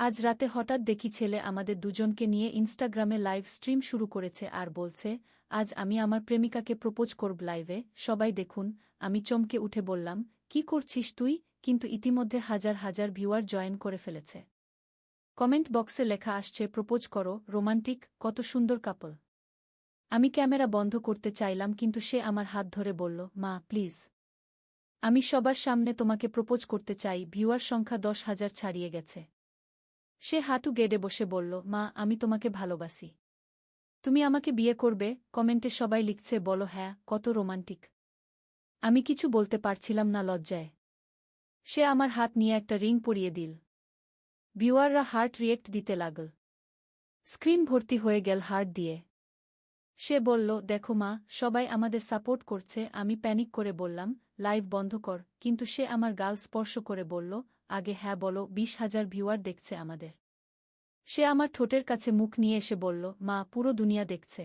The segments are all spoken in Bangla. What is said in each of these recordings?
আজ রাতে হঠাৎ দেখি ছেলে আমাদের দুজনকে নিয়ে ইনস্টাগ্রামে লাইভ স্ট্রিম শুরু করেছে আর বলছে, আজ আমি আমার প্রেমিকাকে প্রপোজ করব লাইভে, সবাই দেখুন। আমি চমকে উঠে বললাম, কি করছিস তুই? কিন্তু ইতিমধ্যে হাজার হাজার ভিউয়ার জয়েন করে ফেলেছে। কমেন্ট বক্সে লেখা আসছে, প্রপোজ করো, রোমান্টিক, কত সুন্দর কাপল। আমি ক্যামেরা বন্ধ করতে চাইলাম কিন্তু সে আমার হাত ধরে বলল, মা প্লিজ, আমি সবার সামনে তোমাকে প্রপোজ করতে চাই। ভিউয়ার সংখ্যা 10,000 ছাড়িয়ে গেছে। সে হাঁটু গেড়ে বসে বলল, মা আমি তোমাকে ভালোবাসি। তুমি আমাকে বিয়ে করবে? কমেন্টে সবাই লিখছে, বলো হ্যাঁ, কত রোমান্টিক। আমি কিছু বলতে পারছিলাম না লজ্জায়। সে আমার হাত নিয়ে একটা রিং পরিয়ে দিল। ভিউয়াররা হার্ট রিয়েক্ট দিতে লাগল। স্ক্রিন ভর্তি হয়ে গেল হার্ট দিয়ে। সে বলল, দেখো মা, সবাই আমাদের সাপোর্ট করছে। আমি প্যানিক করে বললাম, লাইভ বন্ধ কর, কিন্তু সে আমার গাল স্পর্শ করে বলল, আগে হ্যাঁ বলো, 20,000 ভিউয়ার দেখছে আমাদের। সে আমার ঠোঁটের কাছে মুখ নিয়ে এসে বলল, মা পুরো দুনিয়া দেখছে।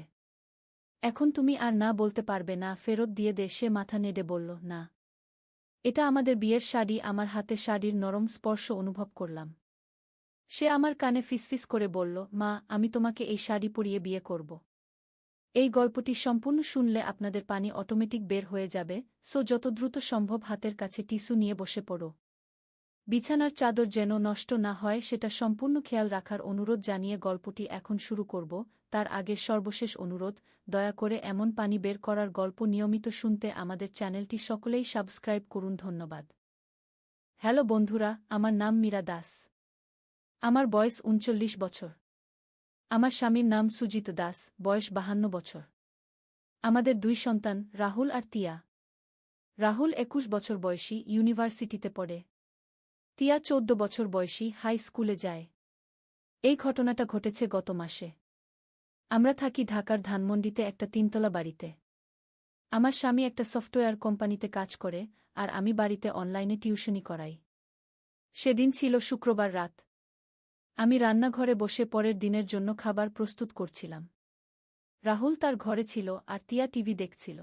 এখন তুমি আর না বলতে পারবে না, ফেরত দিয়ে দে। সে মাথা নেড়ে বলল, না, এটা আমাদের বিয়ের শাড়ি। আমার হাতে শাড়ির নরম স্পর্শ অনুভব করলাম। সে আমার কানে ফিসফিস করে বলল, মা আমি তোমাকে এই শাড়ি পরিয়ে বিয়ে করব। এই গল্পটি সম্পূর্ণ শুনলে আপনাদের পানি অটোমেটিক বের হয়ে যাবে, সো যত দ্রুত সম্ভব হাতের কাছে টিস্যু নিয়ে বসে পড়ো। বিছানার চাদর যেন নষ্ট না হয় সেটা সম্পূর্ণ খেয়াল রাখার অনুরোধ জানিয়ে গল্পটি এখন শুরু করব। তার আগে সর্বশেষ অনুরোধ, দয়া করে এমন পানি বের করার গল্প নিয়মিত শুনতে আমাদের চ্যানেলটি সকলেই সাবস্ক্রাইব করুন, ধন্যবাদ। হ্যালো বন্ধুরা, আমার নাম মীরা দাস। আমার বয়স 39 বছর। আমার স্বামীর নাম সুজিত দাস, বয়স 52 বছর। আমাদের 2 সন্তান, রাহুল আর তিয়া। রাহুল 21 বছর বয়সী, ইউনিভার্সিটিতে পড়ে। তিয়া 14 বছর বয়সী, হাই স্কুলে যায়। এই ঘটনাটা ঘটেছে গত মাসে। আমরা থাকি ঢাকার ধানমন্ডিতে একটা 3তলা বাড়িতে। আমার স্বামী একটা সফটওয়্যার কোম্পানিতে কাজ করে, আর আমি বাড়িতে অনলাইনে টিউশনি করাই। সেদিন ছিল শুক্রবার রাত। আমি রান্নাঘরে বসে পরের দিনের জন্য খাবার প্রস্তুত করছিলাম। রাহুল তার ঘরে ছিল আর তিয়া টিভি দেখছিল।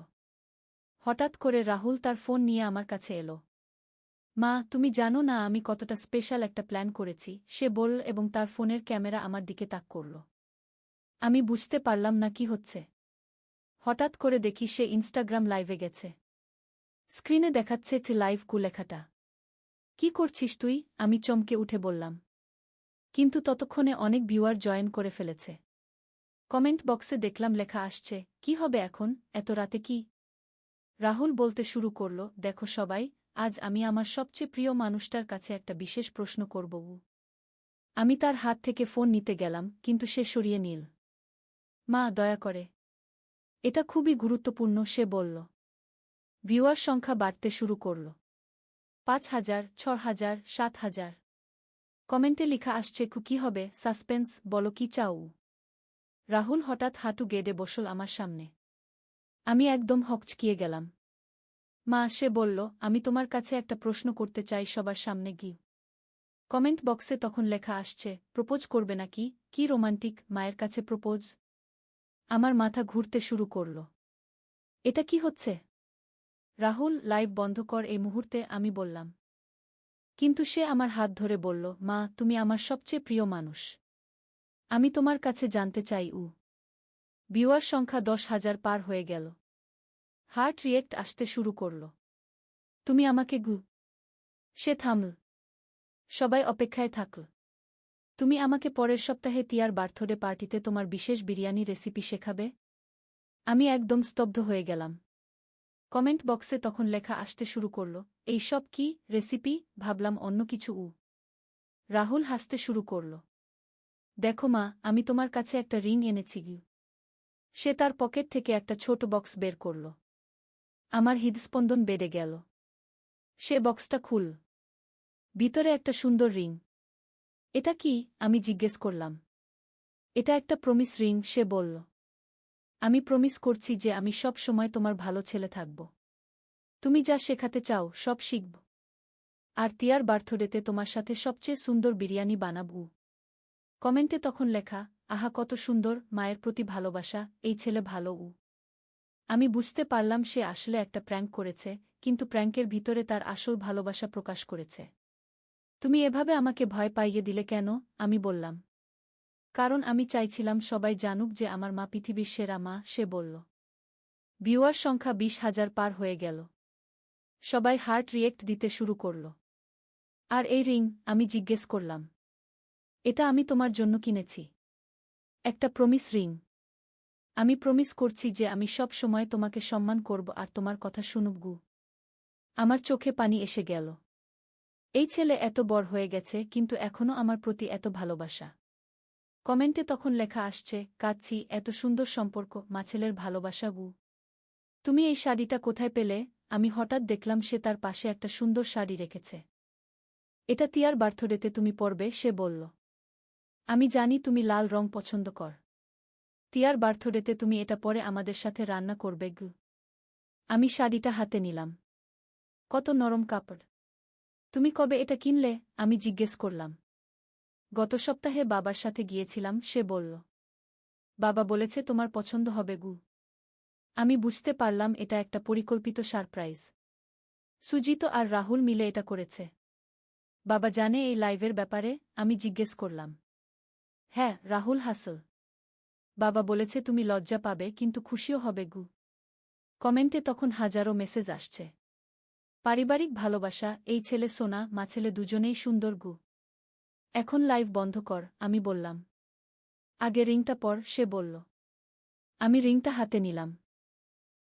হঠাৎ করে রাহুল তার ফোন নিয়ে আমার কাছে এলো। মা, তুমি জানো না আমি কতটা স্পেশাল একটা প্ল্যান করেছি, সে বলল এবং তার ফোনের ক্যামেরা আমার দিকে তাক করল। আমি বুঝতে পারলাম না কি হচ্ছে। হঠাৎ করে দেখি সে ইনস্টাগ্রাম লাইভে গেছে। স্ক্রিনে দেখাচ্ছে লাইভ কুলেখাটা। কি করছিস তুই? আমি চমকে উঠে বললাম। কিন্তু ততক্ষণে অনেক ভিউয়ার জয়েন করে ফেলেছে। কমেন্ট বক্সে দেখলাম লেখা আসছে, কি হবে এখন, এত রাতে কি? রাহুল বলতে শুরু করল, দেখো সবাই, আজ আমি আমার সবচেয়ে প্রিয় মানুষটার কাছে একটা বিশেষ প্রশ্ন করব। আমি তার হাত থেকে ফোন নিতে গেলাম কিন্তু সে সরিয়ে নিল। মা দয়া করে, এটা খুবই গুরুত্বপূর্ণ, সে বলল। ভিউয়ার সংখ্যা বাড়তে শুরু করল। 5,000, 6,000, 7,000। কমেন্টে লেখা আসছে, কি হবে, সাসপেন্স, বলো কি চাও। রাহুল হঠাৎ হাঁটু গেড়ে বসল আমার সামনে। আমি একদম হকচকিয়ে গেলাম। মা, সে বলল, আমি তোমার কাছে একটা প্রশ্ন করতে চাই সবার সামনে গিয়ে। কমেন্ট বক্সে তখন লেখা আসছে, প্রপোজ করবে নাকি? কি রোমান্টিক, মায়ের কাছে প্রপোজ। আমার মাথা ঘুরতে শুরু করল। এটা কি হচ্ছে? রাহুল, লাইভ বন্ধ কর এই মুহূর্তে, আমি বললাম। কিন্তু সে আমার হাত ধরে বলল, মা তুমি আমার সবচেয়ে প্রিয় মানুষ। আমি তোমার কাছে জানতে চাই। ভিউয়ার সংখ্যা 10,000 পার হয়ে গেল। হার্ট রিয়েক্ট আসতে শুরু করল। তুমি আমাকে সে থামল। সবাই অপেক্ষায় থাকল। তুমি আমাকে পরের সপ্তাহে তিয়ার বার্থডে পার্টিতে তোমার বিশেষ বিরিয়ানি রেসিপি শেখাবে? আমি একদম স্তব্ধ হয়ে গেলাম। কমেন্ট বক্সে তখন লেখা আসতে শুরু করল, এই সব কি রেসিপি? ভাবলাম অন্য কিছু। রাহুল হাসতে শুরু করল। দেখো মা, আমি তোমার কাছে একটা রিং এনেছি। সে তার পকেট থেকে একটা ছোট বক্স বের করল। আমার হৃদস্পন্দন বেড়ে গেল। সে বক্সটা খুল। ভিতরে একটা সুন্দর রিং। এটা কি? আমি জিজ্ঞেস করলাম। এটা একটা প্রমিস রিং, সে বলল। আমি প্রমিস করছি যে আমি সব সময় তোমার ভালো ছেলে থাকব। তুমি যা শেখাতে চাও সব শিখব। আর তিয়ার বার্থডেতে তোমার সাথে সবচেয়ে সুন্দর বিরিয়ানি বানাব। কমেন্টে তখন লেখা, আহা কত সুন্দর, মায়ের প্রতি ভালোবাসা, এই ছেলে ভালো। আমি বুঝতে পারলাম সে আসলে একটা প্র্যাঙ্ক করেছে, কিন্তু প্র্যাঙ্কের ভিতরে তার আসল ভালোবাসা প্রকাশ করেছে। তুমি এভাবে আমাকে ভয় পাইয়ে দিলে কেন? আমি বললাম। কারণ আমি চাইছিলাম সবাই জানুক যে আমার মা পৃথিবীর সেরা মা, সে বলল। ভিউয়ার সংখ্যা 20,000 পার হয়ে গেল। সবাই হার্ট রিয়েক্ট দিতে শুরু করল। আর এই রিং? আমি জিজ্ঞেস করলাম। এটা আমি তোমার জন্য কিনেছি। একটা প্রমিস রিং। আমি প্রমিস করছি যে আমি সব সময় তোমাকে সম্মান করব আর তোমার কথা শুনব গু। আমার চোখে পানি এসে গেল। এই ছেলে এত বড় হয়ে গেছে কিন্তু এখনও আমার প্রতি এত ভালোবাসা। কমেন্টে তখন লেখা আসছে, কাঁদছি, এত সুন্দর সম্পর্ক, মা ছেলের ভালোবাসা গু। তুমি এই শাড়িটা কোথায় পেলে? আমি হঠাৎ দেখলাম সে তার পাশে একটা সুন্দর শাড়ি রেখেছে। এটা তিয়ার বার্থডেতে তুমি পরবে, সে বলল। আমি জানি তুমি লাল রং পছন্দ কর। তিয়ার বার্থডেতে তুমি এটা পরে আমাদের সাথে রান্না করবে গু। আমি শাড়িটা হাতে নিলাম। কত নরম কাপড়। তুমি কবে এটা কিনলে? আমি জিজ্ঞেস করলাম। গত সপ্তাহে বাবার সাথে গিয়েছিলাম, সে বলল। বাবা বলেছে তোমার পছন্দ হবে গু। আমি বুঝতে পারলাম এটা একটা পরিকল্পিত সারপ্রাইজ। সুজিত আর রাহুল মিলে এটা করেছে। বাবা জানে এই লাইভের ব্যাপারে? আমি জিজ্ঞেস করলাম। হ্যাঁ, রাহুল হাসল। বাবা বলেছে তুমি লজ্জা পাবে কিন্তু খুশিও হবে গু। কমেন্টে তখন হাজারো মেসেজ আসছে। পারিবারিক ভালোবাসা, এই ছেলে সোনা, মা ছেলে দুজনেই সুন্দর গু। এখন লাইভ বন্ধ কর, আমি বললাম। আগে রিংটা পর, সে বলল। আমি রিংটা হাতে নিলাম।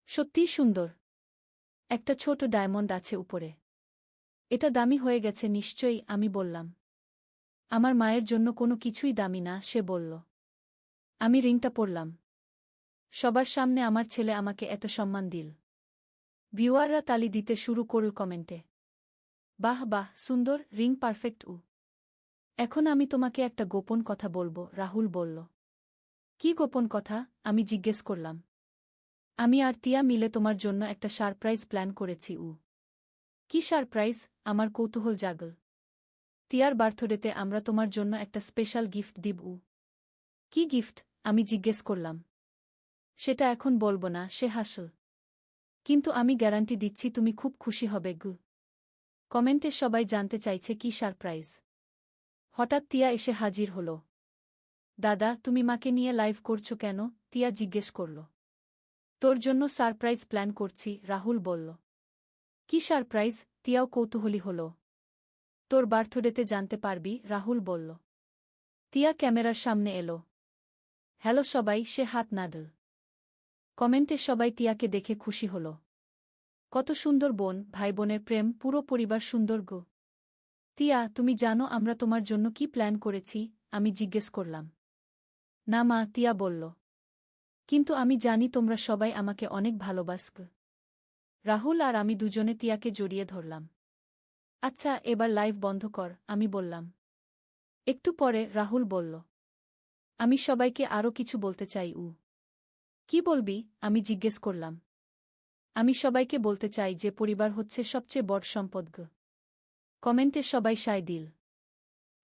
সত্যিই সুন্দর। একটা ছোট ডায়মন্ড আছে উপরে। এটা দামি হয়ে গেছে নিশ্চয়ই, আমি বললাম। আমার মায়ের জন্য কোনো কিছুই দামি না, সে বলল। আমি রিংটা পরলাম। সবার সামনে আমার ছেলে আমাকে এত সম্মান দিল। ভিউয়াররা তালি দিতে শুরু করল কমেন্টে। বাহ বাহ, সুন্দর রিং, পারফেক্ট উ। এখন আমি তোমাকে একটা গোপন কথা বলবো, রাহুল বলল। কি গোপন কথা? আমি জিজ্ঞেস করলাম। আমি আর তিয়া মিলে তোমার জন্য একটা সারপ্রাইজ প্ল্যান করেছি উ। কি সারপ্রাইজ? আমার কৌতূহল জাগল। তিয়ার বার্থডেতে আমরা তোমার জন্য একটা স্পেশাল গিফট দিব উ। কি গিফট? আমি জিজ্ঞেস করলাম। সেটা এখন বলবো না, সে হাসল। কিন্তু আমি গ্যারান্টি দিচ্ছি তুমি খুব খুশি হবে গু। কমেন্টে সবাই জানতে চাইছে কি সারপ্রাইজ। হঠাৎ তিয়া এসে হাজির হল। দাদা, তুমি মাকে নিয়ে লাইভ করছো কেন? তিয়া জিজ্ঞেস করল। তোর জন্য সারপ্রাইজ প্ল্যান করছি, রাহুল বলল। কি সারপ্রাইজ? তিয়াও কৌতূহলী হল। তোর বার্থডেতে জানতে পারবি, রাহুল বলল। তিয়া ক্যামেরার সামনে এলো। হ্যালো সবাই, সে হাত নাড়ল। কমেন্টে সবাই তিয়াকে দেখে খুশি হল। কত সুন্দর বোন, ভাই বোনের প্রেম, পুরো পরিবার সুন্দর গো। তিয়া, তুমি জানো আমরা তোমার জন্য কি প্ল্যান করেছি? আমি জিজ্ঞেস করলাম। না মা, তিয়া বলল। কিন্তু আমি জানি তোমরা সবাই আমাকে অনেক ভালোবাসক। রাহুল আর আমি দুজনে তিয়াকে জড়িয়ে ধরলাম। আচ্ছা, এবার লাইভ বন্ধ কর, আমি বললাম। একটু পরে রাহুল বলল। আমি সবাইকে আরও কিছু বলতে চাই উ। কি বলবি? আমি জিজ্ঞেস করলাম। আমি সবাইকে বলতে চাই যে পরিবার হচ্ছে সবচেয়ে বড় সম্পদ গ। কমেন্টে সবাই সায় দিল।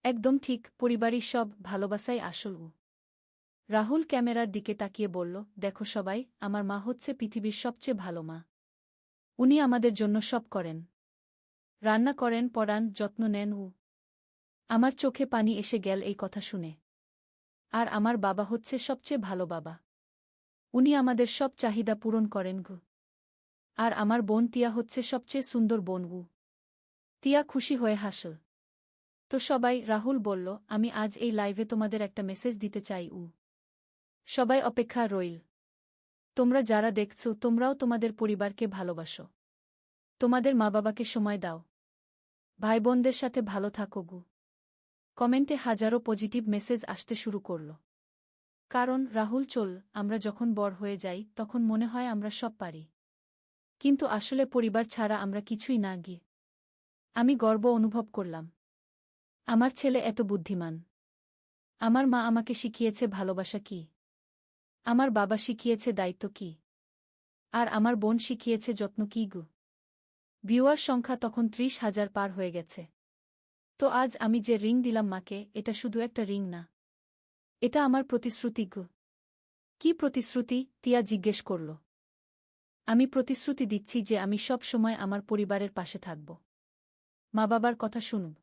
একদম ঠিক, পরিবারই সব, ভালোবাসাই আসল উ। রাহুল ক্যামেরার দিকে তাকিয়ে বলল, দেখো সবাই, আমার মা হচ্ছে পৃথিবীর সবচেয়ে ভালো মা। উনি আমাদের জন্য সব করেন। রান্না করেন, পড়ান, যত্ন নেন উ। আমার চোখে পানি এসে গেল এই কথা শুনে। আর আমার বাবা হচ্ছে সবচেয়ে ভালো বাবা। উনি আমাদের সব চাহিদা পূরণ করেন গু। আর আমার বোন তিয়া হচ্ছে সবচেয়ে সুন্দর বোন উ। তিয়া খুশি হয়ে হাসল। তো সবাই, রাহুল বলল, আমি আজ এই লাইভে তোমাদের একটা মেসেজ দিতে চাই উ। সবাই অপেক্ষা রইল। তোমরা যারা দেখছো, তোমরাও তোমাদের পরিবারকে ভালোবাসো। তোমাদের মা বাবাকে সময় দাও। ভাই বোনদের সাথে ভালো থাকো গু। কমেন্টে হাজারো পজিটিভ মেসেজ আসতে শুরু করল। কারণ রাহুল চল, আমরা যখন বড় হয়ে যাই তখন মনে হয় আমরা সব পারি। কিন্তু আসলে পরিবার ছাড়া আমরা কিছুই না গিয়ে। আমি গর্ব অনুভব করলাম। আমার ছেলে এত বুদ্ধিমান। আমার মা আমাকে শিখিয়েছে ভালোবাসা কি। আমার বাবা শিখিয়েছে দায়িত্ব কি। আর আমার বোন শিখিয়েছে যত্ন কি গু। ভিউয়ার সংখ্যা তখন 30,000 পার হয়ে গেছে। তো আজ আমি যে রিং দিলাম মাকে, এটা শুধু একটা রিং না। এটা আমার প্রতিশ্রুতি গু। কি প্রতিশ্রুতি? তিয়া জিজ্ঞেস করল। আমি প্রতিশ্রুতি দিচ্ছি যে আমি সব সময় আমার পরিবারের পাশে থাকব। মা বাবার কথা শুনব।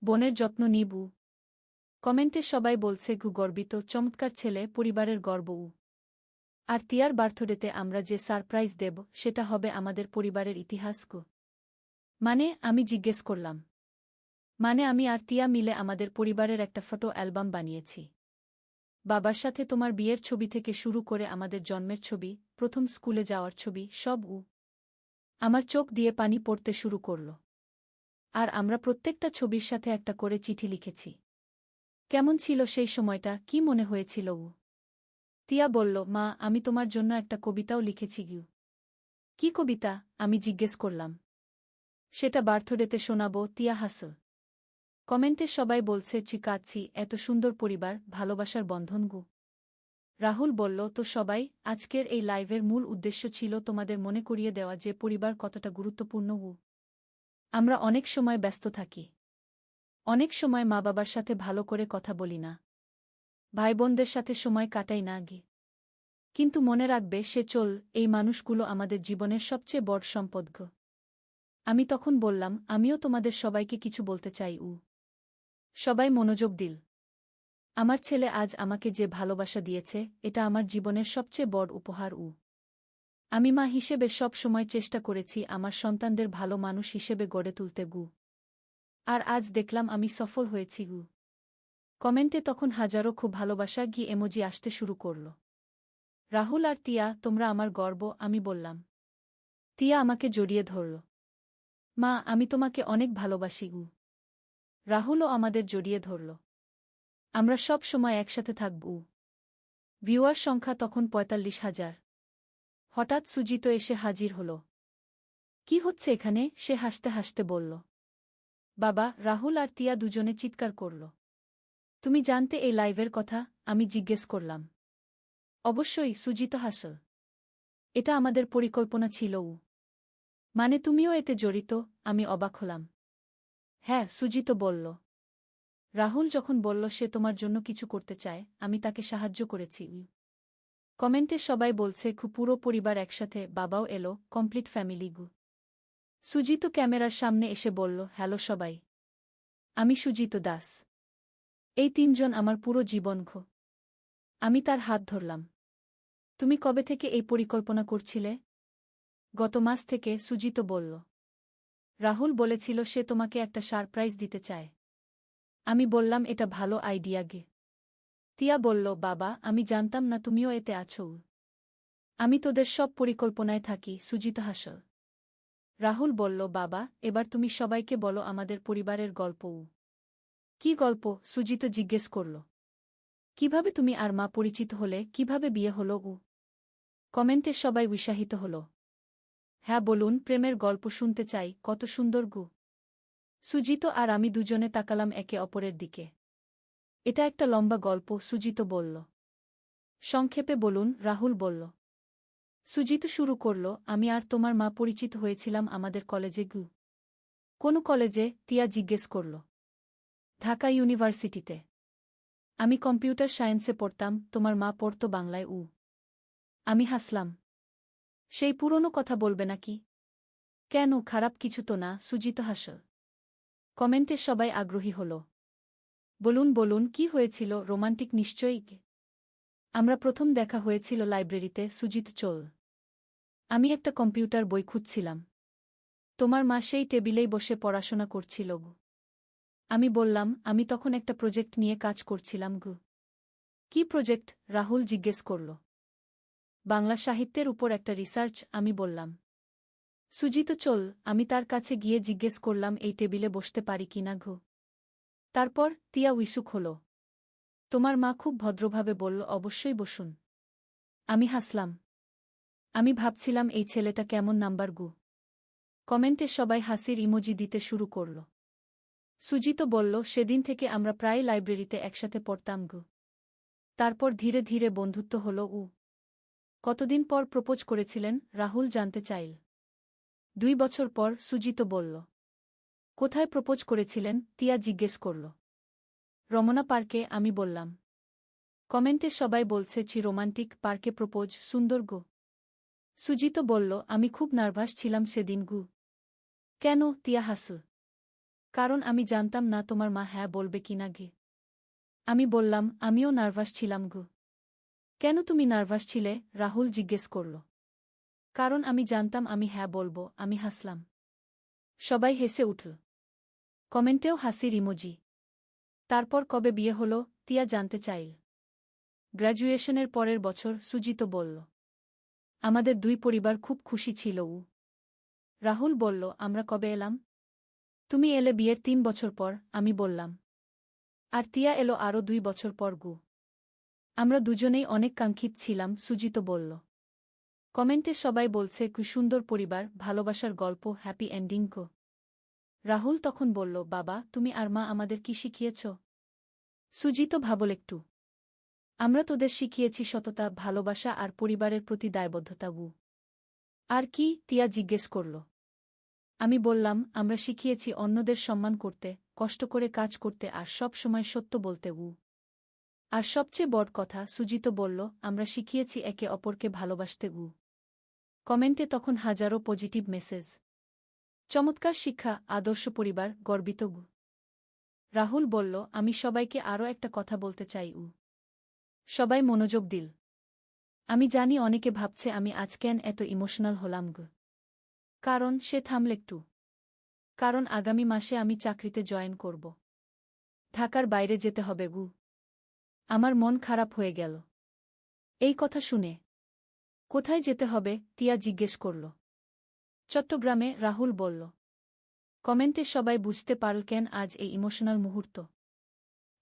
বোনের যত্ন নিবু। কমেন্টে সবাই বলছে গু গর্বিত, চমৎকার ছেলে, পরিবারের গর্ব উ। আর তিয়ার বার্থডেতে আমরা যে সারপ্রাইজ দেব সেটা হবে আমাদের পরিবারের ইতিহাস গু। মানে, আমি জিজ্ঞেস করলাম। মানে, আমি আর তিয়া মিলে আমাদের পরিবারের একটা ফটো অ্যালবাম বানিয়েছি। বাবার সাথে তোমার বিয়ের ছবি থেকে শুরু করে আমাদের জন্মের ছবি, প্রথম স্কুলে যাওয়ার ছবি, সব উ। আমার চোখ দিয়ে পানি পড়তে শুরু করল। আর আমরা প্রত্যেকটা ছবির সাথে একটা করে চিঠি লিখেছি। কেমন ছিল সেই সময়টা, কি মনে হয়েছিল উ? তিয়া বলল, মা, আমি তোমার জন্য একটা কবিতাও লিখেছি গিউ। কি কবিতা? আমি জিজ্ঞেস করলাম। সেটা বার্থডেতে শোনাবো, তিয়া হাসল। কমেন্টে সবাই বলছে চিকাচ্ছি, এত সুন্দর পরিবার, ভালোবাসার বন্ধন গু। রাহুল বলল, তো সবাই, আজকের এই লাইভের মূল উদ্দেশ্য ছিল তোমাদের মনে করিয়ে দেওয়া যে পরিবার কতটা গুরুত্বপূর্ণ গু। আমরা অনেক সময় ব্যস্ত থাকি। অনেক সময় মা বাবার সাথে ভালো করে কথা বলি না। ভাইবোনদের সাথে সময় কাটাই না গে। কিন্তু মনে রাখবে, এই মানুষগুলো আমাদের জীবনের সবচেয়ে বড় সম্পদ গো। আমি তখন বললাম, আমিও তোমাদের সবাইকে কিছু বলতে চাই উ। সবাই মনোযোগ দিল। আমার ছেলে আজ আমাকে যে ভালোবাসা দিয়েছে, এটা আমার জীবনের সবচেয়ে বড় উপহার উ। আমি মা হিসেবে সব সময় চেষ্টা করেছি আমার সন্তানদের ভালো মানুষ হিসেবে গড়ে তুলতে গু। আর আজ দেখলাম আমি সফল হয়েছি গু। কমেন্টে তখন হাজারো খুব ভালোবাসা গি এমোজি আসতে শুরু করল। রাহুল আর তিয়া, তোমরা আমার গর্ব, আমি বললাম। তিয়া আমাকে জড়িয়ে ধরল। মা, আমি তোমাকে অনেক ভালোবাসি গু। রাহুলও আমাদের জড়িয়ে ধরল। আমরা সব সময় একসাথে থাকব উ। ভিউয়ার সংখ্যা তখন ৪৫,০০০। হঠাৎ সুজিত এসে হাজির হল। কি হচ্ছে এখানে? সে হাসতে হাসতে বলল। বাবা, রাহুল আর তিয়া দুজনে চিৎকার করল। তুমি জানতে এই লাইভের কথা? আমি জিজ্ঞেস করলাম। অবশ্যই, সুজিত হাসল। এটা আমাদের পরিকল্পনা ছিল উ। মানে, তুমিও এতে জড়িত? আমি অবাক হলাম। হ্যাঁ, সুজিত বলল। রাহুল যখন বলল সে তোমার জন্য কিছু করতে চায়, আমি তাকে সাহায্য করেছি উ। কমেন্টে সবাই বলছে পুরো পরিবার একসাথে, বাবাও এলো, কমপ্লিট ফ্যামিলি গু। সুজিত ক্যামেরার সামনে এসে বলল, হ্যালো সবাই। আমি সুজিত দাস। এই তিনজন আমার পুরো জীবন ঘো। আমি তার হাত ধরলাম। তুমি কবে থেকে এই পরিকল্পনা করছিলে? গত মাস থেকে, সুজিত বলল। রাহুল বলেছিল সে তোমাকে একটা সারপ্রাইজ দিতে চায়। আমি বললাম, এটা ভালো আইডিয়া গে। তিয়া বলল, বাবা, আমি জানতাম না তুমিও এতে আছো। আমি তোদের সব পরিকল্পনায় থাকি, সুজিত হাসল। রাহুল বলল, বাবা, এবার তুমি সবাইকে বলো আমাদের পরিবারের গল্প উ। কি গল্প? সুজিত জিজ্ঞেস করল। কিভাবে তুমি আর মা পরিচিত হলে, কিভাবে বিয়ে হল উ। কমেন্টে সবাই উৎসাহিত হল। হ্যাঁ বলুন, প্রেমের গল্প শুনতে চাই, কত সুন্দর গু। সুজিত আর আমি দুজনে তাকালাম একে অপরের দিকে। এটা একটা লম্বা গল্প, সুজিত বলল। সংক্ষেপে বলুন, রাহুল বলল। সুজিত শুরু করল, আমি আর তোমার মা পরিচিত হয়েছিলাম আমাদের কলেজে গু। কোন কলেজে? তিয়া জিজ্ঞেস করল। ঢাকা ইউনিভার্সিটিতে। আমি কম্পিউটার সায়েন্সে পড়তাম, তোমার মা পড়ত বাংলায় উ। আমি হাসলাম। সেই পুরনো কথা বলবে নাকি? কেন, খারাপ কিছু তো না, সুজিত হাসল। কমেন্টে সবাই আগ্রহী হল। বলুন বলুন, কি হয়েছিল? রোমান্টিক নিশ্চয়ই। আমরা প্রথম দেখা হয়েছিল লাইব্রেরিতে, সুজিত চল। আমি একটা কম্পিউটার বই খুঁজছিলাম। তোমার মা সেই টেবিলেই বসে পড়াশোনা করছিল গু। আমি বললাম, আমি তখন একটা প্রজেক্ট নিয়ে কাজ করছিলাম গু। কি প্রজেক্ট? রাহুল জিজ্ঞেস করল। বাংলা সাহিত্যের উপর একটা রিসার্চ, আমি বললাম। সুজিত চল, আমি তার কাছে গিয়ে জিজ্ঞেস করলাম এই টেবিলে বসতে পারি কিনা গু। তারপর তিয়া উইসুক হল। তোমার মা খুব ভদ্রভাবে বলল, অবশ্যই বসুন। আমি হাসলাম। আমি ভাবছিলাম এই ছেলেটা কেমন নাম্বার গু। কমেন্টে সবাই হাসির ইমোজি দিতে শুরু করল। সুজিত বলল, সেদিন থেকে আমরা প্রায় লাইব্রেরিতে একসাথে পড়তাম গু। তারপর ধীরে ধীরে বন্ধুত্ব হল উ। কতদিন পর প্রপোজ করেছিলেন? রাহুল জানতে চাইল। 2 বছর পর, সুজিত বলল। কোথায় প্রপোজ করেছিলেন? তিয়া জিজ্ঞেস করল। রমনা পার্কে, আমি বললাম। কমেন্টে সবাই বলছে রোমান্টিক, পার্কে প্রপোজ, সুন্দর গো। সুজিত বলল, আমি খুব নার্ভাস ছিলাম সেদিন গু। কেন? তিয়া হাসল। কারণ আমি জানতাম না তোমার মা হ্যাঁ বলবে কিনা গে। আমি বললাম, আমিও নার্ভাস ছিলাম গো। কেন তুমি নার্ভাস ছিলে? রাহুল জিজ্ঞেস করল। কারণ আমি জানতাম আমি হ্যাঁ বলবো। আমি হাসলাম। সবাই হেসে উঠল। কমেন্টেও হাসির ইমোজি। তারপর কবে বিয়ে হলো? তিয়া জানতে চাইল। গ্র্যাজুয়েশনের পরের বছর, সুজিত বলল। আমাদের দুই পরিবার খুব খুশি ছিল। রাহুল বলল, আমরা কবে এলাম? তুমি এলে বিয়ের 3 বছর পর, আমি বললাম। আর তিয়া এলো আরও 2 বছর পর গু। আমরা দুজনেই অনেক কাঙ্ক্ষিত ছিলাম, সুজিত বলল। কমেন্টে সবাই বলছে কি সুন্দর পরিবার, ভালোবাসার গল্প, হ্যাপি এন্ডিং গো। রাহুল তখন বলল, বাবা তুমি আর মা আমাদের কি শিখিয়েছ? সুজিত ভাবল একটু। আমরা তোদের শিখিয়েছি সততা, ভালোবাসা আর পরিবারের প্রতি দায়বদ্ধতা গু। আর কি? তিয়া জিজ্ঞেস করল। আমি বললাম, আমরা শিখিয়েছি অন্যদের সম্মান করতে, কষ্ট করে কাজ করতে আর সব সময় সত্য বলতে গু। আর সবচেয়ে বড় কথা, সুজিত বলল, আমরা শিখিয়েছি একে অপরকে ভালোবাসতে গু। কমেন্টে তখন হাজারো পজিটিভ মেসেজ। চমৎকার শিক্ষা, আদর্শ পরিবার, গর্বিত গু। রাহুল বলল, আমি সবাইকে আরও একটা কথা বলতে চাই। সবাই মনোযোগ দিল। আমি জানি অনেকে ভাবছে আমি আজ কেন এত ইমোশনাল হলাম গো। কারণ সে থামল একটু। কারণ আগামী মাসে আমি চাকরিতে জয়েন করব। ঢাকার বাইরে যেতে হবে গু। আমার মন খারাপ হয়ে গেল এই কথা শুনে। কোথায় যেতে হবে? তিয়া জিজ্ঞেস করল। চট্টগ্রামে, রাহুল বলল। কমেন্টে সবাই বুঝতে পারল কেন আজ এই ইমোশনাল মুহূর্ত।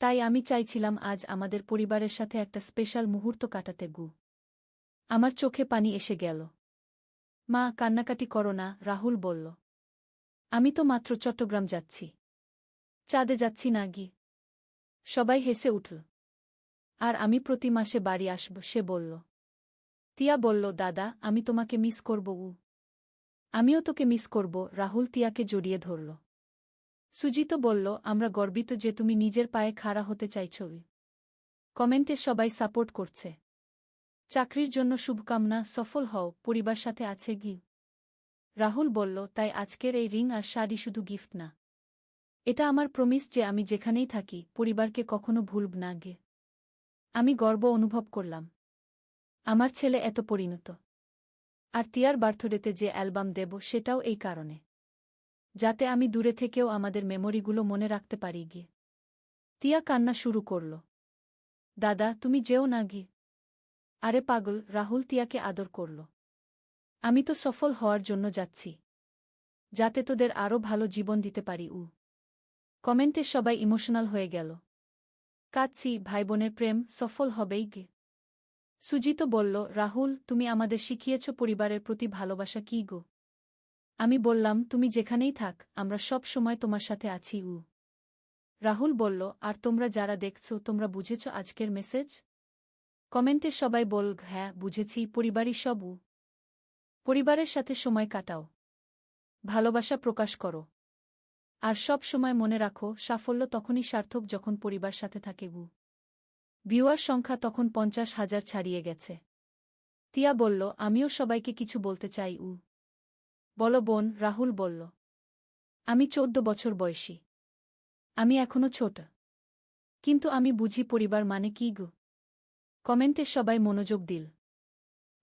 তাই আমি চাইছিলাম আজ আমাদের পরিবারের সাথে একটা স্পেশাল মুহূর্ত কাটাতে গু। আমার চোখে পানি এসে গেল। মা, কান্নাকাটি করো না, রাহুল বলল। আমি তো মাত্র চট্টগ্রাম যাচ্ছি। চাঁদে যাচ্ছি না গি। সবাই হেসে উঠল। আর আমি প্রতি মাসে বাড়ি আসব, সে বলল। তিয়া বলল, দাদা আমি তোমাকে মিস করব। আমিও তোকে মিস করব। রাহুল তিয়াকে জড়িয়ে ধরল। সুজিত বলল, আমরা গর্বিত যে তুমি নিজের পায়ে খাড়া হতে চাইছ। কমেন্টে সবাই সাপোর্ট করছে। চাকরির জন্য শুভকামনা, সফল হও, পরিবার সাথে আছে গি। রাহুল বলল, তাই আজকের এই রিং আর শাড়ি শুধু গিফট না। এটা আমার প্রমিস যে আমি যেখানেই থাকি পরিবারকে কখনো ভুলব না গে। আমি গর্ব অনুভব করলাম। আমার ছেলে এত পরিণত। আর তিয়ার বার্থডেতে যে অ্যালবাম দেব সেটাও এই কারণে। যাতে আমি দূরে থেকেও আমাদের মেমোরিগুলো মনে রাখতে পারি গিয়ে। তিয়া কান্না শুরু করল। দাদা তুমি যেও না গি। আরে পাগল, রাহুল তিয়াকে আদর করল। আমি তো সফল হওয়ার জন্য যাচ্ছি। যাতে তোদের আরও ভালো জীবন দিতে পারি। কমেন্টে সবাই ইমোশনাল হয়ে গেল। কাঁদছি, ভাইবোনের প্রেম সফল হবেই গে। সুজিত বলল, রাহুল তুমি আমাদের শিখিয়েছ পরিবারের প্রতি ভালোবাসা কী গো। আমি বললাম, তুমি যেখানেই থাক আমরা সব সময় তোমার সাথে আছি। রাহুল বলল, আর তোমরা যারা দেখছ তোমরা বুঝেছ আজকের মেসেজ? কমেন্টে সবাই বল, হ্যাঁ বুঝেছি, পরিবারই সব। পরিবারের সাথে সময় কাটাও। ভালোবাসা প্রকাশ করো। আর সব সময় মনে রাখো, সাফল্য তখনই সার্থক যখন পরিবার সাথে থাকে গু। ভিউয়ার সংখ্যা তখন 50,000 ছাড়িয়ে গেছে। তিয়া বলল, আমিও সবাইকে কিছু বলতে চাই। বলো বোন, রাহুল বলল। আমি 14 বছর বয়সী। আমি এখনো ছোট। কিন্তু আমি বুঝি পরিবার মানে কী গো। কমেন্টে সবাই মনোযোগ দিল।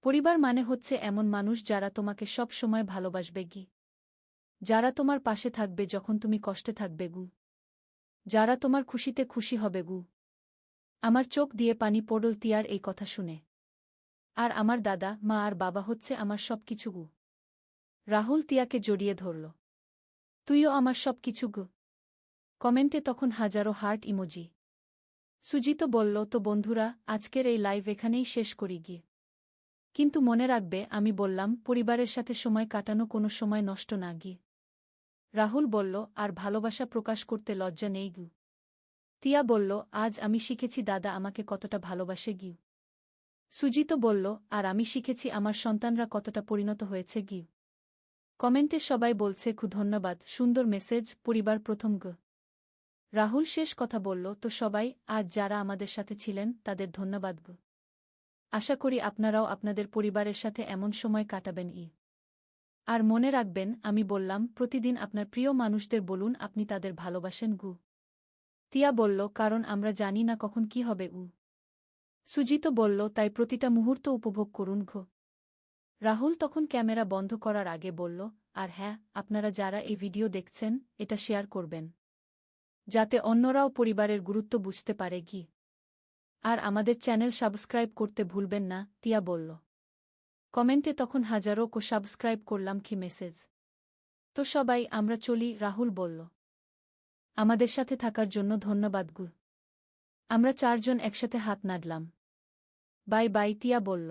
পরিবার মানে হচ্ছে এমন মানুষ যারা তোমাকে সব সময় ভালোবাসবে গি। যারা তোমার পাশে থাকবে যখন তুমি কষ্টে থাকবে গু। যারা তোমার খুশিতে খুশি হবে গু। আমার চোখ দিয়ে পানি পড়ল তিয়ার এই কথা শুনে। আর আমার দাদা, মা আর বাবা হচ্ছে আমার সব কিছু গু। রাহুল তিয়াকে জড়িয়ে ধরল। তুইও আমার সব কিছু গু। কমেন্টে তখন হাজারো হার্ট ইমোজি। সুজিত বলল, তো বন্ধুরা আজকের এই লাইভ এখানেই শেষ করি গিয়ে। কিন্তু মনে রাখবে আমি বললাম পরিবারের সাথে সময় কাটানো কোনো সময় নষ্ট না গিয়ে। রাহুল বলল, আর ভালোবাসা প্রকাশ করতে লজ্জা নেই গু। তিয়া বলল, আজ আমি শিখেছি দাদা আমাকে কতটা ভালোবাসে গিউ। সুজিত বলল, আর আমি শিখেছি আমার সন্তানরা কতটা পরিণত হয়েছে গিউ। কমেন্টে সবাই বলছে ধন্যবাদ, সুন্দর মেসেজ, পরিবার প্রথম গ। রাহুল শেষ কথা বলল, তো সবাই আজ যারা আমাদের সাথে ছিলেন তাদের ধন্যবাদ গো। আশা করি আপনারাও আপনাদের পরিবারের সাথে এমন সময় কাটাবেন। আর মনে রাখবেন, আমি বললাম, প্রতিদিন আপনার প্রিয় মানুষদের বলুন আপনি তাদের ভালোবাসেন গু। তিয়া বলল, কারণ আমরা জানি না কখন কি হবে সুজিত বলল, তাই প্রতিটা মুহূর্ত উপভোগ করুন ঘ। রাহুল তখন ক্যামেরা বন্ধ করার আগে বলল, আর হ্যাঁ, আপনারা যারা এই ভিডিও দেখছেন, এটা শেয়ার করবেন, যাতে অন্যরাও পরিবারের গুরুত্ব বুঝতে পারে কি। আর আমাদের চ্যানেল সাবস্ক্রাইব করতে ভুলবেন না, তিয়া বলল। কমেন্টে তখন হাজারো সাবস্ক্রাইব করলাম কি মেসেজ। তো সবাই আমরা চলি, রাহুল বলল। আমাদের সাথে থাকার জন্য ধন্যবাদ গু। আমরা চারজন একসাথে হাত নাড়লাম। বাই বাই, তিয়া বলল।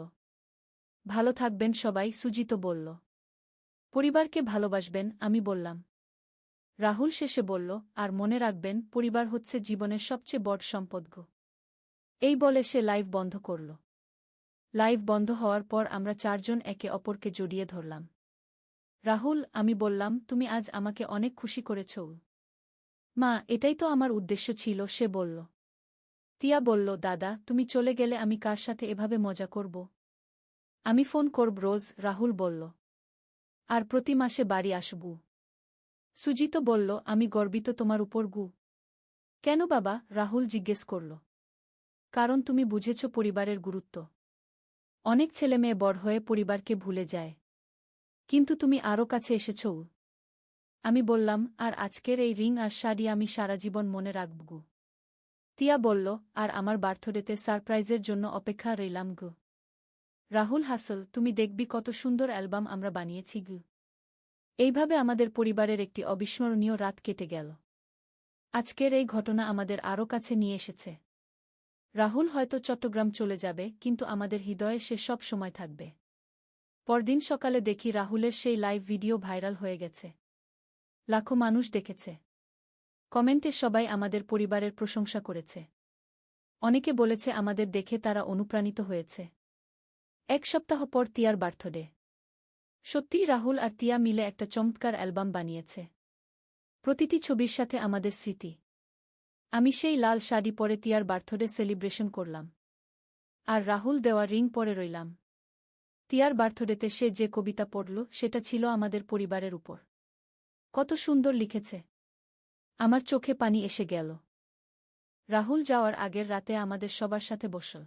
ভালো থাকবেন সবাই, সুজিত বলল। পরিবারকে ভালোবাসবেন, আমি বললাম। রাহুল শেষে বলল, আর মনে রাখবেন, পরিবার হচ্ছে জীবনের সবচেয়ে বড় সম্পদ গো। এই বলে সে লাইভ বন্ধ করল। লাইভ বন্ধ হওয়ার পর আমরা চারজন একে অপরকে জড়িয়ে ধরলাম। রাহুল, আমি বললাম, তুমি আজ আমাকে অনেক খুশি করেছ। মা, এটাই তো আমার উদ্দেশ্য ছিল, সে বলল। তিয়া বলল, দাদা, তুমি চলে গেলে আমি কার সাথে এভাবে মজা করব? আমি ফোন করব রোজ, রাহুল বলল। আর প্রতি মাসে বাড়ি আসব। সুজিত বলল, আমি গর্বিত তোমার উপর গু। কেন বাবা? রাহুল জিজ্ঞেস করল। কারণ তুমি বুঝেছ পরিবারের গুরুত্ব। অনেক ছেলেমেয়ে বড় হয়ে পরিবারকে ভুলে যায়, কিন্তু তুমি আরও কাছে এসেছ। আমি বললাম, আর আজকের এই রিং আর শাড়ি আমি সারা জীবন মনে রাখব গু। তিয়া বলল, আর আমার বার্থডেতে সারপ্রাইজের জন্য অপেক্ষা রইলাম গু। রাহুল হাসল, তুমি দেখবি কত সুন্দর অ্যালবাম আমরা বানিয়েছি গু। এইভাবে আমাদের পরিবারের একটি অবিস্মরণীয় রাত কেটে গেল। আজকের এই ঘটনা আমাদের আরও কাছে নিয়ে এসেছে। রাহুল হয়তো চট্টগ্রাম চলে যাবে, কিন্তু আমাদের হৃদয়ে সে সব সময় থাকবে। পরদিন সকালে দেখি রাহুলের সেই লাইভ ভিডিও ভাইরাল হয়ে গেছে। লাখো মানুষ দেখেছে। কমেন্টে সবাই আমাদের পরিবারের প্রশংসা করেছে। অনেকে বলেছে আমাদের দেখে তারা অনুপ্রাণিত হয়েছে। এক সপ্তাহ পর তিয়ার বার্থডে। সত্যিই রাহুল আর তিয়া মিলে একটা চমৎকার অ্যালবাম বানিয়েছে। প্রতিটি ছবির সাথে আমাদের স্মৃতি। আমি সেই লাল শাড়ি পরে তিয়ার বার্থডে সেলিব্রেশন করলাম। আর রাহুল দেওয়া রিং পরে রইলাম। তিয়ার বার্থডেতে সে যে কবিতা পড়ল, সেটা ছিল আমাদের পরিবারের উপর। কত সুন্দর লিখেছে! আমার চোখে পানি এসে গেল। রাহুল যাওয়ার আগের রাতে আমাদের সবার সাথে বসল।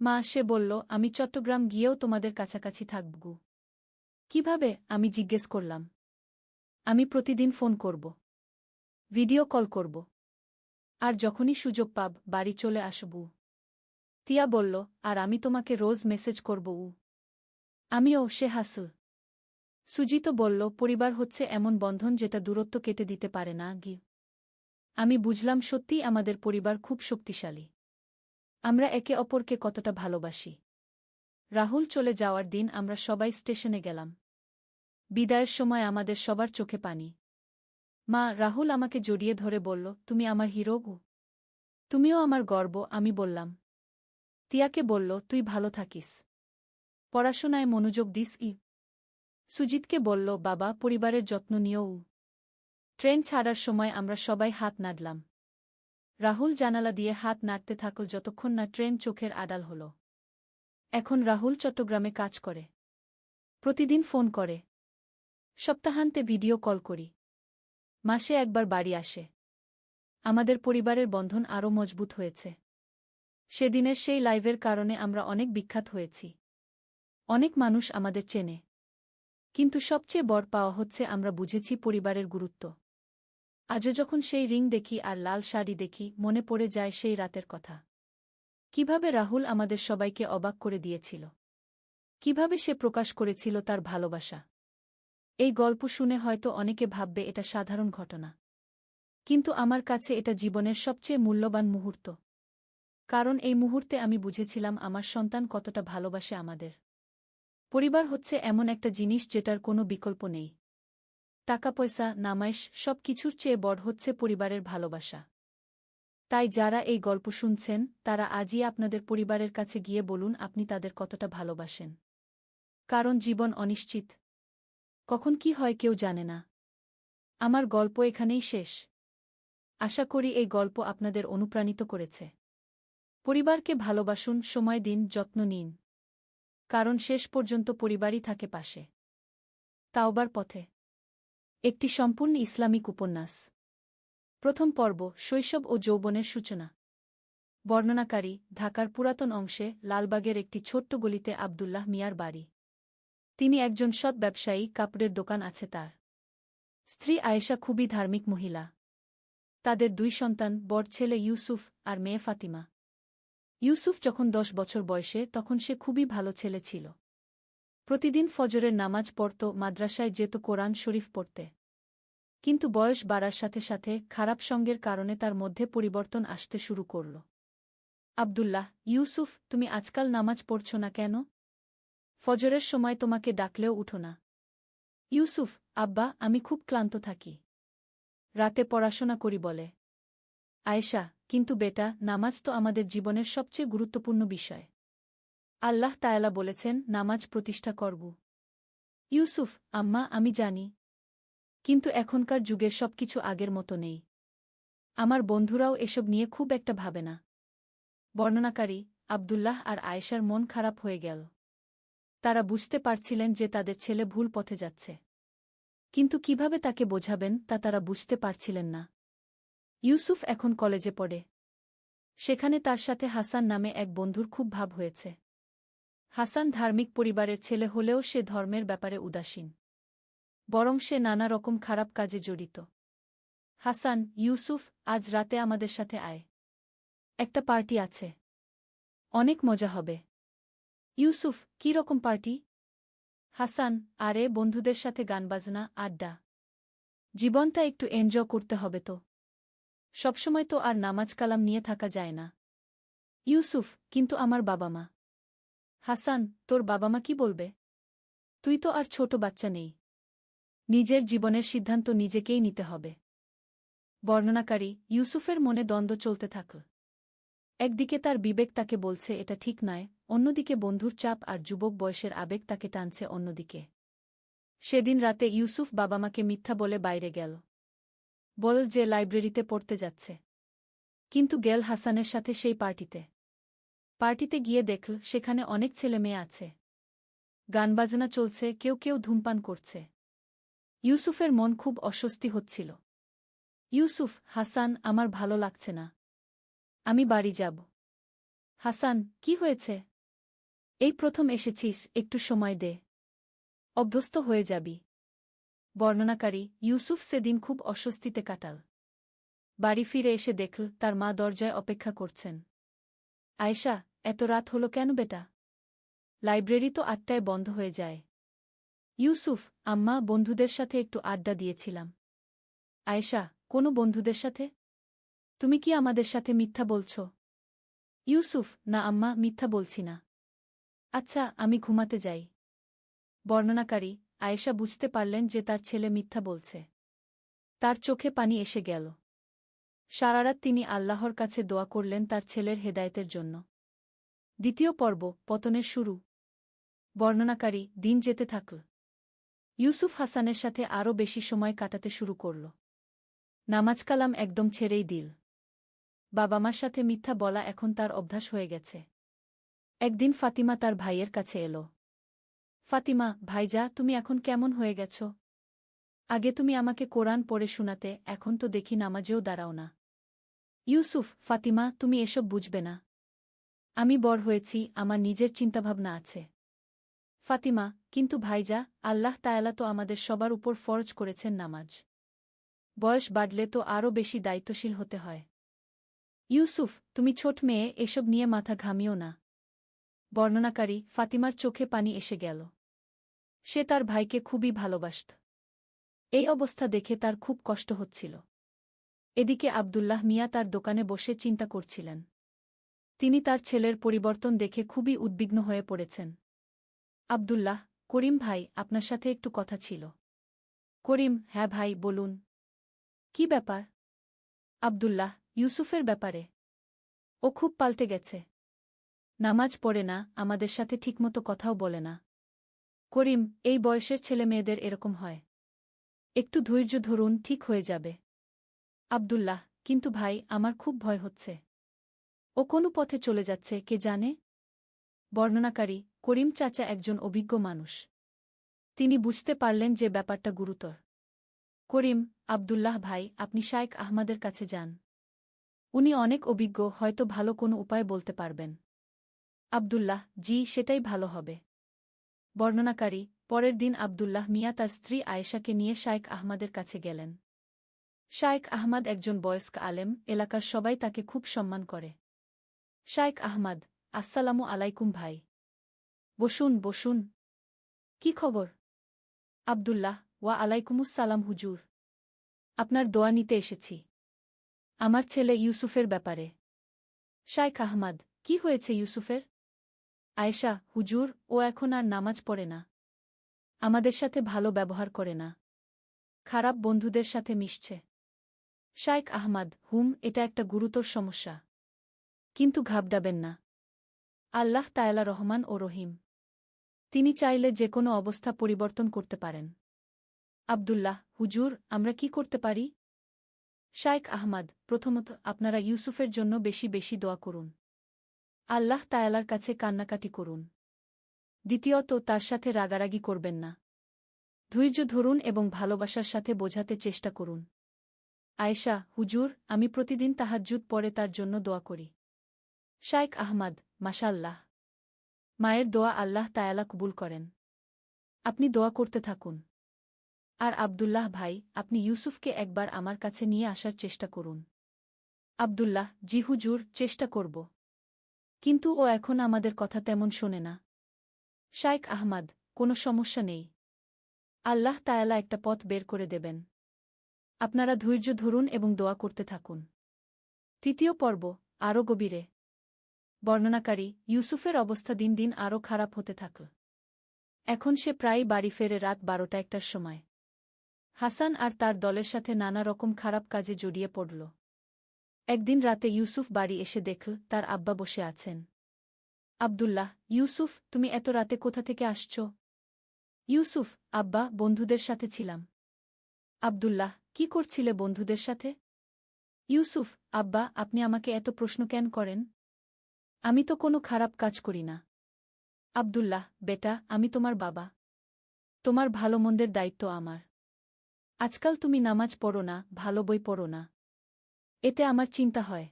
মা, সে বলল, আমি চট্টগ্রাম গিয়েও তোমাদের কাছাকাছি থাকব গু। কিভাবে? আমি জিজ্ঞেস করলাম। আমি প্রতিদিন ফোন করব, ভিডিও কল করব, আর যখনই সুযোগ পাব বাড়ি চলে আসব। তিয়া বলল, আর আমি তোমাকে রোজ মেসেজ করব। আমিও, সে হাসল। সুজিত বলল, পরিবার হচ্ছে এমন বন্ধন যেটা দূরত্ব কেটে দিতে পারে না গি। আমি বুঝলাম, সত্যিই আমাদের পরিবার খুব শক্তিশালী। আমরা একে অপরকে কতটা ভালোবাসি। রাহুল চলে যাওয়ার দিন আমরা সবাই স্টেশনে গেলাম। বিদায়ের সময় আমাদের সবার চোখে পানি। মা, রাহুল আমাকে জড়িয়ে ধরে বলল, তুমি আমার হিরো গু। তুমিও আমার গর্ব, আমি বললাম। তিয়াকে বলল, তুই ভালো থাকিস, পড়াশোনায় মনোযোগ দিস। সুজিতকে বলল, বাবা, পরিবারের যত্ন নিও। ট্রেন ছাড়ার সময় আমরা সবাই হাত নাড়লাম। রাহুল জানালা দিয়ে হাত নাড়তে থাকল যতক্ষণ না ট্রেন চোখের আড়াল হল। এখন রাহুল চট্টগ্রামে কাজ করে। প্রতিদিন ফোন করে। সপ্তাহান্তে ভিডিও কল করি। মাসে একবার বাড়ি আসে। আমাদের পরিবারের বন্ধন আরও মজবুত হয়েছে। সেদিনের সেই লাইভের কারণে আমরা অনেক বিখ্যাত হয়েছি। অনেক মানুষ আমাদের চেনে। কিন্তু সবচেয়ে বড় পাওয়া হচ্ছে আমরা বুঝেছি পরিবারের গুরুত্ব। আজও যখন সেই রিং দেখি আর লাল শাড়ি দেখি, মনে পড়ে যায় সেই রাতের কথা। কিভাবে রাহুল আমাদের সবাইকে অবাক করে দিয়েছিল। কিভাবে সে প্রকাশ করেছিল তার ভালোবাসা। এই গল্প শুনে হয়তো অনেকে ভাববে এটা সাধারণ ঘটনা। কিন্তু আমার কাছে এটা জীবনের সবচেয়ে মূল্যবান মুহূর্ত। কারণ এই মুহূর্তে আমি বুঝেছিলাম আমার সন্তান কতটা ভালোবাসে আমাদের। পরিবার হচ্ছে এমন একটা জিনিস যেটার কোনো বিকল্প নেই। টাকা পয়সা, নামাইশ, সব কিছুর চেয়ে বড় হচ্ছে পরিবারের ভালোবাসা। তাই যারা এই গল্প শুনছেন, তারা আজই আপনাদের পরিবারের কাছে গিয়ে বলুন আপনি তাদের কতটা ভালোবাসেন। কারণ জীবন অনিশ্চিত। কখন কি হয় কেউ জানে না। আমার গল্প এখানেই শেষ। আশা করি এই গল্প আপনাদের অনুপ্রাণিত করেছে। পরিবারকে ভালোবাসুন, সময় দিন, যত্ন নিন। কারণ শেষ পর্যন্ত পরিবারই থাকে পাশে। তাওবার পথে। একটি সম্পূর্ণ ইসলামিক উপন্যাস। প্রথম পর্ব, শৈশব ও যৌবনের সূচনা। বর্ণনাকারী, ঢাকার পুরাতন অংশে লালবাগের একটি ছোট্ট গলিতে আব্দুল্লাহ মিয়ার বাড়ি। তিনি একজন সৎ ব্যবসায়ী, কাপড়ের দোকান আছে তার। স্ত্রী আয়েশা খুবই ধার্মিক মহিলা। তাদের 2 সন্তান, বড় ছেলে ইউসুফ আর মেয়ে ফাতিমা। ইউসুফ যখন 10 বছর বয়সে তখন সে খুবই ভালো ছেলে ছিল। প্রতিদিন ফজরের নামাজ পড়ত, মাদ্রাসায় যেত কোরআন শরীফ পড়তে। কিন্তু বয়স বাড়ার সাথে সাথে খারাপ সঙ্গের কারণে তার মধ্যে পরিবর্তন আসতে শুরু করল। আব্দুল্লাহ, ইউসুফ, তুমি আজকাল নামাজ পড়ছ না কেন? ফজরের সময় তোমাকে ডাকলেও উঠো না। ইউসুফ, আব্বা, আমি খুব ক্লান্ত থাকি। রাতে পড়াশোনা করি বলে। আয়েশা, কিন্তু বেটা, নামাজ তো আমাদের জীবনের সবচেয়ে গুরুত্বপূর্ণ বিষয়। আল্লাহ তায়ালা বলেছেন নামাজ প্রতিষ্ঠা করব। ইউসুফ, আম্মা, আমি জানি। কিন্তু এখনকার যুগে সবকিছু আগের মতো নেই। আমার বন্ধুরাও এসব নিয়ে খুব একটা ভাবে না। বর্ণনাকারী, আব্দুল্লাহ আর আয়েশার মন খারাপ হয়ে গেল। তারা বুঝতে পারছিলেন যে তাদের ছেলে ভুল পথে যাচ্ছে। কিন্তু কিভাবে তাকে বোঝাবেন তা তারা বুঝতে পারছিলেন না। ইউসুফ এখন কলেজে পড়ে। সেখানে তার সাথে হাসান নামে এক বন্ধুর খুব ভাব হয়েছে। হাসান ধার্মিক পরিবারের ছেলে হলেও সে ধর্মের ব্যাপারে উদাসীন। বরং সে নানা রকম খারাপ কাজে জড়িত। হাসান, ইউসুফ, আজ রাতে আমাদের সাথে আয়। একটা পার্টি আছে। অনেক মজা হবে। ইউসুফ, কী রকম পার্টি? হাসান, আরে বন্ধুদের সাথে গানবাজনা, আড্ডা। জীবনটা একটু এনজয় করতে হবে তো। সবসময় তো আর নামাজ কালাম নিয়ে থাকা যায় না। ইউসুফ, কিন্তু আমার বাবা মা। হাসান, তোর বাবা মা কি বলবে? তুই তো আর ছোট বাচ্চা নেই। নিজের জীবনের সিদ্ধান্ত নিজেকেই নিতে হবে। বর্ণনাকারী, ইউসুফের মনে দ্বন্দ্ব চলতে থাকল। একদিকে তার বিবেক তাকে বলছে এটা ঠিক নয়, অন্যদিকে বন্ধুর চাপ আর যুবক বয়সের আবেগ তাকে টানছে অন্যদিকে। সেদিন রাতে ইউসুফ বাবা মাকে মিথ্যা বলে বাইরে গেল। বল যে লাইব্রেরিতে পড়তে যাচ্ছে। কিন্তু গেল হাসানের সাথে সেই পার্টিতে। পার্টিতে গিয়ে দেখল সেখানে অনেক ছেলে মেয়ে আছে। গানবাজনা চলছে, কেউ কেউ ধূমপান করছে। ইউসুফের মন খুব অস্বস্তি হচ্ছিল। ইউসুফ, হাসান, আমার ভালো লাগছে না। আমি বাড়ি যাব। হাসান, কি হয়েছে? এই প্রথম এসেছিস, একটু সময় দে। অভ্যস্ত হয়ে যাবি। বর্ণনাকারী, ইউসুফ সেদিন খুব অস্বস্তিতে কাটাল। বাড়ি ফিরে এসে দেখল তার মা দরজায় অপেক্ষা করছেন। আয়েশা, এত রাত হলো কেন বেটা? লাইব্রেরি তো 8টায় বন্ধ হয়ে যায়। ইউসুফ, আম্মা, বন্ধুদের সাথে একটু আড্ডা দিয়েছিলাম। আয়েশা, কোনো বন্ধুদের সাথে? তুমি কি আমাদের সাথে মিথ্যা বলছ? ইউসুফ, না আম্মা, মিথ্যা বলছি না। আচ্ছা, আমি ঘুমাতে যাই। বর্ণনাকারী, আয়েশা বুঝতে পারলেন যে তার ছেলে মিথ্যা বলছে। তার চোখে পানি এসে গেল। সারারাত তিনি আল্লাহর কাছে দোয়া করলেন তার ছেলের হেদায়েতের জন্য। দ্বিতীয় পর্ব, পতনের শুরু। বর্ণনাকারী, দিন যেতে থাকল। ইউসুফ হাসানের সাথে আরও বেশি সময় কাটাতে শুরু করল। নামাজ কালাম একদম ছেড়েই দিল। বাবা মার সাথে মিথ্যা বলা এখন তার অভ্যাস হয়ে গেছে। একদিন ফাতিমা তার ভাইয়ের কাছে এল। ফাতিমা, ভাইজা, তুমি এখন কেমন হয়ে গেছ? আগে তুমি আমাকে কোরআন পড়ে শোনাতে, এখন তো দেখি নামাজেও দাঁড়াও না। ইউসুফ, ফাতিমা, তুমি এসব বুঝবে না। আমি বড় হয়েছি, আমার নিজের চিন্তাভাবনা আছে। ফাতিমা, কিন্তু ভাইজা, আল্লাহ তায়ালা তো আমাদের সবার উপর ফরজ করেছেন নামাজ। বয়স বাড়লে তো আরও বেশি দায়িত্বশীল হতে হয়। ইউসুফ, তুমি ছোট মেয়ে, এসব নিয়ে মাথা ঘামিও না। বর্ণনাকারী, ফাতিমার চোখে পানি এসে গেল। সে তার ভাইকে খুবই ভালোবাসত। এই অবস্থা দেখে তার খুব কষ্ট হচ্ছিল। এদিকে আব্দুল্লাহ মিয়া তার দোকানে বসে চিন্তা করছিলেন। তিনি তার ছেলের পরিবর্তন দেখে খুবই উদ্বিগ্ন হয়ে পড়েছেন। আব্দুল্লাহ, করিম ভাই, আপনার সাথে একটু কথা ছিল। করিম, হ্যাঁ ভাই, বলুন। কি ব্যাপার? আব্দুল্লাহ, ইউসুফের ব্যাপারে। ও খুব পাল্টে গেছে। নামাজ পড়ে না, আমাদের সাথে ঠিকমতো কথাও বলে না। করিম, এই বয়সের ছেলে মেয়েদের এরকম হয়। একটু ধৈর্য ধরুন, ঠিক হয়ে যাবে। আব্দুল্লাহ, কিন্তু ভাই, আমার খুব ভয় হচ্ছে। ও কোনো পথে চলে যাচ্ছে, কে জানে? বর্ণনাকারী, করিম চাচা একজন অভিজ্ঞ মানুষ। তিনি বুঝতে পারলেন যে ব্যাপারটা গুরুতর। করিম, আব্দুল্লাহ ভাই, আপনি শায়েখ আহমদের কাছে যান। উনি অনেক অভিজ্ঞ, হয়তো ভালো কোনো উপায় বলতে পারবেন। আব্দুল্লাহ, জি, সেটাই ভালো হবে। বর্ণনাকারী, পরের দিন আব্দুল্লাহ মিয়া তার স্ত্রী আয়েশাকে নিয়ে শায়েখ আহমদের কাছে গেলেন। শায়েখ আহমদ একজন বয়স্ক আলেম, এলাকার সবাই তাকে খুব সম্মান করে। শায়েখ আহমদ, আসসালামু আলাইকুম ভাই। বসুন বসুন। কি খবর? আব্দুল্লাহ, ওয়া আলাইকুমুসসালাম হুজুর। আপনার দোয়া নিতে এসেছি আমার ছেলে ইউসুফের ব্যাপারে। শায়েখ আহমদ, কি হয়েছে ইউসুফের? আয়েশা, হুজুর, ও এখন আর নামাজ পড়ে না। আমাদের সাথে ভালো ব্যবহার করে না। খারাপ বন্ধুদের সাথে মিশছে। শায়েখ আহমদ, এটা একটা গুরুতর সমস্যা। কিন্তু ঘাবড়াবেন না। আল্লাহ তায়ালা রহমান ও রহিম। তিনি চাইলে যে কোনো অবস্থা পরিবর্তন করতে পারেন। আব্দুল্লাহ, হুজুর, আমরা কি করতে পারি? শায়েখ আহমদ, প্রথমত আপনারা ইউসুফের জন্য বেশি বেশি দোয়া করুন। আল্লাহ তায়ালার কাছে কান্নাকাটি করুন। দ্বিতীয়ত, তার সাথে রাগারাগি করবেন না। ধৈর্য ধরুন এবং ভালোবাসার সাথে বোঝাতে চেষ্টা করুন। আয়েশা, হুজুর, আমি প্রতিদিন তাহাজ্জুদ পড়ে তার জন্য দোয়া করি। শায়েখ আহমদ, মাশাআল্লাহ। মায়ের দোয়া আল্লাহ তায়ালা কবুল করেন। আপনি দোয়া করতে থাকুন। আর আব্দুল্লাহ ভাই, আপনি ইউসুফকে একবার আমার কাছে নিয়ে আসার চেষ্টা করুন। আব্দুল্লাহ, জি হুজুর, চেষ্টা করব। কিন্তু ও এখন আমাদের কথা তেমন শোনে না। শায়েখ আহমদ, কোনো সমস্যা নেই। আল্লাহ তায়ালা একটা পথ বের করে দেবেন। আপনারা ধৈর্য ধরুন এবং দোয়া করতে থাকুন। তৃতীয় পর্ব, আরও গভীরে। বর্ণনাকারী, ইউসুফের অবস্থা দিন দিন আরও খারাপ হতে থাকল। এখন সে প্রায়ই বাড়ি ফেরে রাত 12টার সময়। হাসান আর তার দলের সাথে নানা রকম খারাপ কাজে জড়িয়ে পড়ল। একদিন রাতে ইউসুফ বাড়ি এসে দেখল তার আব্বা বসে আছেন। আব্দুল্লাহ, ইউসুফ, তুমি এত রাতে কোথা থেকে আসছ? ইউসুফ, আব্বা, বন্ধুদের সাথে ছিলাম। আব্দুল্লাহ, কি করছিলে বন্ধুদের সাথে? ইউসুফ, আব্বা, আপনি আমাকে এত প্রশ্ন কেন করেন? আমি তো কোনো খারাপ কাজ করি না। আব্দুল্লাহ, বেটা, আমি তোমার বাবা। তোমার ভালো মন্দের দায়িত্ব আমার। আজকাল তুমি নামাজ পড়ো না, ভালো বই পড়ো না। এতে আমার চিন্তা হয়।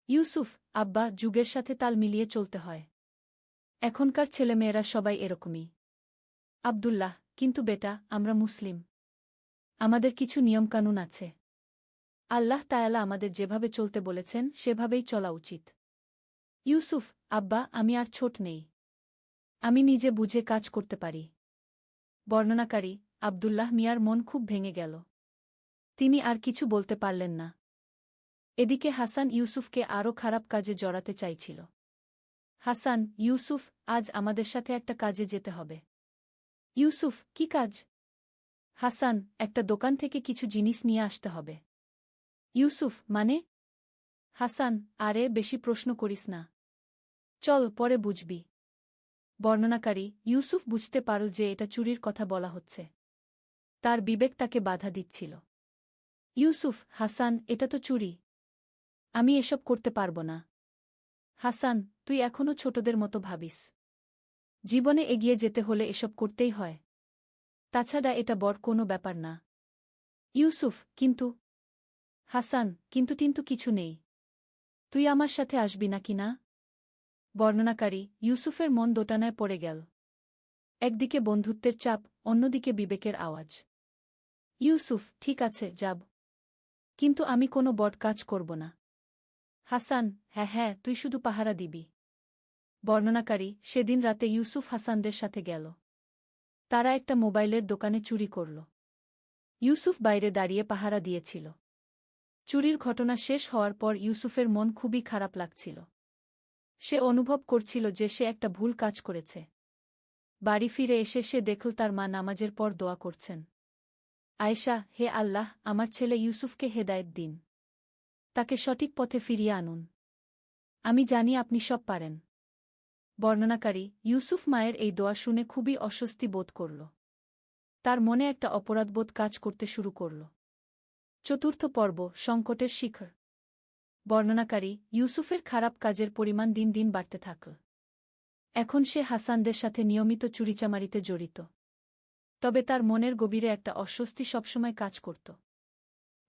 ইউসুফ, আব্বা, যুগের সাথে তাল মিলিয়ে চলতে হয়। এখনকার ছেলেমেয়েরা সবাই এরকমই। আব্দুল্লাহ, কিন্তু বেটা, আমরা মুসলিম। আমাদের কিছু নিয়মকানুন আছে। আল্লাহ তায়ালা আমাদের যেভাবে চলতে বলেছেন সেভাবেই চলা উচিত। ইউসুফ, আব্বা, আমি আর ছোট নেই। আমি নিজে বুঝে কাজ করতে পারি। বর্ণনাকারী, আব্দুল্লাহ মিয়ার মন খুব ভেঙে গেল। তিনি আর কিছু বলতে পারলেন না। এদিকে হাসান ইউসুফকে আরও খারাপ কাজে জড়াতে চাইছিল। হাসান, ইউসুফ, আজ আমাদের সাথে একটা কাজে যেতে হবে। ইউসুফ, কি কাজ? হাসান, একটা দোকান থেকে কিছু জিনিস নিয়ে আসতে হবে। ইউসুফ, মানে? হাসান, আরে বেশি প্রশ্ন করিস না। চল, পরে বুঝবি। বর্ণনাকারী, ইউসুফ বুঝতে পারল যে এটা চুরির কথা বলা হচ্ছে। তার বিবেক তাকে বাধা দিচ্ছিল। ইউসুফ, হাসান, এটা তো চুরি। আমি এসব করতে পারব না। হাসান, তুই এখনও ছোটদের মতো ভাবিস। জীবনে এগিয়ে যেতে হলে এসব করতেই হয়। তাছাড়া এটা বড় কোনো ব্যাপার না। ইউসুফ, কিন্তু? হাসান, কিন্তু কিছু নেই। তুই আমার সাথে আসবি নাকি না? বর্ণনাকারী, ইউসুফের মন দোটানায় পড়ে গেল। একদিকে বন্ধুত্বের চাপ, অন্যদিকে বিবেকের আওয়াজ। ইউসুফ, ঠিক আছে, যাব। কিন্তু আমি কোনো বড় কাজ করব না। হাসান, হ্যাঁ, তুই শুধু পাহারা দিবি। বর্ণনাকারী, সেদিন রাতে ইউসুফ হাসানদের সাথে গেল। তারা একটা মোবাইলের দোকানে চুরি করল। ইউসুফ বাইরে দাঁড়িয়ে পাহারা দিয়েছিল। চুরির ঘটনা শেষ হওয়ার পর ইউসুফের মন খুবই খারাপ লাগছিল। সে অনুভব করছিল যে সে একটা ভুল কাজ করেছে। বাড়ি ফিরে এসে সে দেখল তার মা নামাজের পর দোয়া করছেন। আয়েশা, হে আল্লাহ, আমার ছেলে ইউসুফকে হেদায়েত দিন। তাকে সঠিক পথে ফিরিয়ে আনুন। আমি জানি আপনি সব পারেন। বর্ণনাকারী, ইউসুফ মায়ের এই দোয়া শুনে খুবই অস্বস্তি বোধ করল। তার মনে একটা অপরাধবোধ কাজ করতে শুরু করল। চতুর্থ পর্ব, সংকটের শিখর। বর্ণনাকারী, ইউসুফের খারাপ কাজের পরিমাণ দিন দিন বাড়তে থাকল। এখন সে হাসানদের সাথে নিয়মিত চুরিচামারিতে জড়িত। তবে তার মনের গভীরে একটা অস্বস্তি সবসময় কাজ করত।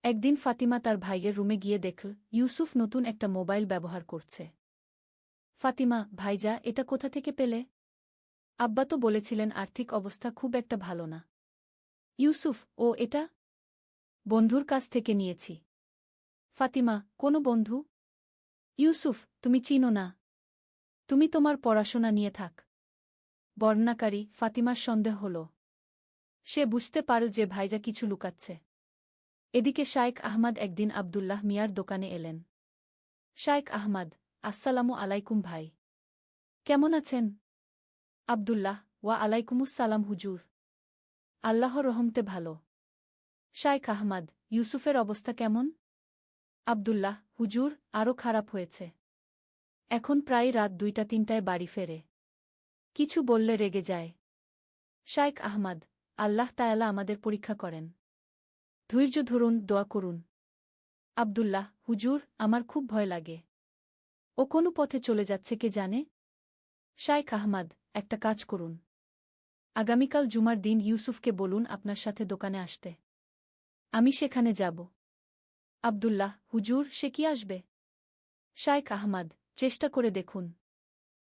একদিন ফাতিমা তার ভাইয়ের রুমে গিয়ে দেখল ইউসুফ নতুন একটা মোবাইল ব্যবহার করছে। ফাতিমা, ভাইজা, এটা কোথা থেকে পেলে? আব্বা তো বলেছিলেন আর্থিক অবস্থা খুব একটা ভালো না। ইউসুফ, ও এটা বন্ধুর কাছ থেকে নিয়েছি। ফাতিমা, কোনো বন্ধু? ইউসুফ, তুমি চিনো না। তুমি তোমার পড়াশোনা নিয়ে থাক। বর্ণনাকারী ফাতিমার সন্দেহ হল। সে বুঝতে পারল যে ভাইজা কিছু লুকাচ্ছে। এদিকে শায়েখ আহমদ একদিন আব্দুল্লাহ মিয়ার দোকানে এলেন। শায়েখ আহমদ, আসসালামু আলাইকুম ভাই। কেমন আছেন? আব্দুল্লাহ, ওয়া আলাইকুমুসসালাম হুজুর। আল্লাহর রহমতে ভালো। শায়েখ আহমদ, ইউসুফের অবস্থা কেমন? আব্দুল্লাহ, হুজুর, আরও খারাপ হয়েছে। এখন প্রায় রাত 2টা-3টায় বাড়ি ফেরে। কিছু বললে রেগে যায়। শায়েখ আহমদ, আল্লাহ তাআলা আমাদের পরীক্ষা করেন। ধৈর্য ধরুন, দোয়া করুন। আব্দুল্লাহ, হুজুর, আমার খুব ভয় লাগে। ও কোনো পথে চলে যাচ্ছে কে জানে? শায়েখ আহমদ, একটা কাজ করুন। আগামীকাল জুমার দিন ইউসুফকে বলুন আপনার সাথে দোকানে আসতে। আমি সেখানে যাব। আব্দুল্লাহ, হুজুর, সে কি আসবে? শায়েখ আহমদ, চেষ্টা করে দেখুন।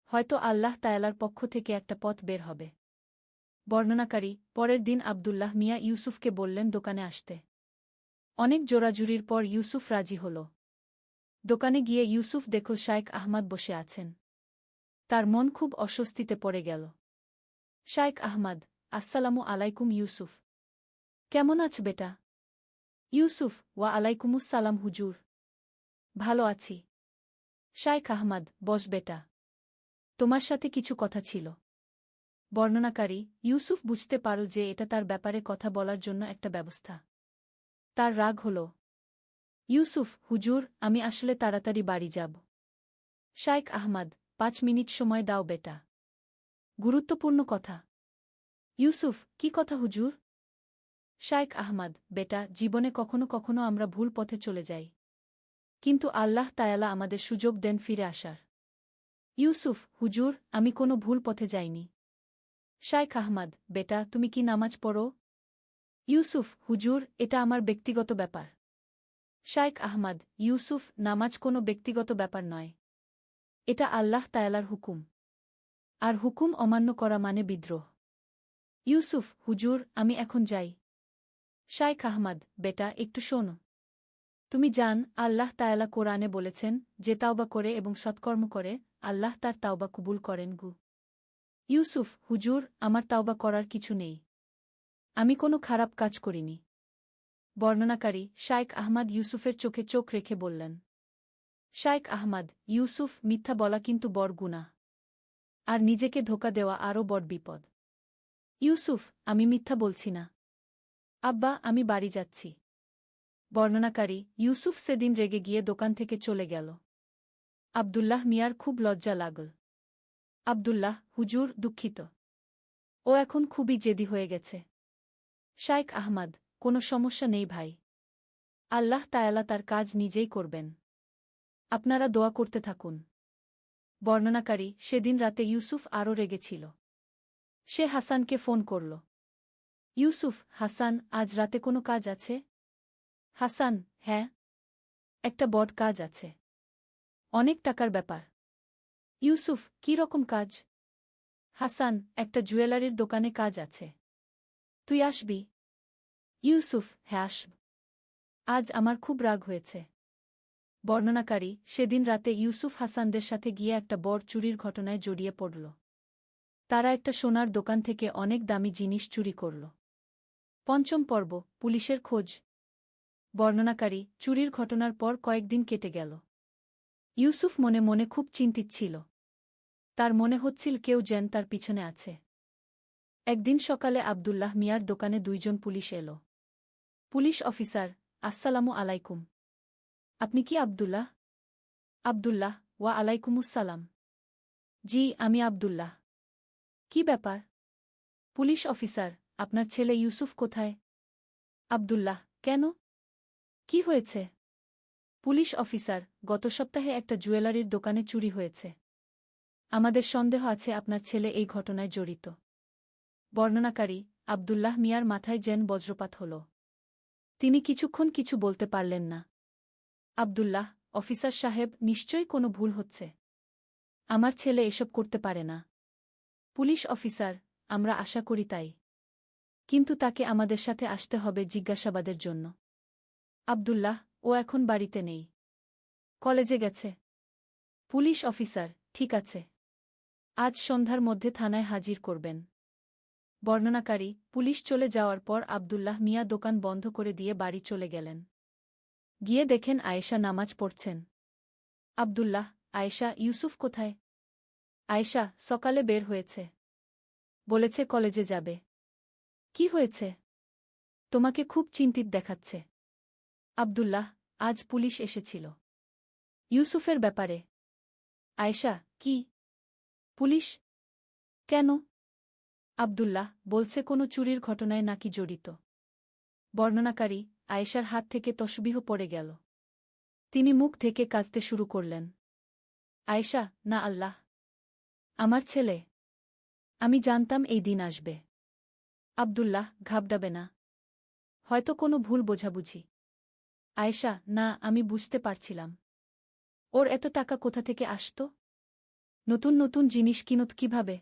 হয়তো আল্লাহ তাআলার পক্ষ থেকে একটা পথ বের হবে। বর্ণনাকারী পরের দিন আব্দুল্লাহ মিয়া ইউসুফকে বললেন দোকানে আসতে। অনেক জোরাজুরির পর ইউসুফ রাজি হল। দোকানে গিয়ে ইউসুফ দেখল শায়েখ আহমদ বসে আছেন। তার মন খুব অস্বস্তিতে পড়ে গেল। শায়েখ আহমদ, আসসালামু আলাইকুম ইউসুফ। কেমন আছ বেটা? ইউসুফ, ওয়া আলাইকুমুসসালাম হুজুর। ভালো আছি। শায়েখ আহমদ, বস বেটা। তোমার সাথে কিছু কথা ছিল। বর্ণনাকারী ইউসুফ বুঝতে পারল যে এটা তার ব্যাপারে কথা বলার জন্য একটা ব্যবস্থা। তার রাগ হল। ইউসুফ, হুজুর, আমি আসলে তাড়াতাড়ি বাড়ি যাব। শায়েখ আহমদ, 5 মিনিট সময় দাও বেটা। গুরুত্বপূর্ণ কথা। ইউসুফ, কি কথা হুজুর? শায়েখ আহমদ, বেটা, জীবনে কখনো কখনো আমরা ভুল পথে চলে যাই। কিন্তু আল্লাহ তাআলা আমাদের সুযোগ দেন ফিরে আসার। ইউসুফ, হুজুর, আমি কোনো ভুল পথে যাইনি। শায়েখ আহমদ, বেটা, তুমি কি নামাজ পড়ো? ইউসুফ, হুজুর, এটা আমার ব্যক্তিগত ব্যাপার। শায়েখ আহমদ, ইউসুফ, নামাজ কোনো ব্যক্তিগত ব্যাপার নয়। এটা আল্লাহ তাআলার হুকুম। আর হুকুম অমান্য করা মানে বিদ্রোহ। ইউসুফ, হুজুর, আমি এখন যাই। শায়েখ আহমদ, বেটা, একটু শোনো। তুমি জান, আল্লাহ তাআলা কোরআনে বলেছেন, যে তাওবা করে এবং সৎকর্ম করে, আল্লাহ তার তাওবা কবুল করেন গু। ইউসুফ, হুজুর, আমার তাওবা করার কিছু নেই। আমি কোনো খারাপ কাজ করিনি। বর্ণনাকারী শায়েখ আহমদ ইউসুফের চোখে চোখ রেখে বললেন। শায়েখ আহমদ, ইউসুফ, মিথ্যা বলা কিন্তু বড় গুনাহ। আর নিজেকে ধোঁকা দেওয়া আরও বড় বিপদ। ইউসুফ, আমি মিথ্যা বলছি না। আব্বা, আমি বাড়ি যাচ্ছি। বর্ণনাকারী ইউসুফ সেদিন রেগে গিয়ে দোকান থেকে চলে গেল। আব্দুল্লাহ মিয়ার খুব লজ্জা লাগল। আব্দুল্লাহ, হুজুর, দুঃখিত। ও এখন খুবই জেদি হয়ে গেছে। শায়েখ আহমদ, কোনো সমস্যা নেই ভাই। আল্লাহ তাআলা তার কাজ নিজেই করবেন। আপনারা দোয়া করতে থাকুন। বর্ণনাকারী সেদিন রাতে ইউসুফ আরও রেগেছিল। সে হাসানকে ফোন করল। ইউসুফ, হাসান, আজ রাতে কোনো কাজ আছে? হাসান, হ্যাঁ, একটা বড় কাজ আছে। অনেক টাকার ব্যাপার। ইউসুফ, কী রকম কাজ? হাসান, একটা জুয়েলারির দোকানে কাজ আছে। তুই আসবি? ইউসুফ, হ্যাঁ, আসব। আজ আমার খুব রাগ হয়েছে। বর্ণনাকারী সেদিন রাতে ইউসুফ হাসানদের সাথে গিয়ে একটা বড় চুরির ঘটনায় জড়িয়ে পড়ল। তারা একটা সোনার দোকান থেকে অনেক দামি জিনিস চুরি করল। 5ম পর্ব, পুলিশের খোঁজ। বর্ণনাকারী চুরির ঘটনার পর কয়েকদিন কেটে গেল। ইউসুফ মনে মনে খুব চিন্তিত ছিল। তার মনে হচ্ছিল কেউ যেন তার পিছনে আছে। একদিন সকালে আব্দুল্লাহ মিয়ার দোকানে 2 জন পুলিশ এল। পুলিশ অফিসার, আসসালামু আলাইকুম। আপনি কি আব্দুল্লাহ? আব্দুল্লাহ, ওয়া আলাইকুমুসসালাম। জি, আমি আব্দুল্লাহ। কি ব্যাপার? পুলিশ অফিসার, আপনার ছেলে ইউসুফ কোথায়? আব্দুল্লাহ, কেন? কি হয়েছে? পুলিশ অফিসার, গত সপ্তাহে একটা জুয়েলারির দোকানে চুরি হয়েছে। আমাদের সন্দেহ আছে আপনার ছেলে এই ঘটনায় জড়িত। বর্ণনাকারী, আব্দুল্লাহ মিয়ার মাথায় যেন বজ্রপাত হল। তিনি কিছুক্ষণ কিছু বলতে পারলেন না। আব্দুল্লাহ, অফিসার সাহেব, নিশ্চয়ই কোনো ভুল হচ্ছে। আমার ছেলে এসব করতে পারে না। পুলিশ অফিসার, আমরা আশা করি তাই। কিন্তু তাকে আমাদের সাথে আসতে হবে জিজ্ঞাসাবাদের জন্য। আব্দুল্লাহ, ও এখন বাড়িতে নেই। কলেজে গেছে। পুলিশ অফিসার, ঠিক আছে। আজ সন্ধ্যার মধ্যে থানায় হাজির করবেন। বর্ণনাকারী, পুলিশ চলে যাওয়ার পর আব্দুল্লাহ মিয়া দোকান বন্ধ করে দিয়ে বাড়ি চলে গেলেন। গিয়ে দেখেন আয়েশা নামাজ পড়ছেন। আব্দুল্লাহ, আয়েশা, ইউসুফ কোথায়? আয়েশা, সকালে বের হয়েছে। বলেছে কলেজে যাবে। কি হয়েছে? তোমাকে খুব চিন্তিত দেখাচ্ছে। আব্দুল্লাহ, আজ পুলিশ এসেছিল। ইউসুফের ব্যাপারে। আয়েশা, কি? পুলিশ? কেন? আব্দুল্লাহ, বলছে কোনো চুরির ঘটনায় নাকি জড়িত। বর্ণনাকারী, আয়েশার হাত থেকে তসবিহ পড়ে গেল। তিনি মুখ থেকে কাঁদতে শুরু করলেন। আয়েশা, না আল্লাহ! আমার ছেলে! আমি জানতাম এই দিন আসবে। আব্দুল্লাহ, ঘাবড়াবে না। হয়তো কোনো ভুল বোঝাবুঝি। আয়েশা, না, আমি বুঝতে পারছিলাম। ওর এত টাকা কোথা থেকে আসত? নতুন নতুন জিনিস কিনত কিভাবে?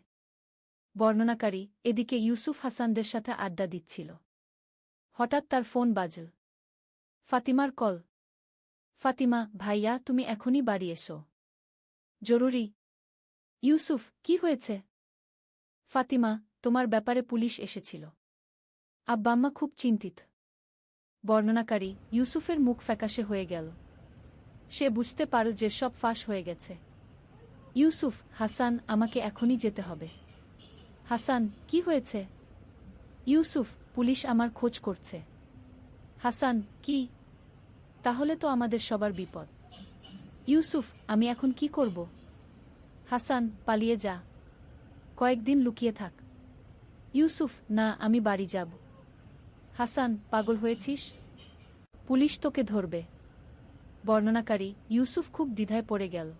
বর্ণনাকারী, এদিকে ইউসুফ হাসানদের সাথে আড্ডা দিচ্ছিল। হঠাৎ তার ফোন বাজল। ফাতিমার কল। ফাতিমা, ভাইয়া, তুমি এখনই বাড়ি এসো। জরুরি। ইউসুফ, কি হয়েছে? ফাতিমা, তোমার ব্যাপারে পুলিশ এসেছিল। আব্বাম্মা খুব চিন্তিত। বর্ণনাকারী, ইউসুফের মুখ ফ্যাকাশে হয়ে গেল। সে বুঝতে পারল যে সব ফাঁস হয়ে গেছে। ইউসুফ, হাসান, আমাকে এখনই যেতে হবে। হাসান, কি হয়েছে? ইউসুফ, পুলিশ আমার খোঁজ করছে। হাসান, কি? তাহলে তো আমাদের সবার বিপদ। ইউসুফ, আমি এখন কি করব? হাসান, পালিয়ে যা। কয়েকদিন লুকিয়ে থাক। ইউসুফ, না, আমি বাড়ি যাব। হাসান, পাগল হয়েছিস? পুলিশ তোকে ধরবে। বর্ণনাকারী, ইউসুফ খুব দ্বিধায় পড়ে গেল।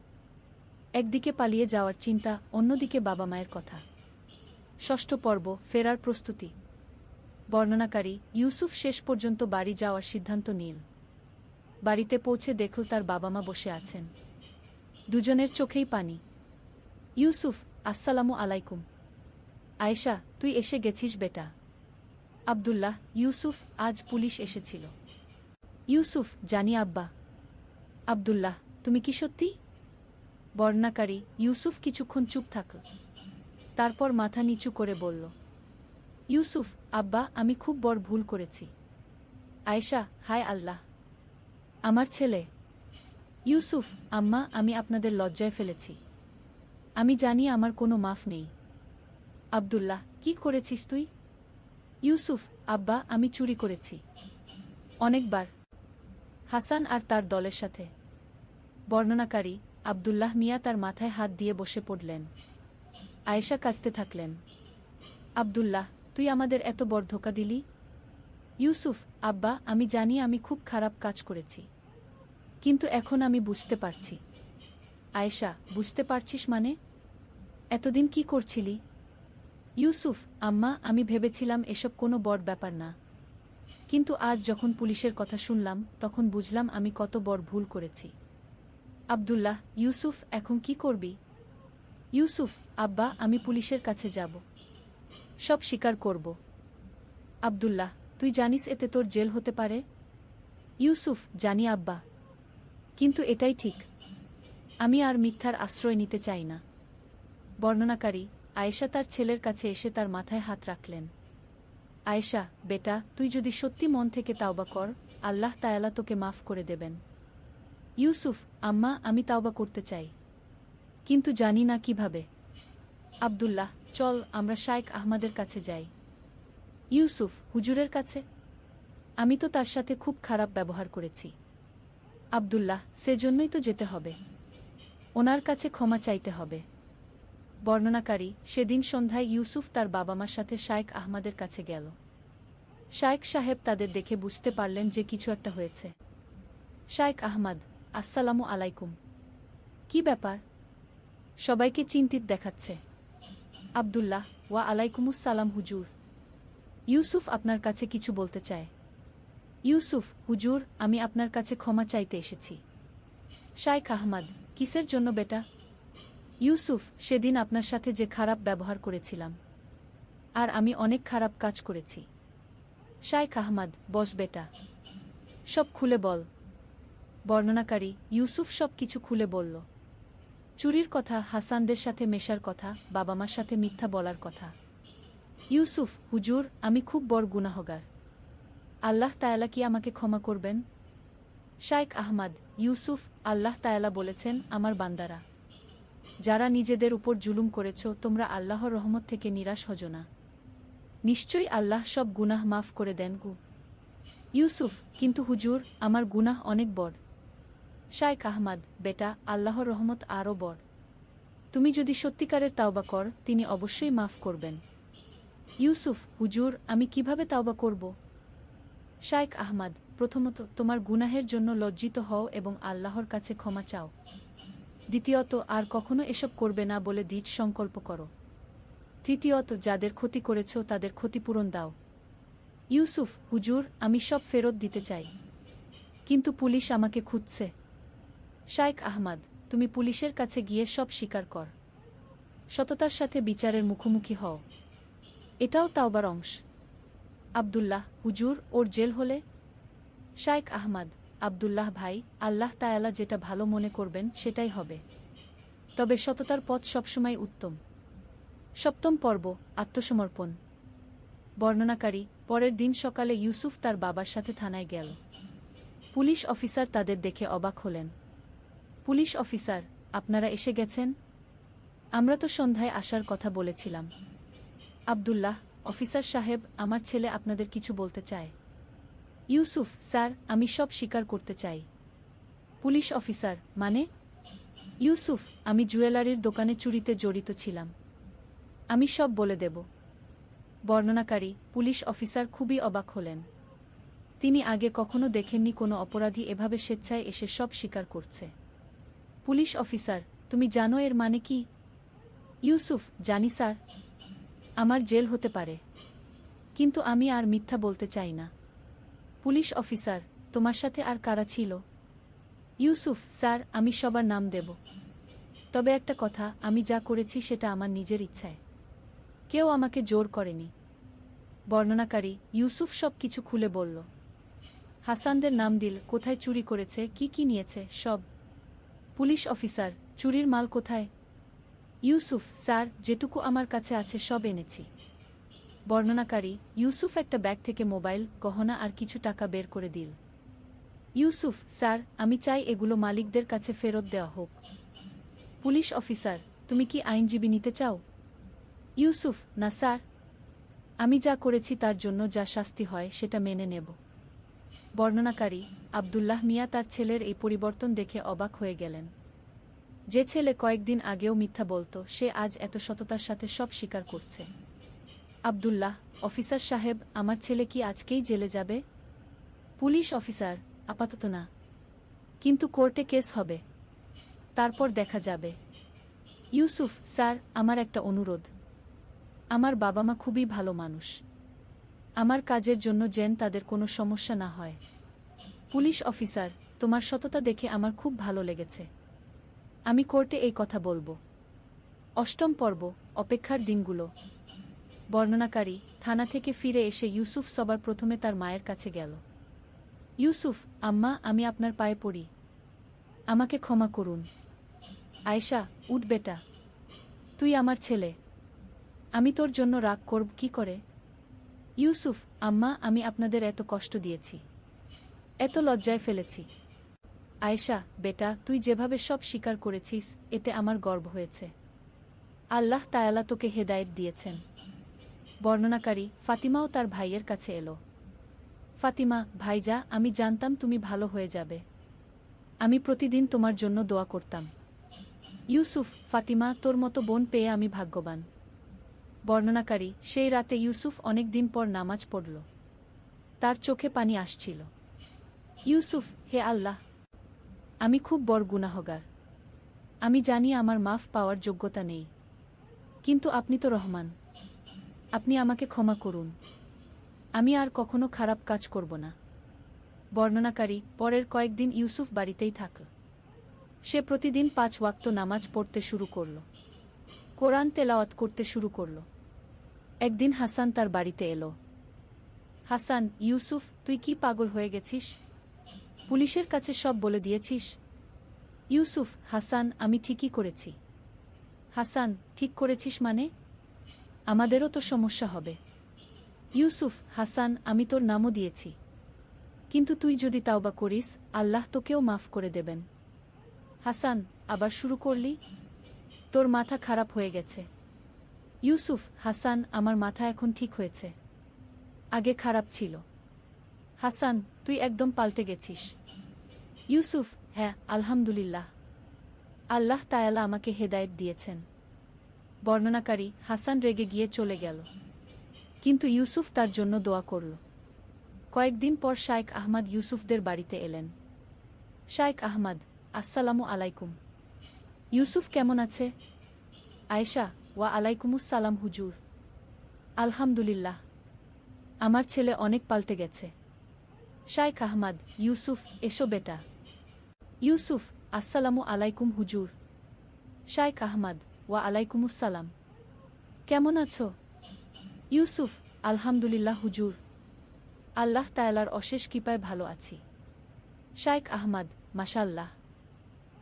একদিকে পালিয়ে যাওয়ার চিন্তা, অন্যদিকে বাবা মায়ের কথা। ষষ্ঠ পর্ব, ফেরার প্রস্তুতি। বর্ণনাকারী, ইউসুফ শেষ পর্যন্ত বাড়ি যাওয়ার সিদ্ধান্ত নিল। বাড়িতে পৌঁছে দেখল তার বাবা মা বসে আছেন। দুজনের চোখেই পানি। ইউসুফ, আসসালামু আলাইকুম। আয়েশা, তুই এসে গেছিস বেটা। আব্দুল্লাহ, ইউসুফ, আজ পুলিশ এসেছিল। ইউসুফ, জানি আব্বা। আব্দুল্লাহ, তুমি কি সত্যি? বর্ণনাকারী, ইউসুফ কিছুক্ষণ চুপ থাকল। তারপর মাথা নিচু করে বলল, ইউসুফ, আব্বা, আমি খুব বড় ভুল করেছি। আয়েশা, হায় আল্লাহ! আমার ছেলে! ইউসুফ, আম্মা, আমি আপনাদের লজ্জায় ফেলেছি। আমি জানি আমার কোনো মাফ নেই। আব্দুল্লাহ, কি করেছিস তুই? ইউসুফ, আব্বা, আমি চুরি করেছি। অনেকবার। হাসান আর তার দলের সাথে। বর্ণনাকারী, আব্দুল্লাহ মিয়া তার মাথায় হাত দিয়ে বসে পড়লেন। আয়েশা কাঁদতে থাকলেন। আব্দুল্লাহ, তুই আমাদের এত বড় ধোঁকা দিলি? ইউসুফ, আব্বা, আমি জানি আমি খুব খারাপ কাজ করেছি। কিন্তু এখন আমি বুঝতে পারছি। আয়েশা, বুঝতে পারছিস মানে? এতদিন কি করছিলি? ইউসুফ, আম্মা, আমি ভেবেছিলাম এসব কোনো বড় ব্যাপার না। কিন্তু আজ যখন পুলিশের কথা শুনলাম তখন বুঝলাম আমি কত বড় ভুল করেছি। আব্দুল্লাহ, ইউসুফ, এখন কি করবি? ইউসুফ, আব্বা, আমি পুলিশের কাছে যাব। সব স্বীকার করব। আব্দুল্লাহ, তুই জানিস এতে তোর জেল হতে পারে? ইউসুফ, জানি আব্বা। কিন্তু এটাই ঠিক। আমি আর মিথ্যার আশ্রয় নিতে চাই না। বর্ণনাকারী, আয়েশা তার ছেলের কাছে এসে তার মাথায় হাত রাখলেন। আয়েশা, বেটা, তুই যদি সত্যি মন থেকে তাওবা কর, আল্লাহ তাআলা তোকে মাফ করে দেবেন। ইউসুফ, আম্মা, আমি তাওবা করতে চাই। কিন্তু জানি না কিভাবে। আব্দুল্লাহ, চল আমরা শাইখ আহমদের কাছে যাই। ইউসুফ, হুজুরের কাছে? আমি তো তার সাথে খুব খারাপ ব্যবহার করেছি। আব্দুল্লাহ, সেজন্যই তো যেতে হবে। ওনার কাছে ক্ষমা চাইতে হবে। বর্ণনাকারী, সেদিন সন্ধ্যায় ইউসুফ তার বাবা মার সাথে শাইখ আহমদের কাছে গেল। শাইখ সাহেব তাদের দেখে বুঝতে পারলেন যে কিছু একটা হয়েছে। শাইখ আহমদ, আসসালামু আলাইকুম। কি ব্যাপার? সবাইকে চিন্তিত দেখাচ্ছে। আব্দুল্লাহ, ওয়া আলাইকুমুস সালাম হুজুর। ইউসুফ আপনার কাছে কিছু বলতে চায়। ইউসুফ, হুজুর, আমি আপনার কাছে ক্ষমা চাইতে এসেছি। শাইখ আহমদ, কিসের জন্য বেটা? ইউসুফ, সেদিন আপনার সাথে যে খারাপ ব্যবহার করেছিলাম। আর আমি অনেক খারাপ কাজ করেছি। শাইখ আহমদ, বস বেটা। সব খুলে বল। বর্ণনাকারী, ইউসুফ সব কিছু খুলে বলল। চুরির কথা, হাসানদের সাথে মেশার কথা, বাবা মার সাথে মিথ্যা বলার কথা। ইউসুফ, হুজুর, আমি খুব বড় গুনাহগার। আল্লাহ তায়ালা কি আমাকে ক্ষমা করবেন? শাইখ আহমদ, ইউসুফ, আল্লাহ তায়ালা বলেছেন, আমার বান্দারা যারা নিজেদের উপর জুলুম করেছ, তোমরা আল্লাহর রহমত থেকে নিরাশ হজো না। নিশ্চয়ই আল্লাহ সব গুনাহ মাফ করে দেন গু। ইউসুফ, কিন্তু হুজুর, আমার গুনাহ অনেক বড়। শাইখ আহমদ, বেটা, আল্লাহর রহমত আরও বড়। তুমি যদি সত্যিকারের তাওবা কর, তিনি অবশ্যই মাফ করবেন। ইউসুফ, হুজুর, আমি কিভাবে তাওবা করব? শাইখ আহমদ, প্রথমত তোমার গুনাহের জন্য লজ্জিত হও এবং আল্লাহর কাছে ক্ষমা চাও। দ্বিতীয়ত, আর কখনো এসব করবে না বলে দৃঢ় সংকল্প করো। তৃতীয়ত, যাদের ক্ষতি করেছ তাদের ক্ষতিপূরণ দাও। ইউসুফ, হুজুর, আমি সব ফেরত দিতে চাই, কিন্তু পুলিশ আমাকে খুঁজছে। শাইখ আহমদ, তুমি পুলিশের কাছে গিয়ে সব স্বীকার কর। সততার সাথে বিচারের মুখোমুখি হও। এটাও তাওবার অংশ। আব্দুল্লাহ, হুজুর, ওর জেল হলে? শাইখ আহমদ, আব্দুল্লাহ ভাই, আল্লাহ তায়ালা যেটা ভালো মনে করবেন সেটাই হবে। তবে সততার পথ সবসময় উত্তম। সপ্তম পর্ব, আত্মসমর্পণ। বর্ণনাকারী, পরের দিন সকালে ইউসুফ তার বাবার সাথে থানায় গেল। পুলিশ অফিসার তাদের দেখে অবাক হলেন। পুলিশ অফিসার, আপনারা এসে গেছেন? আমরা তো সন্ধ্যায় আসার কথা বলেছিলাম। আব্দুল্লাহ, অফিসার সাহেব, আমার ছেলে আপনাদের কিছু বলতে চায়। ইউসুফ, স্যার, আমি সব স্বীকার করতে চাই। পুলিশ অফিসার, মানে? ইউসুফ, আমি জুয়েলারির দোকানে চুরিতে জড়িত ছিলাম। আমি সব বলে দেব। বর্ণনাকারী, পুলিশ অফিসার খুবই অবাক হলেন। তিনি আগে কখনো দেখেননি কোনো অপরাধী এভাবে স্বেচ্ছায় এসে সব স্বীকার করছে। পুলিশ অফিসার, তুমি জানো এর মানে কি? ইউসুফ, জানি স্যার। আমার জেল হতে পারে, কিন্তু আমি আর মিথ্যা বলতে চাই না। পুলিশ অফিসার, তোমার সাথে আর কারা ছিল? ইউসুফ, স্যার, আমি সবার নাম দেব। তবে একটা কথা, আমি যা করেছি সেটা আমার নিজের ইচ্ছায়। কেউ আমাকে জোর করেনি। বর্ণনাকারী, ইউসুফ সব কিছু খুলে বলল। হাসানদের নাম দিল, কোথায় চুরি করেছে, কি কি নিয়েছে, সব। পুলিশ অফিসার, চুরির মাল কোথায়? ইউসুফ, স্যার, যেটুকু আমার কাছে আছে সব এনেছি। বর্ণনাকারী, ইউসুফ একটা ব্যাগ থেকে মোবাইল, গহনা আর কিছু টাকা বের করে দিল। ইউসুফ, স্যার, আমি চাই এগুলো মালিকদের কাছে ফেরত দেওয়া হোক। পুলিশ অফিসার, তুমি কি আইনজীবী নিতে চাও? ইউসুফ, না স্যার। আমি যা করেছি তার জন্য যা শাস্তি হয় সেটা মেনে নেব। বর্ণনাকারী, আব্দুল্লাহ মিয়া তার ছেলের এই পরিবর্তন দেখে অবাক হয়ে গেলেন। যে ছেলে কয়েকদিন আগেও মিথ্যা বলত, সে আজ এত সততার সাথে সব স্বীকার করছে। আব্দুল্লাহ, অফিসার সাহেব, আমার ছেলে কি আজকেই জেলে যাবে? পুলিশ অফিসার, আপাতত না, কিন্তু কোর্টে কেস হবে, তারপর দেখা যাবে। ইউসুফ, স্যার, আমার একটা অনুরোধ। আমার বাবা মা খুবই ভালো মানুষ। আমার কাজের জন্য যেন তাদের কোনো সমস্যা না হয়। পুলিশ অফিসার, তোমার সততা দেখে আমার খুব ভালো লেগেছে। আমি কোর্টে এই কথা বলবো। অষ্টম পর্ব, অপেক্ষার দিনগুলো। বর্ণনাকারী, থানা থেকে ফিরে এসে ইউসুফ সবার প্রথমে তার মায়ের কাছে গেল। ইউসুফ, আম্মা, আমি আপনার পায়ে পড়ি। আমাকে ক্ষমা করুন। আয়েশা, উঠ বেটা, তুই আমার ছেলে। আমি তোর জন্য রাগ করব কি করে? ইউসুফ, আম্মা, আমি আপনাদের এত কষ্ট দিয়েছি, এত লজ্জায় ফেলেছি। আয়েশা, বেটা, তুই যেভাবে সব স্বীকার করেছিস, এতে আমার গর্ব হয়েছে। আল্লাহ তায়ালা তোকে হেদায়েত দিয়েছেন। বর্ণনাকারী, ফাতিমাও তার ভাইয়ের কাছে এলো। ফাতিমা, ভাইজা, আমি জানতাম তুমি ভালো হয়ে যাবে। আমি প্রতিদিন তোমার জন্য দোয়া করতাম। ইউসুফ, ফাতিমা, তোর মতো বোন পেয়ে আমি ভাগ্যবান। বর্ণনাকারী, সেই রাতে ইউসুফ অনেক দিন পর নামাজ পড়ল। তার চোখে পানি আসছিল। ইউসুফ, হে আল্লাহ, আমি খুব বড় গুনাহগার। আমি জানি আমার মাফ পাওয়ার যোগ্যতা নেই, কিন্তু আপনি তো রহমান। আপনি আমাকে ক্ষমা করুন। আমি আর কখনো খারাপ কাজ করব না। বর্ণনাকারী, পরের কয়েকদিন ইউসুফ বাড়িতেই থাকল। সে প্রতিদিন 5 ওয়াক্ত নামাজ পড়তে শুরু করল। কোরআন তেলাওয়াত করতে শুরু করল। একদিন হাসান তার বাড়িতে এলো। হাসান, ইউসুফ, তুই কি পাগল হয়ে গেছিস? পুলিশের কাছে সব বলে দিয়েছিস? ইউসুফ, হাসান, আমি ঠিকই করেছি। হাসান, ঠিক করেছিস মানে? আমাদেরও তো সমস্যা হবে। ইউসুফ, হাসান, আমি তোর নামও দিয়েছি। কিন্তু তুই যদি তাওবা করিস, আল্লাহ তোকেও মাফ করে দেবেন। হাসান, আবার শুরু করলি? তোর মাথা খারাপ হয়ে গেছে। ইউসুফ, হাসান, আমার মাথা এখন ঠিক হয়েছে। আগে খারাপ ছিল। হাসান, তুই একদম পাল্টে গেছিস। ইউসুফ, হ্যাঁ, আলহামদুলিল্লাহ। আল্লাহ তাআলা আমাকে হেদায়েত দিয়েছেন। বর্ণনাকারী, হাসান রেগে গিয়ে চলে গেল। কিন্তু ইউসুফ তার জন্য দোয়া করল। কয়েকদিন পর শাইখ আহমদ ইউসুফদের বাড়িতে এলেন। শাইখ আহমদ, আসসালামু আলাইকুম। ইউসুফ কেমন আছে? আয়েশা, ওয়া আলাইকুমুসসালাম হুজুর। আলহামদুলিল্লাহ। আমার ছেলে অনেক পাল্টে গেছে। শাইখ আহমদ, ইউসুফ, এসো বেটা। ইউসুফ, আসসালামু আলাইকুম হুজুর। শাইখ আহমদ, ওয়া আলাইকুমুসসালাম। কেমন আছো? ইউসুফ, আলহামদুলিল্লাহ হুজুর। আল্লাহ তাআলার অশেষ কৃপায় ভালো আছি। শাইখ আহমদ, মাশাআল্লাহ।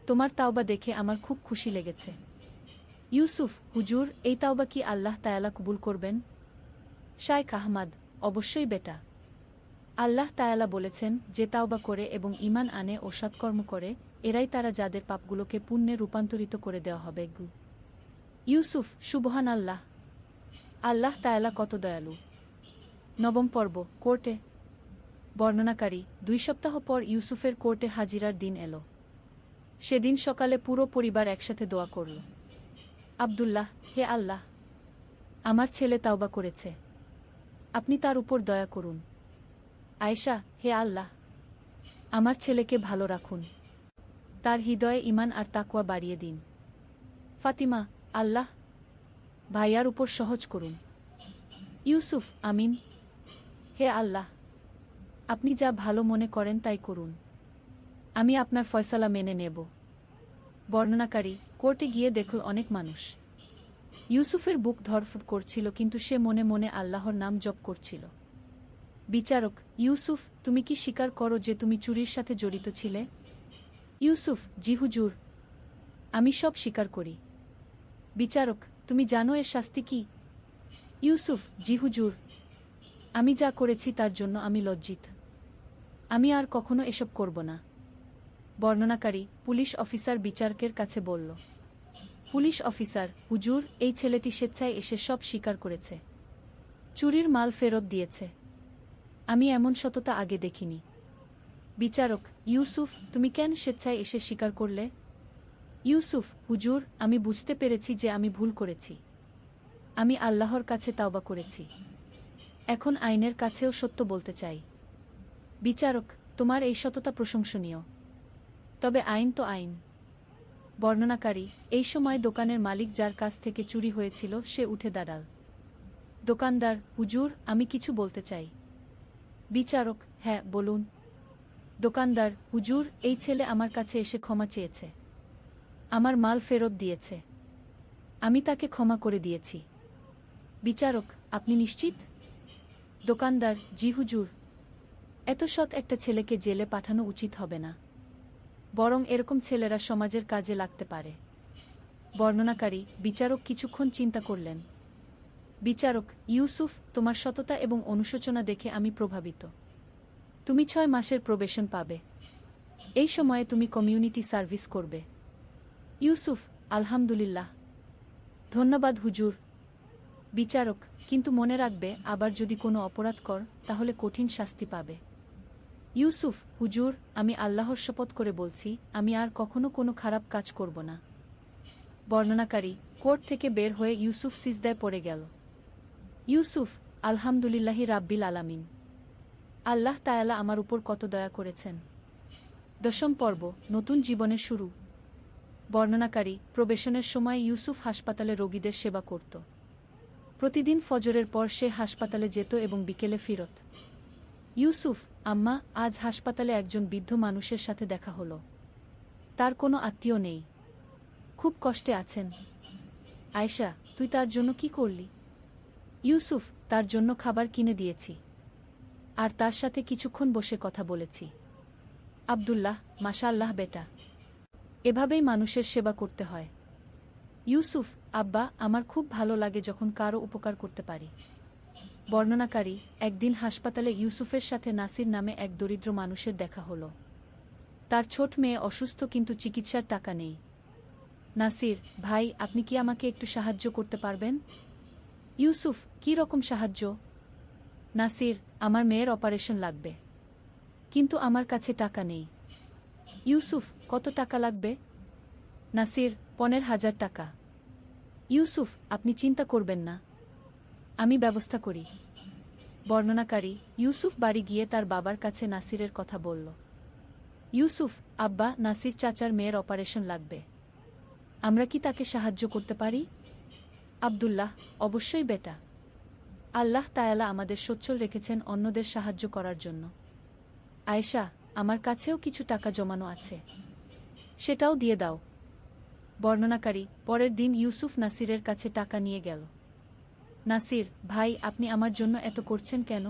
তোমার তাওবা দেখে আমার খুব খুশি লেগেছে। ইউসুফ, হুজুর, এই তাওবা কি আল্লাহ তাআলা কবুল করবেন? শাইখ আহমদ, অবশ্যই বেটা। আল্লাহ তাআলা বলেছেন, যে তাওবা করে এবং ঈমান আনে ও সৎকর্ম করে, এরাই তারা যাদের পাপগুলোকে পুণ্যে রূপান্তরিত করে দেওয়া হবে। ইউসুফ, সুবহান আল্লাহ। আল্লাহ তাআলা কত দয়ালু। নবম পর্ব, কোর্টে। বর্ণনাকারী, 2 সপ্তাহ পর ইউসুফের কোর্টে হাজিরার দিন এলো। সেদিন সকালে পুরো পরিবার একসাথে দোয়া করল। আব্দুল্লাহ, হে আল্লাহ, আমার ছেলে তাওবা করেছে, আপনি তার উপর দয়া করুন। আয়েশা, হে আল্লাহ, আমার ছেলেকে ভালো রাখুন, তার হৃদয়ে ঈমান আর তাকওয়া বাড়িয়ে দিন। ফাতিমা, আল্লাহ, ভাইয়ার উপর সহজ করুন। ইউসুফ, আমিন। হে আল্লাহ, আপনি যা ভালো মনে করেন তাই করুন, আমি আপনার ফয়সালা মেনে নেব। বর্ণনাকারী, কোর্টে গিয়ে দেখল অনেক মানুষ। ইউসুফের বুক ধড়ফড় করছিল, কিন্তু সে মনে মনে আল্লাহর নাম জপ করছিল। বিচারক, ইউসুফ, তুমি কি স্বীকার করো যে তুমি চুরির সাথে জড়িত ছিলে? ইউসুফ, জি হুজুর, আমি সব স্বীকার করি। বিচারক, তুমি জানো এর শাস্তি কি? ইউসুফ, জি হুজুর, আমি যা করেছি তার জন্য আমি লজ্জিত। আমি আর কখনো এসব করব না। বর্ণনাকারী, পুলিশ অফিসার বিচারকের কাছে বলল। পুলিশ অফিসার, হুজুর, এই ছেলেটি স্বেচ্ছায় এসে সব স্বীকার করেছে। চুরির মাল ফেরত দিয়েছে। আমি এমন সততা আগে দেখিনি। বিচারক, ইউসুফ, তুমি কেন স্বেচ্ছায় এসে স্বীকার করলে? ইউসুফ, হুজুর, আমি বুঝতে পেরেছি যে আমি ভুল করেছি। আমি আল্লাহর কাছে তাওবা করেছি। এখন আইনের কাছেও সত্য বলতে চাই। বিচারক, তোমার এই সততা প্রশংসনীয়। তবে আইন তো আইন। বর্ণনাকারী, এই সময় দোকানের মালিক যার কাছ থেকে চুরি হয়েছিল সে উঠে দাঁড়াল। দোকানদার, হুজুর, আমি কিছু বলতে চাই। বিচারক, হ্যাঁ, বলুন। দোকানদার, হুজুর, এই ছেলে আমার কাছে এসে ক্ষমা চেয়েছে। আমার মাল ফেরত দিয়েছে। আমি তাকে ক্ষমা করে দিয়েছি। বিচারক, আপনি নিশ্চিত? দোকানদার, জি হুজুর। এত সৎ একটা ছেলেকে জেলে পাঠানো উচিত হবে না, বরং এরকম ছেলেরা সমাজের কাজে লাগতে পারে। বর্ণনাকারী, বিচারক কিছুক্ষণ চিন্তা করলেন। বিচারক, ইউসুফ, তোমার সততা এবং অনুশোচনা দেখে আমি প্রভাবিত। তুমি 6 মাসের প্রবেশন পাবে। এই সময়ে তুমি কমিউনিটি সার্ভিস করবে। ইউসুফ, আলহামদুলিল্লাহ। ধন্যবাদ হুজুর। বিচারক, কিন্তু মনে রাখবে, আবার যদি কোনো অপরাধ কর তাহলে কঠিন শাস্তি পাবে। ইউসুফ, হুজুর, আমি আল্লাহর শপথ করে বলছি, আমি আর কখনো কোনো খারাপ কাজ করব না। বর্ণনাকারী, কোর্ট থেকে বের হয়ে ইউসুফ সিজদায় পড়ে গেল। ইউসুফ, আলহামদুলিল্লাহি রাব্বিল আলামিন। আল্লাহ তাআলা আমার উপর কত দয়া করেছেন। 10ম পর্ব, নতুন জীবনের শুরু। বর্ণনাকারী, প্রবেশনের সময় ইউসুফ হাসপাতালে রোগীদের সেবা করত। প্রতিদিন ফজরের পর সে হাসপাতালে যেত এবং বিকেলে ফিরত। ইউসুফ, আম্মা, আজ হাসপাতালে একজন বৃদ্ধ মানুষের সাথে দেখা হলো। তার কোনো আত্মীয় নেই, খুব কষ্টে আছেন। আয়েশা, তুই তার জন্য কি করলি? ইউসুফ, তার জন্য খাবার কিনে দিয়েছি আর তার সাথে কিছুক্ষণ বসে কথা বলেছি। আব্দুল্লাহ, মাশাআল্লাহ বেটা, এভাবেই মানুষের সেবা করতে হয়। ইউসুফ, আব্বা, আমার খুব ভালো লাগে যখন কারো উপকার করতে পারি। বর্ণনাকারী, একদিন হাসপাতালে ইউসুফের সাথে নাসির নামে এক দরিদ্র মানুষের দেখা হলো। তার ছোট মেয়ে অসুস্থ, কিন্তু চিকিৎসার টাকা নেই। নাসির, ভাই, আপনি কি আমাকে একটু সাহায্য করতে পারবেন? ইউসুফ, কী রকম সাহায্য? নাসির, আমার মেয়ের অপারেশন লাগবে, কিন্তু আমার কাছে টাকা নেই। ইউসুফ, কত টাকা লাগবে? নাসির, 15,000 টাকা। ইউসুফ, আপনি চিন্তা করবেন না, আমি ব্যবস্থা করি। বর্ণনাকারী, ইউসুফ বাড়ি গিয়ে তার বাবার কাছে নাসিরের কথা বলল। ইউসুফ, আব্বা, নাসির চাচার মেয়ের অপারেশন লাগবে, আমরা কি তাকে সাহায্য করতে পারি? আব্দুল্লাহ, অবশ্যই বেটা। আল্লাহ তায়ালা আমাদের সচ্ছল রেখেছেন অন্যদের সাহায্য করার জন্য। আয়েশা, আমার কাছেও কিছু টাকা জমানো আছে, সেটাও দিয়ে দাও। বর্ণনাকারী, পরের দিন ইউসুফ নাসিরের কাছে টাকা নিয়ে গেল। নাসির, ভাই, আপনি আমার জন্য এত করছেন কেন?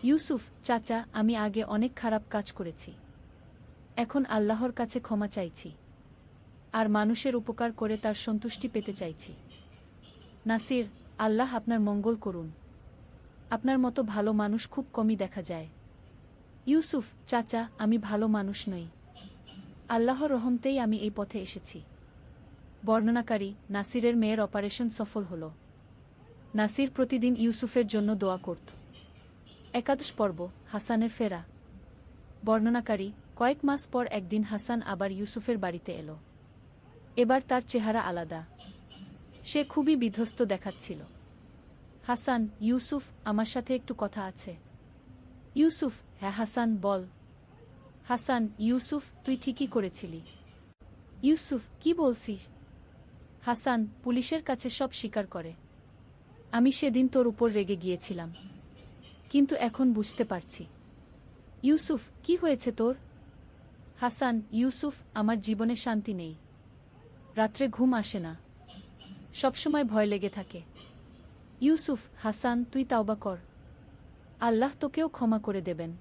ইউসুফ, চাচা, আমি আগে অনেক খারাপ কাজ করেছি, এখন আল্লাহর কাছে ক্ষমা চাইছি আর মানুষের উপকার করে তার সন্তুষ্টি পেতে চাইছি। নাসির, আল্লাহ আপনার মঙ্গল করুন, আপনার মতো ভালো মানুষ খুব কমই দেখা যায়। ইউসুফ, চাচা, আমি ভালো মানুষ নই, আল্লাহর রহমতেই আমি এই পথে এসেছি। বর্ণনাকারী, নাসিরের মেয়ের অপারেশন সফল হল। নাসির প্রতিদিন ইউসুফের জন্য দোয়া করত। একাদশ পর্ব, হাসানের ফেরা। বর্ণনাকারী, কয়েক মাস পর একদিন হাসান আবার ইউসুফের বাড়িতে এলো। এবার তার চেহারা আলাদা, সে খুবই বিধ্বস্ত দেখাচ্ছিল। হাসান, ইউসুফ, আমার সাথে একটু কথা আছে। ইউসুফ, হ্যাঁ হাসান, বল। হাসান, ইউসুফ, তুই ঠিকই করেছিলি। ইউসুফ, কি বলছিস? হাসান, পুলিশের কাছে সব স্বীকার করে। আমি সেদিন তোর উপর রেগে গিয়েছিলাম, কিন্তু এখন বুঝতে পারছি। ইউসুফ, কি হয়েছে তোর? হাসান, ইউসুফ, আমার জীবনে শান্তি নেই, রাত্রে ঘুম আসে না, সবসময় ভয় লেগে থাকে। ইউসুফ, হাসান, তুই তাওবা কর, আল্লাহ তোকেও ক্ষমা করে দেবেন।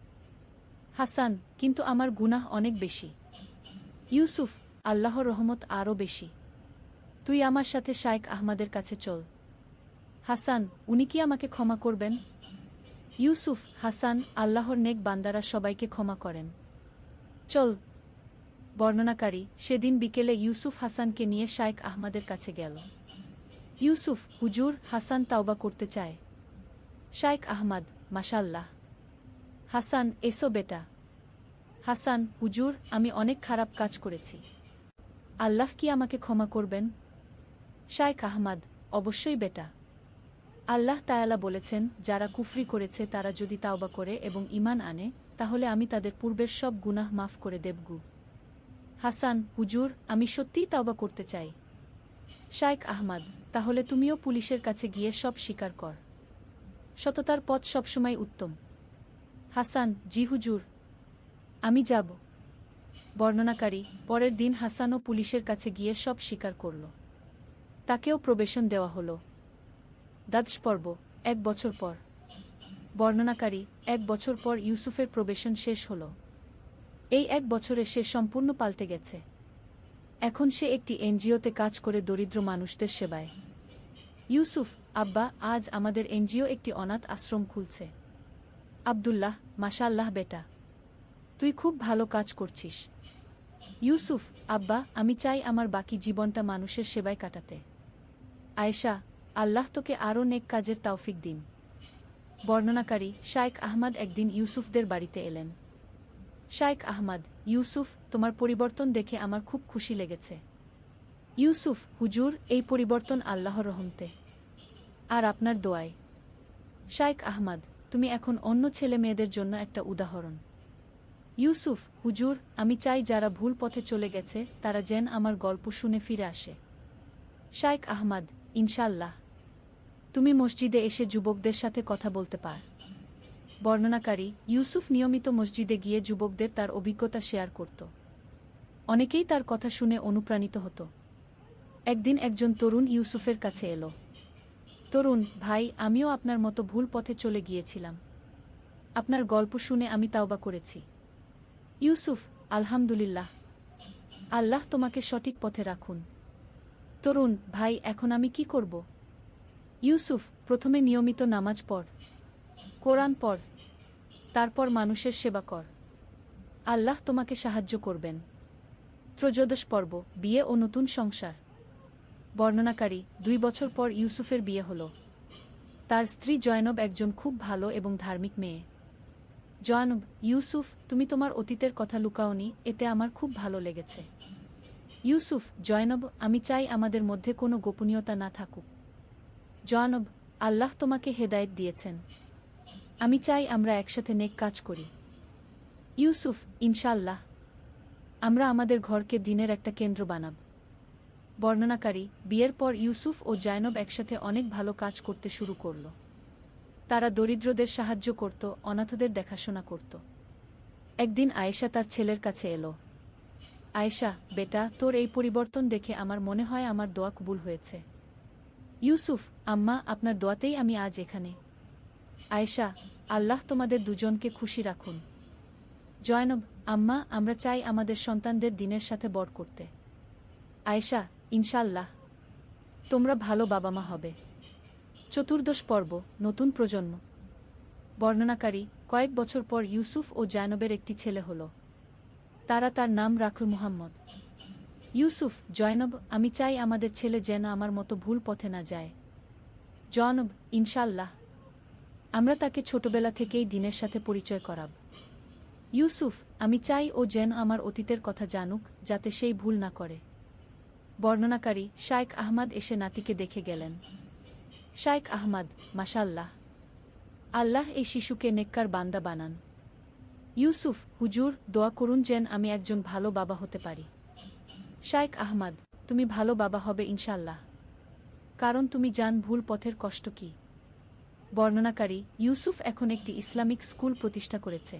হাসান, কিন্তু আমার গুনাহ অনেক বেশি। ইউসুফ, আল্লাহর রহমত আরও বেশি, তুই আমার সাথে শায়েখ আহমদের কাছে চল। হাসান, উনি কি আমাকে ক্ষমা করবেন? ইউসুফ, হাসান, আল্লাহর নেক বান্দারা সবাইকে ক্ষমা করেন, চল। বর্ণনাকারী, সেদিন বিকেলে ইউসুফ হাসানকে নিয়ে শায়েখ আহমদের কাছে গেল। ইউসুফ, হুজুর, হাসান তাওবা করতে চায়। শায়েখ আহমদ, মাশাআল্লাহ। হাসান, এসো বেটা। হাসান, হুজুর, আমি অনেক খারাপ কাজ করেছি, আল্লাহ কি আমাকে ক্ষমা করবেন? শায়েখ আহমদ, অবশ্যই বেটা। আল্লাহ তায়ালা বলেছেন, যারা কুফরি করেছে তারা যদি তাওবা করে এবং ঈমান আনে, তাহলে আমি তাদের পূর্বের সব গুনাহ মাফ করে দেবগু। হাসান, হুজুর, আমি সত্যিই তাওবা করতে চাই। শায়েখ আহমদ, তাহলে তুমিও পুলিশের কাছে গিয়ে সব স্বীকার কর, সততার পথ সবসময় উত্তম। হাসান, জি হুজুর, আমি যাব। বর্ণনাকারী, পরের দিন হাসানও পুলিশের কাছে গিয়ে সব স্বীকার করল, তাকেও প্রবেশন দেওয়া হল। দ্বাদশ পর্ব, 1 বছর পর। বর্ণনাকারী, 1 বছর পর ইউসুফের প্রবেশন শেষ হল। এই 1 বছরে সে সম্পূর্ণ পাল্টে গেছে। এখন সে একটি এনজিওতে কাজ করে দরিদ্র মানুষদের সেবায়। ইউসুফ, আব্বা, আজ আমাদের এনজিও একটি অনাথ আশ্রম খুলছে। আব্দুল্লাহ, মাশাআল্লাহ বেটা, তুই খুব ভালো কাজ করছিস। ইউসুফ, আব্বা, আমি চাই আমার বাকি জীবনটা মানুষের সেবায় কাটাতে। আয়েশা, আল্লাহ তোকে আরও নেক কাজের তৌফিক দিন। বর্ণনাকারী, শায়েখ আহমদ একদিন ইউসুফদের বাড়িতে এলেন। শায়েখ আহমদ, ইউসুফ, তোমার পরিবর্তন দেখে আমার খুব খুশি লেগেছে। ইউসুফ, হুজুর, এই পরিবর্তন আল্লাহর রহমতে আর আপনার দোয়ায়। শায়েখ আহমদ, তুমি এখন অন্য ছেলে মেয়েদের জন্য একটা উদাহরণ। ইউসুফ, হুজুর, আমি চাই যারা ভুল পথে চলে গেছে তারা যেন আমার গল্প শুনে ফিরে আসে। শায়েখ আহমদ, ইনশাআল্লাহ। তুমি মসজিদে এসে যুবকদের সাথে কথা বলতে পার। বর্ণনাকারী ইউসুফ নিয়মিত মসজিদে গিয়ে যুবকদের তার অভিজ্ঞতা শেয়ার করত। অনেকেই তার কথা শুনে অনুপ্রাণিত হতো। একদিন একজন তরুণ ইউসুফের কাছে এলো। তরুণ ভাই, আমিও আপনার মতো ভুল পথে চলে গিয়েছিলাম। আপনার গল্প শুনে আমি তাওবা করেছি। ইউসুফ আলহামদুলিল্লাহ, আল্লাহ তোমাকে সঠিক পথে রাখুন। তরুণ ভাই, এখন আমি কি করব? ইউসুফ প্রথমে নিয়মিত নামাজ পড়, কোরআন পড়, তারপর মানুষের সেবা কর। আল্লাহ তোমাকে সাহায্য করবেন। ত্রয়োদশ পর্ব, বিয়ে ও নতুন সংসার। বর্ণনাকারী 2 বছর পর ইউসুফের বিয়ে হল। তার স্ত্রী জয়নব একজন খুব ভালো এবং ধার্মিক মেয়ে। জয়নব ইউসুফ, তুমি তোমার অতীতের কথা লুকাওনি, এতে আমার খুব ভালো লেগেছে। ইউসুফ জয়নব, আমি চাই আমাদের মধ্যে কোনো গোপনীয়তা না থাকুক। জয়নব আল্লাহ তোমাকে হেদায়েত দিয়েছেন। আমি চাই আমরা একসাথে নেক কাজ করি। ইউসুফ ইনশাআল্লাহ, আমরা আমাদের ঘরকে দিনের একটা কেন্দ্র বানাব। বর্ণনাকারী বিয়ের পর ইউসুফ ও জয়নব একসাথে অনেক ভালো কাজ করতে শুরু করল। তারা দরিদ্রদের সাহায্য করত, অনাথদের দেখাশোনা করত। একদিন আয়েশা তার ছেলের কাছে এলো। আয়েশা বেটা, তোর এই পরিবর্তন দেখে আমার মনে হয় আমার দোয়া কবুল হয়েছে। ইউসুফ আম্মা, আপনার দোয়াতেই আমি আজ এখানে। আয়েশা আল্লাহ তোমাদের দুজনকে খুশি রাখুন। জয়নব আম্মা, আমরা চাই আমাদের সন্তানদের দিনের সাথে বড় করতে। আয়েশা ইনশাআল্লাহ, তোমরা ভালো বাবা মা হবে। চতুর্দশ পর্ব, নতুন প্রজন্ম। বর্ণনাকারী কয়েক বছর পর ইউসুফ ও জয়নবের একটি ছেলে হল। তারা তার নাম রাখল মুহাম্মদ। ইউসুফ জয়নব, আমি চাই আমাদের ছেলে যেন আমার মতো ভুল পথে না যায়। জয়নব ইনশাআল্লাহ, আমরা তাকে ছোটবেলা থেকেই দিনের সাথে পরিচয় করাব। ইউসুফ আমি চাই ও যেন আমার অতীতের কথা জানুক, যাতে সেই ভুল না করে। বর্ণনাকারী শাইখ আহমদ এসে নাতিকে দেখে গেলেন। শাইখ আহমদ মাশাআল্লাহ, আল্লাহ এই শিশুকে নেককার বান্দা বানান। ইউসুফ হুজুর, দোয়া করুন যেন আমি একজন ভালো বাবা হতে পারি। শাইখ আহমদ তুমি ভালো বাবা হবে ইনশাআল্লাহ, কারণ তুমি জান ভুল পথের কষ্ট কি। বর্ণনাকারী ইউসুফ এখন একটি ইসলামিক স্কুল প্রতিষ্ঠা করেছে।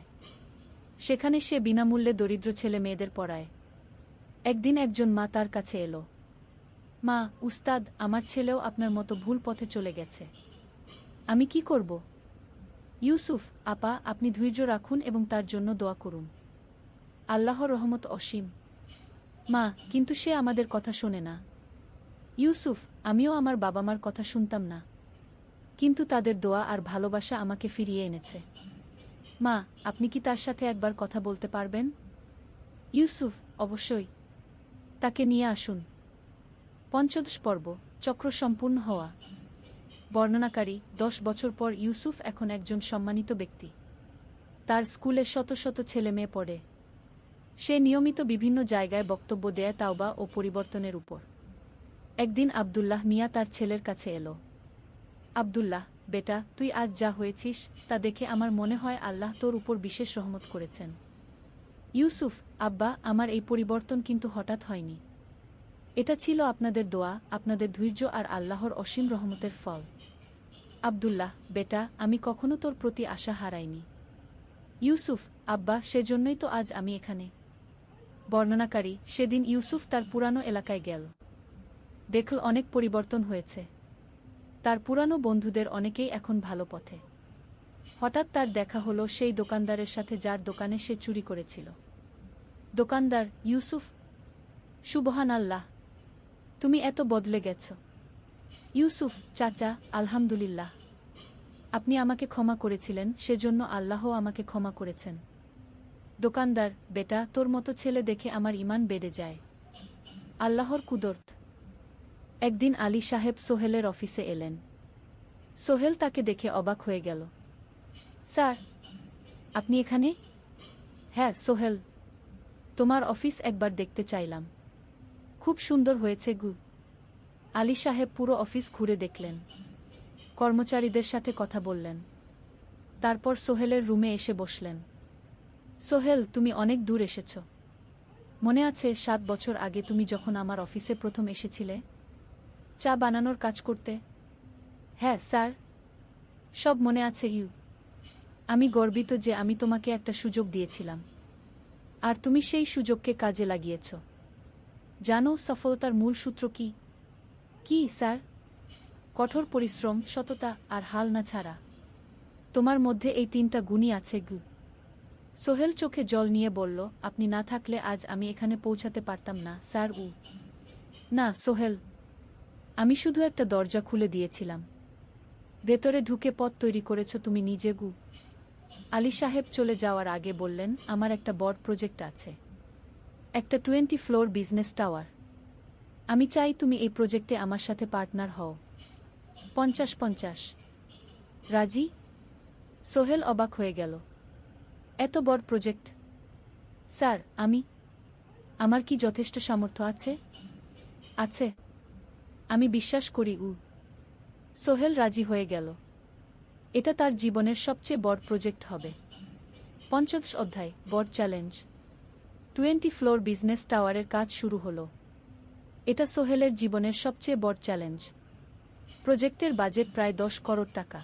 সেখানে সে বিনামূল্যে দরিদ্র ছেলে মেয়েদের পড়ায়। একদিন একজন মা তার কাছে এলো। মা, উস্তাদ, আমার ছেলেও আপনার মতো ভুল পথে চলে গেছে। আমি কি করব? ইউসুফ আপা, আপনি ধৈর্য রাখুন এবং তার জন্য দোয়া করুন। আল্লাহর রহমত অসীম। মা, কিন্তু সে আমাদের কথা শোনে না। ইউসুফ আমিও আমার বাবা মার কথা শুনতাম না, কিন্তু তাদের দোয়া আর ভালোবাসা আমাকে ফিরিয়ে এনেছে। মা, আপনি কি তার সাথে একবার কথা বলতে পারবেন? ইউসুফ অবশ্যই, তাকে নিয়ে আসুন। পঞ্চদশ পর্ব, চক্র সম্পূর্ণ হওয়া। বর্ণনাকারী 10 বছর পর ইউসুফ এখন একজন সম্মানিত ব্যক্তি। তার স্কুলে শত শত ছেলে মেয়ে পড়ে। সে নিয়মিত বিভিন্ন জায়গায় বক্তব্য দেয় তাওবা ও পরিবর্তনের উপর। একদিন আব্দুল্লাহ মিয়া তার ছেলের কাছে এলো। আব্দুল্লাহ বেটা, তুই আজ যা হয়েছিস তা দেখে আমার মনে হয় আল্লাহ তোর উপর বিশেষ রহমত করেছেন। ইউসুফ আব্বা, আমার এই পরিবর্তন কিন্তু হঠাৎ হয়নি। এটা ছিল আপনাদের দোয়া, আপনাদের ধৈর্য আর আল্লাহর অসীম রহমতের ফল। আব্দুল্লাহ বেটা, আমি কখনো তোর প্রতি আশা হারাইনি। ইউসুফ আব্বা, সেজন্যই তো আজ আমি এখানে। বর্ণনাকারী সেদিন ইউসুফ তার পুরানো এলাকায় গেল। দেখল অনেক পরিবর্তন হয়েছে। তার পুরানো বন্ধুদের অনেকেই এখন ভালো পথে। হঠাৎ তার দেখা হলো সেই দোকানদারের সাথে যার দোকানে সে চুরি করেছিল। দোকানদার ইউসুফ সুবহানাল্লাহ, তুমি এত বদলে গেছ। ইউসুফ চাচা আলহামদুলিল্লাহ, আপনি আমাকে ক্ষমা করেছিলেন, সেজন্য আল্লাহ আমাকে ক্ষমা করেছেন। দোকানদার বেটা, তোর মতো ছেলে দেখে আমার ঈমান বেড়ে যায়। আল্লাহর কুদরত। একদিন আলী সাহেব সোহেলের অফিসে এলেন। সোহেল তাকে দেখে অবাক হয়ে গেল। স্যার, আপনি এখানে? হ্যাঁ সোহেল, তোমার অফিস একবার দেখতে চাইলাম। খুব সুন্দর হয়েছে গু। আলী সাহেব পুরো অফিস ঘুরে দেখলেন, কর্মচারীদের সাথে কথা বললেন। তারপর সোহেলের রুমে এসে বসলেন। সোহেল, তুমি অনেক দূর এসেছ। মনে আছে 7 বছর আগে তুমি যখন আমার অফিসে প্রথম এসেছিলে চা বানানোর কাজ করতে? হ্যাঁ স্যার, সব মনে আছে ইউ। আমি গর্বিত যে আমি তোমাকে একটা সুযোগ দিয়েছিলাম, আর তুমি সেই সুযোগকে কাজে লাগিয়েছ। জানো সফলতার মূল সূত্র কি? কি স্যার? কঠোর পরিশ্রম, সততা আর হাল না ছাড়া। তোমার মধ্যে এই তিনটা গুণই আছে গু। সোহেল চোখে জল নিয়ে বলল, আপনি না থাকলে আজ আমি এখানে পৌঁছাতে পারতাম না স্যার। না সোহেল, আমি শুধু একটা দরজা খুলে দিয়েছিলাম। ভেতরে ঢুকে পথ তৈরি করেছ তুমি নিজে গু। আলী সাহেব চলে যাওয়ার আগে বললেন, আমার একটা বড় প্রজেক্ট আছে, একটা 20 ফ্লোর বিজনেস টাওয়ার। আমি চাই তুমি এই প্রজেক্টে আমার সাথে পার্টনার হও। 50-50। রাজি? সোহেল অবাক হয়ে গেল। এত বড় প্রজেক্ট? স্যার, আমার কি যথেষ্ট সামর্থ্য আছে? আছে, আমি বিশ্বাস করি সোহেল রাজি হয়ে গেল। এটা তার জীবনের সবচেয়ে বড় প্রজেক্ট হবে। 50 অধ্যায়, বড় চ্যালেঞ্জ। 20 ফ্লোর বিজনেস টাওয়ারের কাজ শুরু হলো। এটা সোহেলের জীবনের সবচেয়ে বড় চ্যালেঞ্জ। প্রজেক্টের বাজেট প্রায় 10 করোড় টাকা।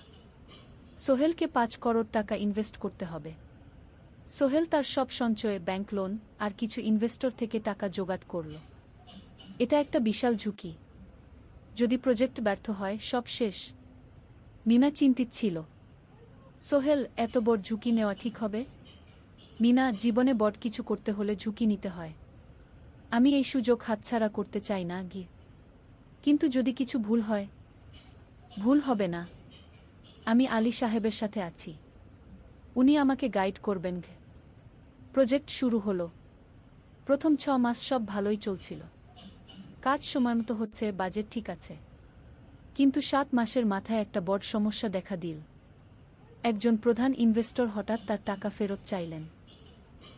সোহেলকে 5 করোড় টাকা ইনভেস্ট করতে হবে। সোহেল তার সব সঞ্চয়ে, ব্যাংক লোন আর কিছু ইনভেস্টর থেকে টাকা জোগাড় করল। এটা একটা বিশাল ঝুঁকি। যদি প্রজেক্ট ব্যর্থ হয়, সব শেষ। মিনা চিন্তিত ছিল। সোহেল, এত বড় ঝুঁকি নেওয়া ঠিক হবে? মিনা, জীবনে বড় কিছু করতে হলে ঝুঁকি নিতে হয়। আমি এই সুযোগ হাতছাড়া করতে চাই না গি। কিন্তু যদি কিছু ভুল হয়? ভুল হবে না। আমি আলী সাহেবের সাথে আছি, উনি আমাকে গাইড করবেন। প্রজেক্ট শুরু হলো। প্রথম 6 মাস সব ভালোই চলছিল। কাজ সময়মতো হচ্ছে, বাজেট ঠিক আছে। কিন্তু 7 মাসের মাথায় একটা বড় সমস্যা দেখা দিল। একজন প্রধান ইনভেস্টর হঠাৎ তার টাকা ফেরত চাইলেন।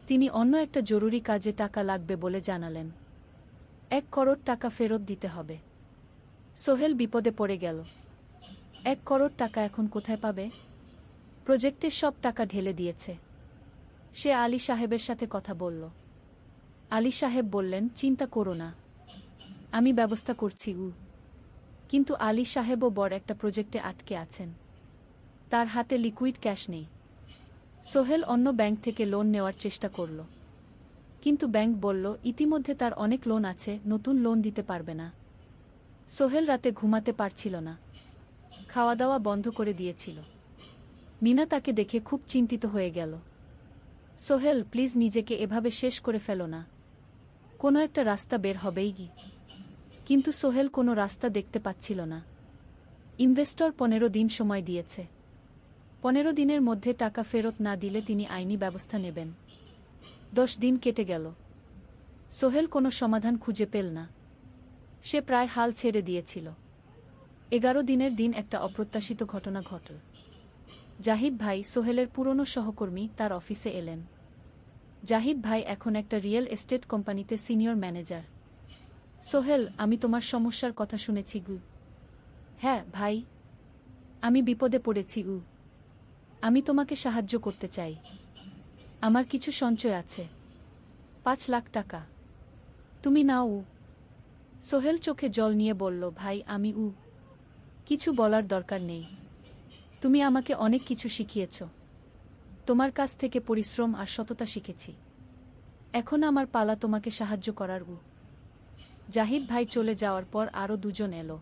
তিনি অন্য একটা জরুরি কাজে টাকা লাগবে বলে জানালেন। 1 করোড় টাকা ফেরত দিতে হবে। সোহেল বিপদে পড়ে গেল। 1 করোড় টাকা এখন কোথায় পাবে? প্রজেক্টের সব টাকা ঢেলে দিয়েছে। সে আলী সাহেবের সাথে কথা বলল। আলী সাহেব বললেন, চিন্তা করো না, আমি ব্যবস্থা করছি। কিন্তু আলী সাহেবও বড় একটা প্রজেক্টে আটকে আছেন। তার হাতে লিকুইড ক্যাশ নেই। সোহেল অন্য ব্যাংক থেকে লোন নেওয়ার চেষ্টা করল, কিন্তু ব্যাংক বলল ইতিমধ্যে তার অনেক লোন আছে, নতুন লোন দিতে পারবে না। সোহেল রাতে ঘুমাতে পারছিল না, খাওয়া দাওয়া বন্ধ করে দিয়েছিল। মিনা তাকে দেখে খুব চিন্তিত হয়ে গেল। সোহেল, প্লিজ নিজেকে এভাবে শেষ করে ফেলো না। কোনো একটা রাস্তা বের হবেই কি। কিন্তু সোহেল কোনো রাস্তা দেখতে পাচ্ছিল না। ইনভেস্টর 15 দিন সময় দিয়েছে। 15 দিনের মধ্যে টাকা ফেরত না দিলে তিনি আইনি ব্যবস্থা নেবেন। 10 দিন কেটে গেল। সোহেল কোনো সমাধান খুঁজে পেল না। সে প্রায় হাল ছেড়ে দিয়েছিল। 11 দিনের দিন একটা অপ্রত্যাশিত ঘটনা ঘটল। জাহিদ ভাই, সোহেলের পুরনো সহকর্মী, তার অফিসে এলেন। জাহিদ ভাই এখন একটা রিয়েল এস্টেট কোম্পানিতে সিনিয়র ম্যানেজার। সোহেল, আমি তোমার সমস্যার কথা শুনেছি গু। হ্যাঁ ভাই, আমি বিপদে পড়েছি গু। আমি তোমাকে সাহায্য করতে চাই। আমার কিছু সঞ্চয় আছে, 5 লাখ টাকা। তুমি নাও। সোহেল চোখে জল নিয়ে বলল, ভাই আমি কিছু বলার দরকার নেই। তুমি আমাকে অনেক কিছু শিখিয়েছ। তোমার কাছ থেকে পরিশ্রম আর সততা শিখেছি। এখন আমার পালা তোমাকে সাহায্য করার। জাহিদ ভাই চলে যাওয়ার পর আরও 2 জন এলো।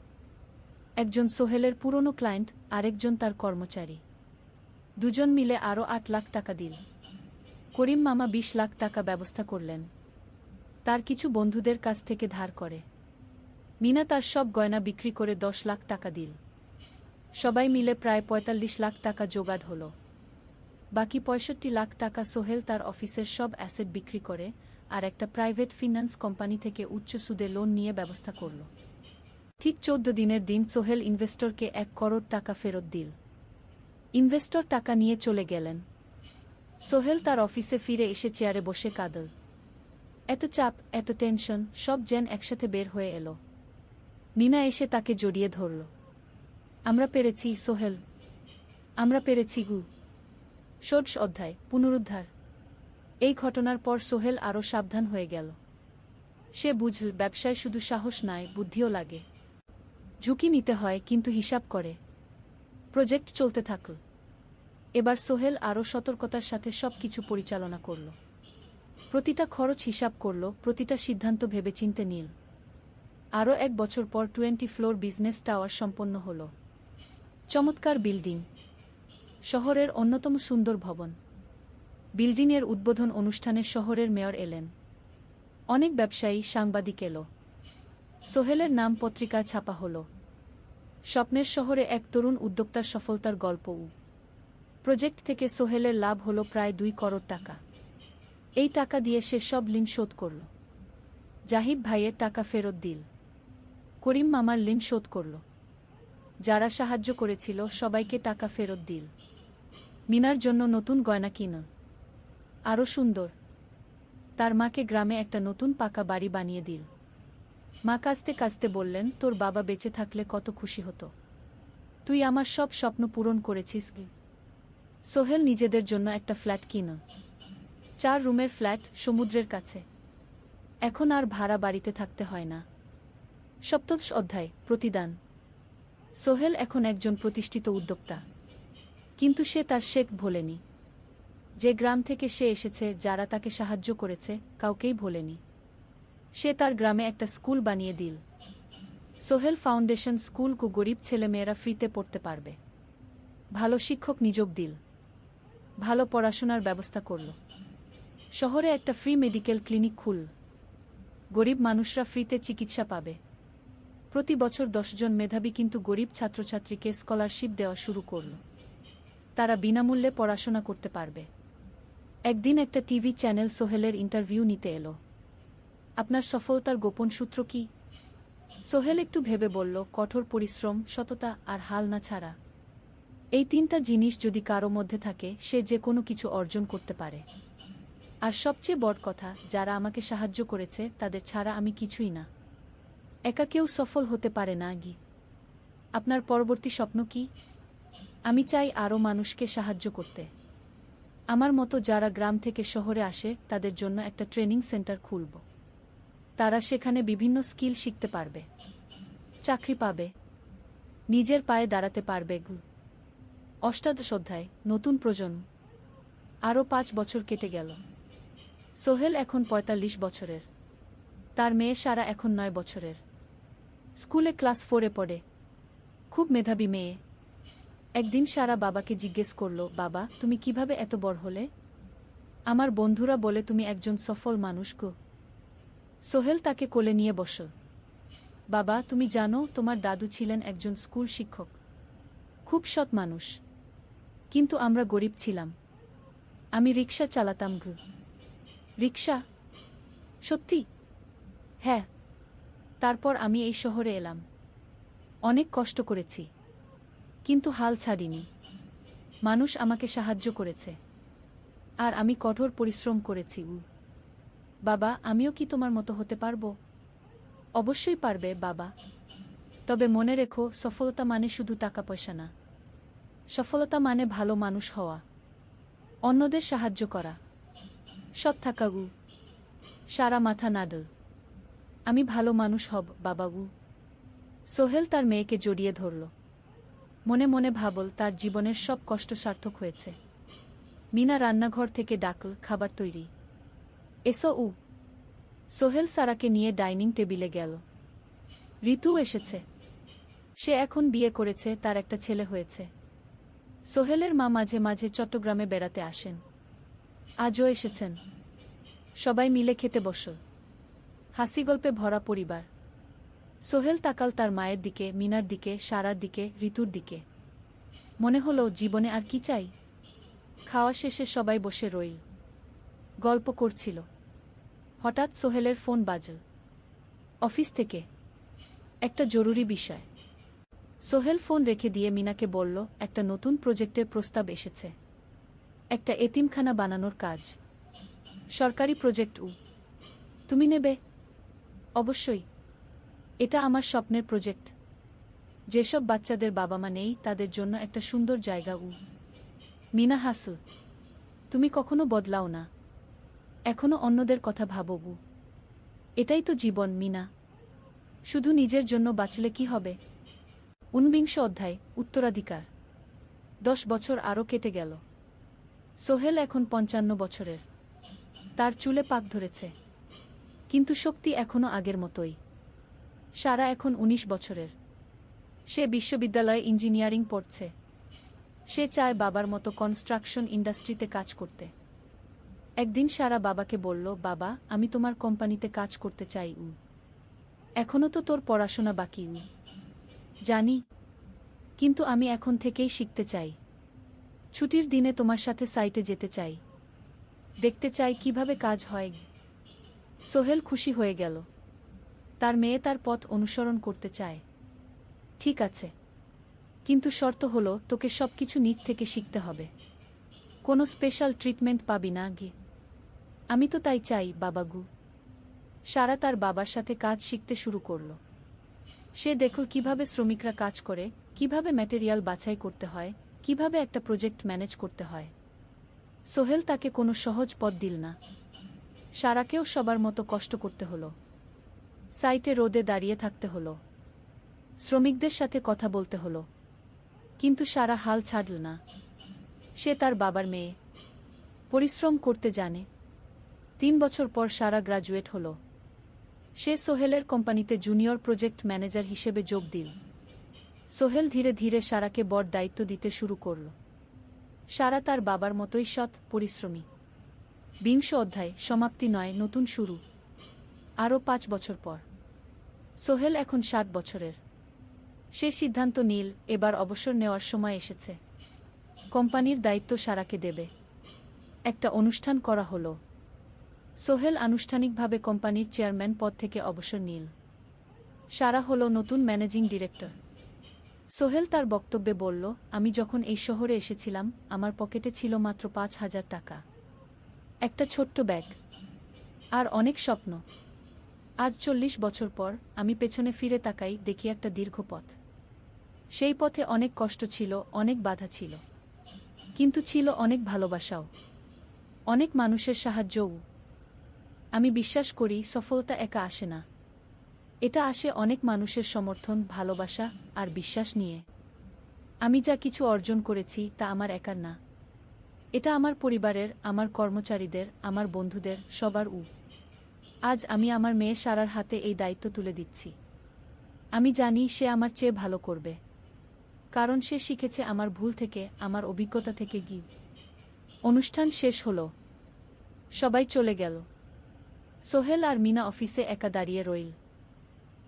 একজন সোহেলের পুরনো ক্লায়েন্ট, আরেকজন তার কর্মচারী। 2 জন মিলে আরও 8 লাখ টাকা দিল। করিম মামা 20 লাখ টাকা ব্যবস্থা করলেন, তার কিছু বন্ধুদের কাছ থেকে ধার করে। মিনা তার সব গয়না বিক্রি করে 10 লাখ টাকা দিল। সবাই মিলে প্রায় 45 লাখ টাকা জোগাড় হল। বাকি 65 লাখ টাকা সোহেল তার অফিসের সব অ্যাসেট বিক্রি করে আর একটা প্রাইভেট ফিন্যান্স কোম্পানি থেকে উচ্চ সুদে লোন নিয়ে ব্যবস্থা করল। ঠিক 14 দিনের দিন সোহেল ইনভেস্টরকে 1 করোড় টাকা ফেরত দিল। ইনভেস্টর টাকা নিয়ে চলে গেলেন। সোহেল তার অফিসে ফিরে এসে চেয়ারে বসে কাঁদল। এত চাপ, এত টেনশন, সব যেন একসাথে বের হয়ে এলো। মিনা এসে তাকে জড়িয়ে ধরল। আমরা পেরেছি সোহেল, আমরা পেরেছি গু। 16 অধ্যায়, পুনরুদ্ধার। এই ঘটনার পর সোহেল আরও সাবধান হয়ে গেল। সে বুঝল ব্যবসায় শুধু সাহস নয়, বুদ্ধিও লাগে। ঝুঁকি নিতে হয়, কিন্তু হিসাব করে। প্রজেক্ট চলতে থাকল। এবার সোহেল আরও সতর্কতার সাথে সবকিছু পরিচালনা করল। প্রতিটা খরচ হিসাব করল, প্রতিটা সিদ্ধান্ত ভেবেচিন্তে নিল। আরও 1 বছর পর 20 ফ্লোর বিজনেস টাওয়ার সম্পন্ন হল। চমৎকার বিল্ডিং, শহরের অন্যতম সুন্দর ভবন। বিল্ডিংয়ের উদ্বোধন অনুষ্ঠানে শহরের মেয়র এলেন। অনেক ব্যবসায়ী, সাংবাদিক এলো। সোহেলের নাম পত্রিকা ছাপা হল। স্বপ্নের শহরে এক তরুণ উদ্যোক্তার সফলতার গল্প। প্রজেক্ট থেকে সোহেলের লাভ হল প্রায় 2 করোড় টাকা। এই টাকা দিয়ে সে সব ঋণ শোধ করল। জাহিদ ভাইয়ের টাকা ফেরত দিল। করিম মামার ঋণ শোধ করল। যারা সাহায্য করেছিল সবাইকে টাকা ফেরত দিল। মিনার জন্য নতুন গয়না কিনল, আরও সুন্দর। তার মাকে গ্রামে একটা নতুন পাকা বাড়ি বানিয়ে দিল। মা কাঁদতে কাঁদতে বললেন, তোর বাবা বেঁচে থাকলে কত খুশি হতো। তুই আমার সব স্বপ্ন পূরণ করেছিস। সোহেল নিজেদের জন্য একটা ফ্ল্যাট কিনল। 4 রুমের ফ্ল্যাট, সমুদ্রের কাছে। এখন আর ভাড়া বাড়িতে থাকতে হয় না। 7ম অধ্যায়, প্রতিদান। সোহেল এখন একজন প্রতিষ্ঠিত উদ্যোক্তা। কিন্তু সে তার শেখ ভোলেনি। যে গ্রাম থেকে সে এসেছে, যারা তাকে সাহায্য করেছে, কাউকেই ভোলেনি। সে তার গ্রামে একটা স্কুল বানিয়ে দিল। সোহেল ফাউন্ডেশন স্কুল কো গরিব ছেলেমেয়েরা ফ্রিতে পড়তে পারবে। ভালো শিক্ষক নিযোগ দিল। ভালো পড়াশোনার ব্যবস্থা করল। শহরে একটা ফ্রি মেডিকেল ক্লিনিক খুলল। গরিব মানুষরা ফ্রিতে চিকিৎসা পাবে। প্রতি বছর 10 জন মেধাবী কিন্তু গরিব ছাত্রছাত্রীকে স্কলারশিপ দেওয়া শুরু করল। তারা বিনামূল্যে পড়াশোনা করতে পারবে। একদিন একটা টিভি চ্যানেল সোহেলের ইন্টারভিউ নিতে এলো। আপনার সফলতার গোপন সূত্র কি? সোহেল একটু ভেবে বলল, কঠোর পরিশ্রম, সততা আর হাল না ছাড়া। এই 3টা জিনিস যদি কারো মধ্যে থাকে, সে যে কোনো কিছু অর্জন করতে পারে। আর সবচেয়ে বড় কথা, যারা আমাকে সাহায্য করেছে তাদের ছাড়া আমি কিছুই না। একা কেউ সফল হতে পারে না। আপনার পরবর্তী স্বপ্ন কি? আমি চাই আরও মানুষকে সাহায্য করতে। আমার মতো যারা গ্রাম থেকে শহরে আসে, তাদের জন্য একটা ট্রেনিং সেন্টার খুলব। তারা সেখানে বিভিন্ন স্কিল শিখতে পারবে, চাকরি পাবে, নিজের পায়ে দাঁড়াতে পারবে। 8ম অধ্যায়, নতুন প্রজন্ম। আরও 5 বছর কেটে গেল। সোহেল এখন 45 বছরের। তার মেয়ে সারা এখন 9 বছরের। স্কুলে ক্লাস 4-এ পড়ে। খুব মেধাবী মেয়ে। একদিন সারা বাবাকে জিজ্ঞেস করল, বাবা, তুমি কিভাবে এত বড় হলে? আমার বন্ধুরা বলে তুমি একজন সফল মানুষ গো। সোহেল তাকে কোলে নিয়ে বসল। বাবা, তুমি জানো, তোমার দাদু ছিলেন একজন স্কুল শিক্ষক। খুব সৎ মানুষ। কিন্তু আমরা গরিব ছিলাম। আমি রিক্সা চালাতাম। রিক্সা? সত্যি? হ্যাঁ। তারপর আমি এই শহরে এলাম। অনেক কষ্ট করেছি, কিন্তু হাল ছাড়িনি। মানুষ আমাকে সাহায্য করেছে, আর আমি কঠোর পরিশ্রম করেছি। বাবা, আমিও কি তোমার মতো হতে পারবো? অবশ্যই পারবে বাবা। তবে মনে রেখো, সফলতা মানে শুধু টাকা পয়সা না। সফলতা মানে ভালো মানুষ হওয়া, অন্যদের সাহায্য করা, সৎ থাকা। সারা মাথা নাডল। আমি ভালো মানুষ হব বাবাগু। সোহেল তার মেয়েকে জড়িয়ে ধরল। মনে মনে ভাবল, তার জীবনের সব কষ্ট সার্থক হয়েছে। মিনা রান্নাঘর থেকে ডাকল, খাবার তৈরি। এসো। সোহেল সারাকে নিয়ে ডাইনিং টেবিলে গেল। ঋতু এসেছে। সে এখন বিয়ে করেছে, তার একটা ছেলে হয়েছে। সোহেলের মা মাঝে মাঝে চট্টগ্রামে বেড়াতে আসেন। আজও এসেছেন। সবাই মিলে খেতে বসল। হাসি গল্পে ভরা পরিবার। সোহেল তাকাল তার মায়ের দিকে, মিনার দিকে, সারার দিকে, ঋতুর দিকে। মনে হলো, জীবনে আর কি চাই? খাওয়া শেষে সবাই বসে রইল, গল্প করছিল। হঠাৎ সোহেলের ফোন বাজল। অফিস থেকে একটা জরুরি বিষয়। সোহেল ফোন রেখে দিয়ে মিনাকে বলল, একটা নতুন প্রজেক্টের প্রস্তাব এসেছে। একটা এতিমখানা বানানোর কাজ। সরকারি প্রজেক্ট। তুমি নেবে? অবশ্যই। এটা আমার স্বপ্নের প্রজেক্ট। যেসব বাচ্চাদের বাবা মা নেই, তাদের জন্য একটা সুন্দর জায়গা। মিনা হাসল। তুমি কখনো বদলাও না। এখনো অন্যদের কথা ভাবো। এটাই তো জীবন মিনা। শুধু নিজের জন্য বাঁচলে কি হবে? 19 অধ্যায়, উত্তরাধিকার। 10 বছর আরও কেটে গেল। সোহেল এখন 55 বছরের। তার চুলে পাক ধরেছে, কিন্তু শক্তি এখনও আগের মতোই। সারা এখন 19 বছরের। সে বিশ্ববিদ্যালয়ে ইঞ্জিনিয়ারিং পড়ছে। সে চায় বাবার মতো কনস্ট্রাকশন ইন্ডাস্ট্রিতে কাজ করতে। একদিন সারা বাবাকে বলল, বাবা, আমি তোমার কোম্পানিতে কাজ করতে চাই। এখনও তো তোর পড়াশোনা বাকি। জানি, কিন্তু আমি এখন থেকেই শিখতে চাই। ছুটির দিনে তোমার সাথে সাইটে যেতে চাই, দেখতে চাই কিভাবে কাজ হয়। সোহেল খুশি হয়ে গেল। তার মেয়ে তার পথ অনুসরণ করতে চায়। ঠিক আছে, কিন্তু শর্ত হলো তোকে সবকিছু নিজ থেকে শিখতে হবে। কোনো স্পেশাল ট্রিটমেন্ট পাবি না। আমি তো তাই চাই, বাবাগু। সারা তার বাবার সাথে কাজ শিখতে শুরু করল। সে দেখল কিভাবে শ্রমিকরা কাজ করে, কিভাবে ম্যাটেরিয়াল বাছাই করতে হয়, কিভাবে একটা প্রজেক্ট ম্যানেজ করতে হয়। সোহেল তাকে কোনো সহজ পথ দিল না। সারাকেও সবার মতো কষ্ট করতে হলো। সাইটে রোদে দাঁড়িয়ে থাকতে হলো, শ্রমিকদের সাথে কথা বলতে হলো, কিন্তু সারা হাল ছাড়ল না। সে তার বাবার মেয়ে, পরিশ্রম করতে জানে। 3 বছর পর সারা গ্রাজুয়েট হল। সে সোহেলের কোম্পানিতে জুনিয়র প্রজেক্ট ম্যানেজার হিসেবে যোগ দিল। সোহেল ধীরে ধীরে সারাকে বড় দায়িত্ব দিতে শুরু করল। সারা তার বাবার মতোই সৎ, পরিশ্রমী। 20 অধ্যায়, সমাপ্তি নয়, নতুন শুরু। আরও 5 বছর পর সোহেল এখন 60 বছরের। সে সিদ্ধান্ত নিল, এবার অবসর নেওয়ার সময় এসেছে। কোম্পানির দায়িত্ব সারাকে দেবে। একটা অনুষ্ঠান করা হলো। সোহেল আনুষ্ঠানিকভাবে কোম্পানির চেয়ারম্যান পদ থেকে অবসর নিল। সারা হলো নতুন ম্যানেজিং ডিরেক্টর। সোহেল তার বক্তব্যে বলল, আমি যখন এই শহরে এসেছিলাম, আমার পকেটে ছিল মাত্র 5,000 টাকা, একটা ছোট্ট ব্যাগ, আর অনেক স্বপ্ন। আজ 40 বছর পর আমি পেছনে ফিরে তাকাই, দেখি একটা দীর্ঘ পথ। সেই পথে অনেক কষ্ট ছিল, অনেক বাধা ছিল, কিন্তু ছিল অনেক ভালোবাসাও, অনেক মানুষের সাহায্যও। আমি বিশ্বাস করি, সফলতা একা আসে না। এটা আসে অনেক মানুষের সমর্থন, ভালোবাসা আর বিশ্বাস নিয়ে। আমি যা কিছু অর্জন করেছি তা আমার একার না। এটা আমার পরিবারের, আমার কর্মচারীদের, আমার বন্ধুদের, সবার। আজ আমি আমার মেয়ে সারার হাতে এই দায়িত্ব তুলে দিচ্ছি। আমি জানি সে আমার চেয়ে ভালো করবে, কারণ সে শিখেছে আমার ভুল থেকে, আমার অভিজ্ঞতা থেকে। অনুষ্ঠান শেষ হলো, সবাই চলে গেল। সোহেল আর মিনা অফিসে একা দাঁড়িয়ে রইল।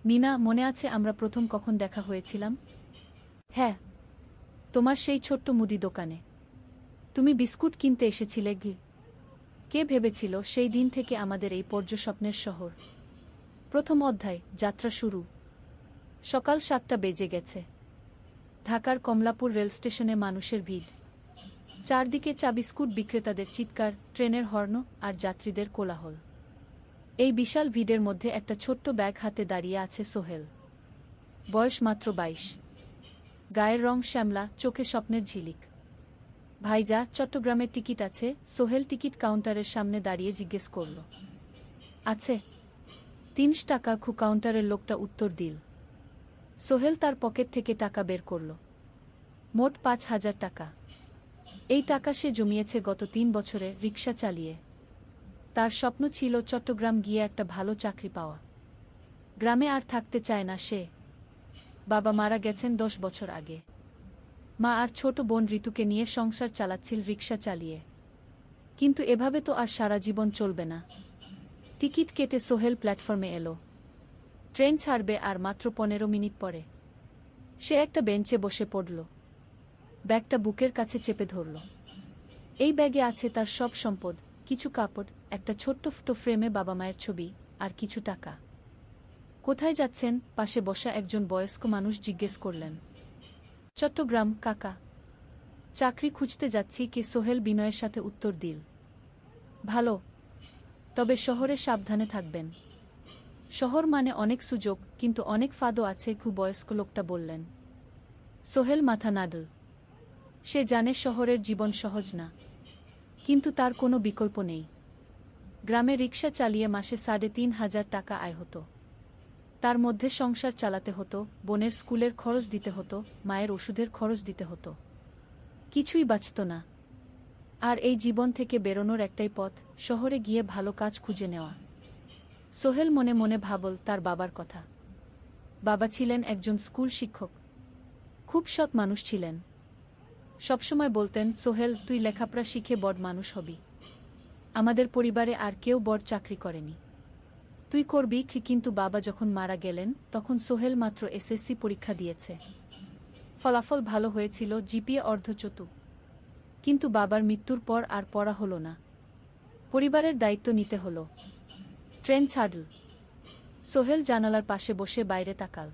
মিনা, মনে আছে আমরা প্রথম কখন দেখা হয়েছিলাম? হ্যাঁ, তোমার সেই ছোট্ট মুদি দোকানে। তুমি বিস্কুট কিনতে এসেছিলে। কে ভেবেছিল সেই দিন থেকে আমাদের এই পর্যস্বপ্নের শহর। প্রথম অধ্যায়, যাত্রা শুরু। সকাল 7টা বেজে গেছে। ঢাকার কমলাপুর রেলস্টেশনে মানুষের ভিড়। চারদিকে চা বিস্কুট বিক্রেতাদের চিৎকার, ট্রেনের হর্ন আর যাত্রীদের কোলাহল। এই বিশাল ভিড়ের মধ্যে একটা ছোট্ট ব্যাগ হাতে দাঁড়িয়ে আছে সোহেল। বয়স মাত্র 22। গায়ের রং শ্যামলা, চোখে স্বপ্নের ঝিলিক। ভাইজা, চট্টগ্রামের টিকিট আছে? সোহেল টিকিট কাউন্টারের সামনে দাঁড়িয়ে জিজ্ঞেস করল। আছে। 3 টাকা। কাউন্টারের লোকটা উত্তর দিল। সোহেল তার পকেট থেকে টাকা বের করল। মোট 5,000 টাকা। এই টাকা সে জমিয়েছে গত 3 বছরে রিকশা চালিয়ে। তার স্বপ্ন ছিল চট্টগ্রাম গিয়ে একটা ভালো চাকরি পাওয়া। গ্রামে আর থাকতে চায় না সে। বাবা মারা গেছেন 10 বছর আগে। মা আর ছোট বোন ঋতুকে নিয়ে সংসার চালাচ্ছিল রিকশা চালিয়ে। কিন্তু এভাবে তো আর সারা জীবন চলবে না। টিকিট কেটে সোহেল প্ল্যাটফর্মে এলো। ট্রেন ছাড়বে আর মাত্র 15 মিনিট পরে। সে একটা বেঞ্চে বসে পড়ল, ব্যাগটা বুকের কাছে চেপে ধরল। এই ব্যাগে আছে তার সব সম্পদ, কিছু কাপড়, একটা ছোট্ট ফটো ফ্রেমে বাবা মায়ের ছবি, আর কিছু টাকা। কোথায় যাচ্ছেন? পাশে বসা একজন বয়স্ক মানুষ জিজ্ঞেস করলেন। চট্টগ্রাম কাকা। চাকরি খুঁজতে যাচ্ছি। কে? সোহেল বিনয়ের সাথে উত্তর দিল। ভালো, তবে শহরে সাবধানে থাকবেন। শহর মানে অনেক সুযোগ, কিন্তু অনেক ফাঁদও আছে। বয়স্ক লোকটা বললেন। সোহেল মাথা নাড়ল। সে জানে শহরের জীবন সহজ না, কিন্তু তার কোনো বিকল্প নেই। গ্রামে রিকশা চালিয়ে মাসে 3,500 টাকা আয় হতো। তার মধ্যে সংসার চালাতে হতো, বোনের স্কুলের খরচ দিতে হতো, মায়ের ওষুধের খরচ দিতে হতো। কিছুই বাঁচত না। আর এই জীবন থেকে বেরোনোর একটাই পথ, শহরে গিয়ে ভালো কাজ খুঁজে নেওয়া। সোহেল মনে মনে ভাবল তার বাবার কথা। বাবা ছিলেন একজন স্কুল শিক্ষক। খুব সৎ মানুষ ছিলেন। সবসময় বলতেন, সোহেল, তুই লেখাপড়া শিখে বড় মানুষ হবি। আমাদের পরিবারে আর কেউ বড় চাকরি করেনি, তুই করবি। কিন্তু বাবা যখন মারা গেলেন তখন সোহেল মাত্র এসএসসি পরীক্ষা দিয়েছে। ফলাফল ভালো হয়েছিল, জিপিএ অর্ধচতু। কিন্তু বাবার মৃত্যুর পর আর পড়া হলো না। পরিবারের দায়িত্ব নিতে হলো। ট্রেন ছাড়ল। সোহেল জানালার পাশে বসে বাইরে তাকাল।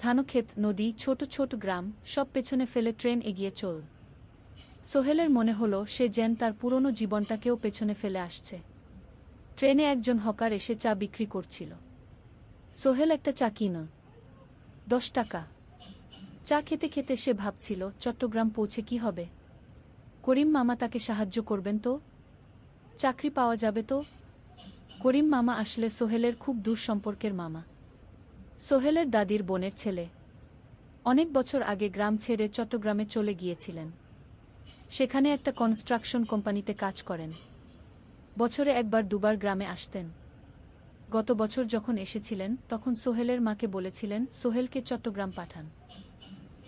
ধানক্ষেত, নদী, ছোট ছোট গ্রাম, সব পেছনে ফেলে ট্রেন এগিয়ে চল। সোহেলের মনে হলো সে যেন তার পুরনো জীবনটাকেও পেছনে ফেলে আসছে। ট্রেনে একজন হকার এসে চা বিক্রি করছিল। সোহেল একটা চা কিনল। 10 টাকা। চা খেতে খেতে সে ভাবছিল, চট্টগ্রাম পৌঁছে কি হবে। করিম মামা তাকে সাহায্য করবেন তো? চাকরি পাওয়া যাবে তো? করিম মামা আসলে সোহেলের খুব দূর সম্পর্কের মামা। সোহেলের দাদির বোনের ছেলে। অনেক বছর আগে গ্রাম ছেড়ে চট্টগ্রামে চলে গিয়েছিলেন। সেখানে একটা কনস্ট্রাকশন কোম্পানিতে কাজ করেন। বছরে একবার দুবার গ্রামে আসতেন। গত বছর যখন এসেছিলেন তখন সোহেলের মাকে বলেছিলেন, সোহেলকে চট্টগ্রাম পাঠান,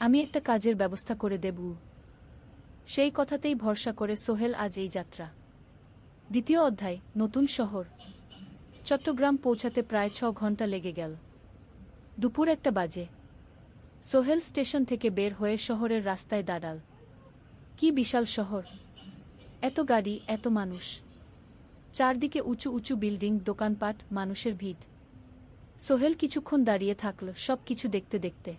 আমি একটা কাজের ব্যবস্থা করে দেব। সেই কথাতেই ভরসা করে সোহেল আজ এই যাত্রা। দ্বিতীয় অধ্যায়, নতুন শহর। চট্টগ্রাম পৌঁছাতে প্রায় 6 ঘন্টা লেগে গেল। দুপুর 1টা বাজে। সোহেল স্টেশন থেকে বের হয়ে শহরের রাস্তায় দাঁড়াল। কি বিশাল শহর! এত গাড়ি, এত মানুষ। চারদিকে উঁচু উঁচু বিল্ডিং, দোকানপাট, মানুষের ভিড়। সোহেল কিছুক্ষণ দাঁড়িয়ে থাকল সব কিছু দেখতে দেখতে।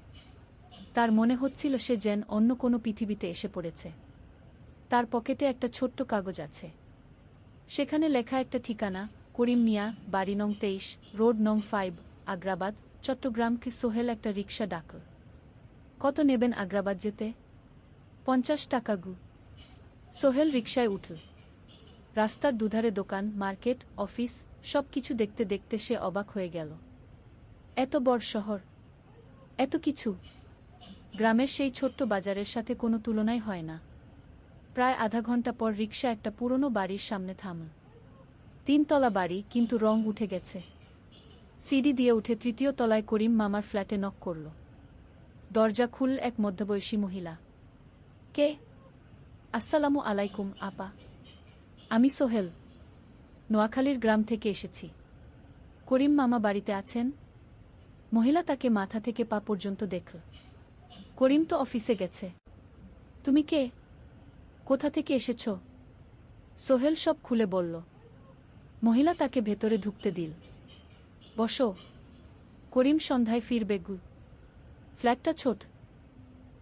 তার মনে হচ্ছিল সে যেন অন্য কোনো পৃথিবীতে এসে পড়েছে। তার পকেটে একটা ছোট্ট কাগজ আছে। সেখানে লেখা একটা ঠিকানা, করিম মিয়া, বাড়ি নং 23, রোড নং 5, আগ্রাবাদ, চট্টগ্রামকে। সোহেল একটা রিকশা ডাকল। কত নেবেন আগ্রাবাদ যেতে? 50 টাকা গু। সোহেল রিকশায় উঠল। রাস্তার দুধারে দোকান, মার্কেট, অফিস, সব কিছু দেখতে দেখতে সে অবাক হয়ে গেল। এত বড় শহর, এত কিছু! গ্রামের সেই ছোট্ট বাজারের সাথে কোনো তুলনাই হয় না। প্রায় আধা ঘন্টা পর রিকশা একটা পুরনো বাড়ির সামনে থামল। 3 তলা বাড়ি, কিন্তু রং উঠে গেছে। সিঁড়ি দিয়ে উঠে 3য় তলায় করিম মামার ফ্ল্যাটে নক করল। দরজা খুলল এক মধ্যবয়সী মহিলা। কে? আসসালামু আলাইকুম আপা, আমি সোহেল, নোয়াখালীর গ্রাম থেকে এসেছি। করিম মামা বাড়িতে আছেন? মহিলা তাকে মাথা থেকে পা পর্যন্ত দেখল। করিম তো অফিসে গেছে। তুমি কে? কোথা থেকে এসেছ? সোহেল সব খুলে বলল। মহিলা তাকে ভেতরে ঢুকতে দিল। বসো। করিম সন্ধ্যায় ফিরবে গু। ফ্ল্যাটটা ছোট।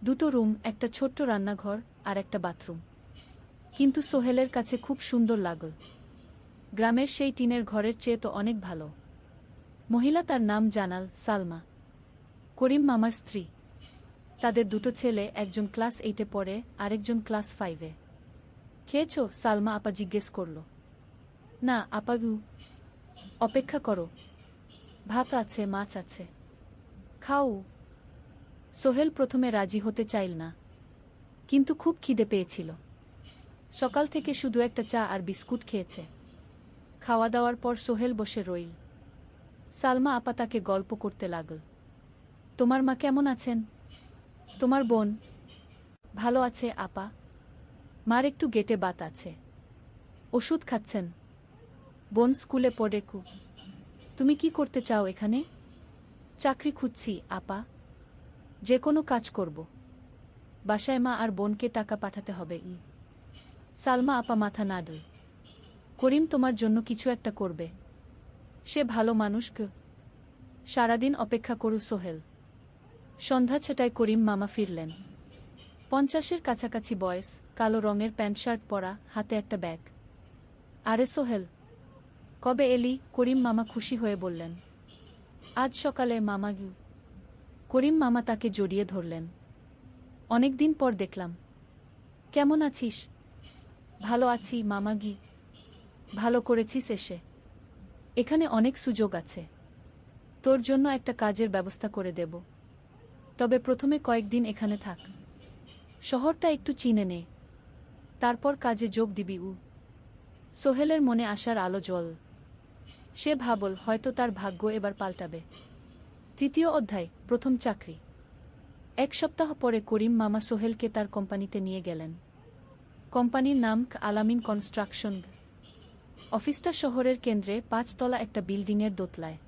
2টো রুম, একটা ছোট্ট রান্নাঘর আর একটা বাথরুম। কিন্তু সোহেলের কাছে খুব সুন্দর লাগল। গ্রামের সেই টিনের ঘরের চেয়ে তো অনেক ভালো। মহিলা তার নাম জানাল, সালমা, করিম মামার স্ত্রী। তাদের 2টো ছেলে, একজন ক্লাস 8-এ পড়ে, আরেকজন ক্লাস 5-এ। খেয়েছ? সালমা আপা জিজ্ঞেস করল। না আপা গু। অপেক্ষা করো, ভাত আছে, মাছ আছে, খাও। সোহেল প্রথমে রাজি হতে চাইল না, কিন্তু খুব খিদে পেয়েছিল। সকাল থেকে শুধু একটা চা আর বিস্কুট খেয়েছে। খাওয়া দাওয়ার পর সোহেল বসে রইল। সালমা আপা তাকে গল্প করতে লাগল। তোমার মা কেমন আছেন? তোমার বোন? ভালো আছে আপা, মার একটু গেটে বাত আছে, ওষুধ খাচ্ছেন। বোন স্কুলে পড়ে কু। তুমি কি করতে চাও এখানে? চাকরি খুঁজছি আপা, যে কোনো কাজ করব। বাসায় মা আর বোনকে টাকা পাঠাতে হবে। সালমা আপা মাথা নাড়ল। করিম তোমার জন্য কিছু একটা করবে, সে ভালো মানুষ গ। সারাদিন অপেক্ষা করু সোহেল। সন্ধ্যা 6টায় করিম মামা ফিরলেন। 50-এর কাছাকাছি বয়স, কালো রঙের প্যান্ট শার্ট পরা, হাতে একটা ব্যাগ। আরে সোহেল, কবে এলি? করিম মামা খুশি হয়ে বললেন। আজ সকালে মামা গু। করিম মামা তাকে জড়িয়ে ধরলেন। অনেকদিন পর দেখলাম। কেমন আছিস? ভালো আছি মামা গি। ভালো করেছিস এসে। এখানে অনেক সুযোগ আছে। তোর জন্য একটা কাজের ব্যবস্থা করে দেব। তবে প্রথমে কয়েকদিন এখানে থাক। শহরটা একটু চিনে নে, তারপর কাজে যোগ দিবি। সোহেলের মনে আসার আলো জ্বল। সে ভাবল হয়তো তার ভাগ্য এবার পাল্টাবে। তৃতীয় অধ্যায়, প্রথম চাকরি। এক সপ্তাহ পরে করিম মামা সোহেলকে তার কোম্পানিতে নিয়ে গেলেন। কোম্পানির নাম আলামিন কনস্ট্রাকশন। অফিসটা শহরের কেন্দ্রে ৫ তলা একটা বিল্ডিংয়ের দোতলায়।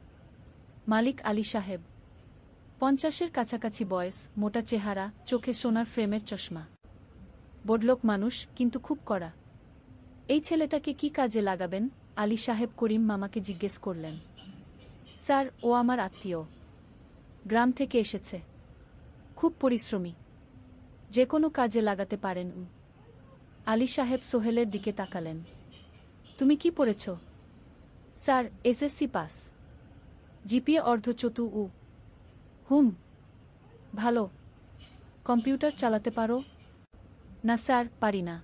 মালিক আলী সাহেব, ৫০-এর কাছাকাছি বয়স, মোটা চেহারা, চোখে সোনার ফ্রেমের চশমা। বড়লোক মানুষ, কিন্তু খুব কড়া। এই ছেলেটাকে কি কাজে লাগাবেন? আলী সাহেব করিম মামাকে জিজ্ঞেস করলেন। স্যার, ও আমার আত্মীয়, গ্রাম থেকে এসেছে, খুব পরিশ্রমী, যে কোনো কাজে লাগাতে পারেন। আলী সাহেব সোহেলের দিকে তাকালেন। তুমি কি পড়েছ? স্যার, এসএসসি পাস, জিপিএ অর্ধচতু। হুম, ভালো। কম্পিউটার চালাতে পারো? না স্যার, পারি না,